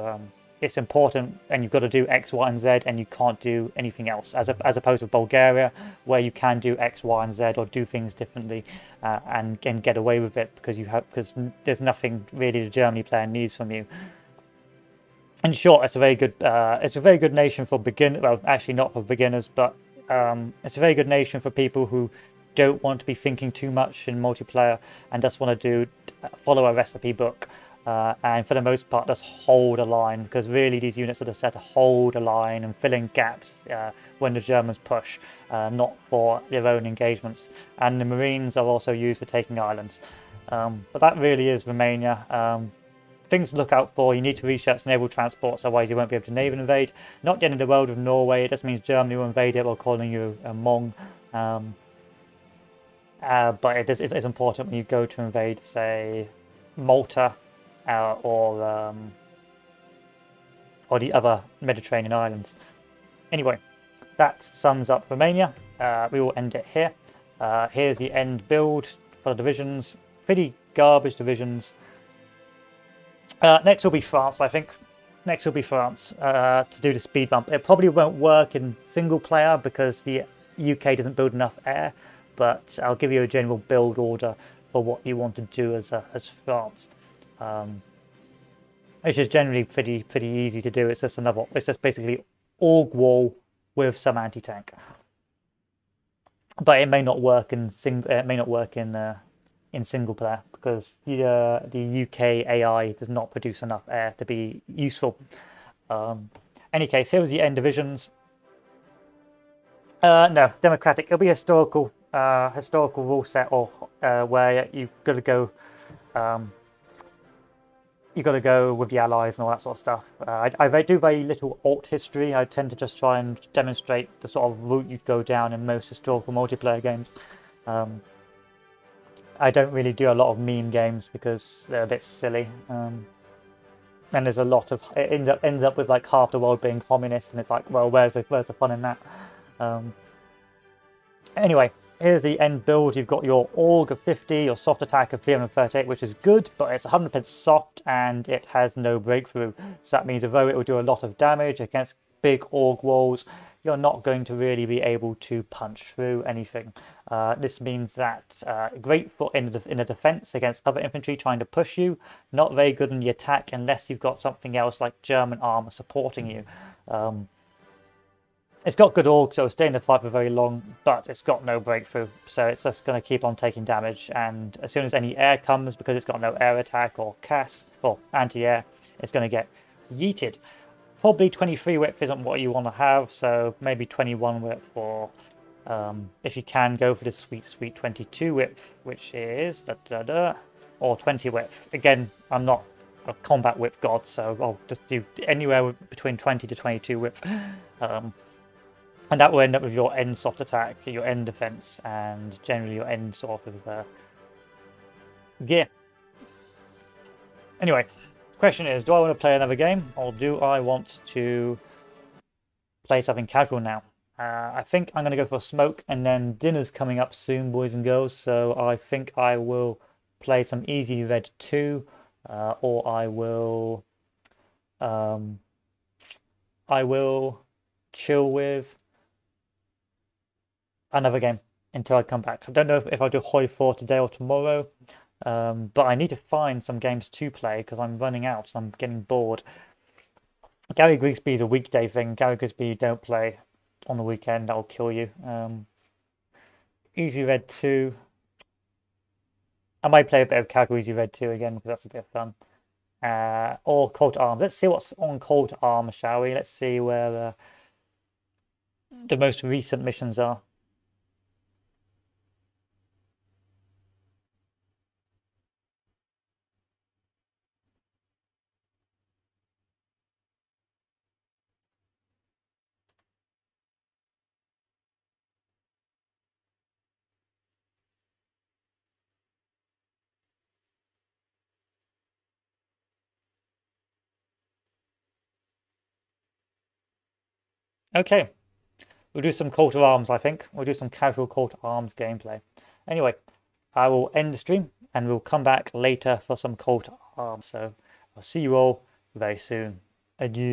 it's important and you've got to do X, Y, and Z, and you can't do anything else. As opposed to Bulgaria, where you can do X, Y, and Z or do things differently and get away with it because there's nothing really the Germany player needs from you. In short, it's a very good nation for beginners. Well, actually not for beginners, but it's a very good nation for people who don't want to be thinking too much in multiplayer and just want to follow a recipe book. And for the most part, just hold a line, because really these units are just set to hold a line and fill in gaps when the Germans push, not for their own engagements. And the Marines are also used for taking islands. But that really is Romania. Things to look out for: you need to research naval transports, otherwise you won't be able to naval invade. Not the end of the world with Norway. It just means Germany will invade it while calling you a Mong. But it's important when you go to invade, say, Malta, or the other Mediterranean islands. Anyway, that sums up Romania. We will end it here. Here's the end build for the divisions. Pretty garbage divisions. Next will be France, I think. Next will be France to do the speed bump. It probably won't work in single player because the UK doesn't build enough air, but I'll give you a general build order for what you want to do as France. Which is generally pretty easy to do. It's just basically org wall with some anti-tank. But it may not work in single player because the UK AI does not produce enough air to be useful. Any case, here's the end divisions. No, democratic. It'll be historical rule set, or where you've got to go. You've got to go with the allies and all that sort of stuff. I do very little alt history. I tend to just try and demonstrate the sort of route you'd go down in most historical multiplayer games. I don't really do a lot of meme games because they're a bit silly. And there's a lot of it ends up with like half the world being communist, and it's like, well, where's the fun in that? Anyway, here's the end build. You've got your AUG of 50, your soft attack of 338, which is good, but it's 100% soft and it has no breakthrough. So that means although it will do a lot of damage against big AUG walls, you're not going to really be able to punch through anything. This means that great for in the defense against other infantry trying to push you, not very good in the attack unless you've got something else like German armor supporting you. It's got good org, so it'll stay in the fight for very long, but it's got no breakthrough, so it's just going to keep on taking damage. And as soon as any air comes, because it's got no air attack or CAS or anti-air, it's going to get yeeted. Probably 23 whip isn't what you want to have, so maybe 21 whip, or if you can, go for the sweet 22 whip, which is or 20 whip. Again, I'm not a combat whip god, so I'll just do anywhere between 20 to 22 whip. And that will end up with your end soft attack, your end defense, and generally your end sort of gear. Anyway, question is, do I want to play another game, or do I want to play something casual now? I think I'm going to go for a smoke, and then dinner's coming up soon, boys and girls, so I think I will play some Easy Red 2, or I will chill with another game until I come back. I don't know if I'll do Hoi 4 today or tomorrow, but I need to find some games to play because I'm running out and I'm getting bored. Gary Grigsby is a weekday thing. Gary Grigsby, you don't play on the weekend, that'll kill you. Easy Red 2. I might play a bit of Casual Easy Red 2 again because that's a bit of fun. Or Call to Arms. Let's see what's on Call to Arms, shall we? Let's see where the most recent missions are. Okay, we'll do some Call to Arms, I think. We'll do some casual Call to Arms gameplay. Anyway, I will end the stream and we'll come back later for some Call to Arms. So I'll see you all very soon. Adieu.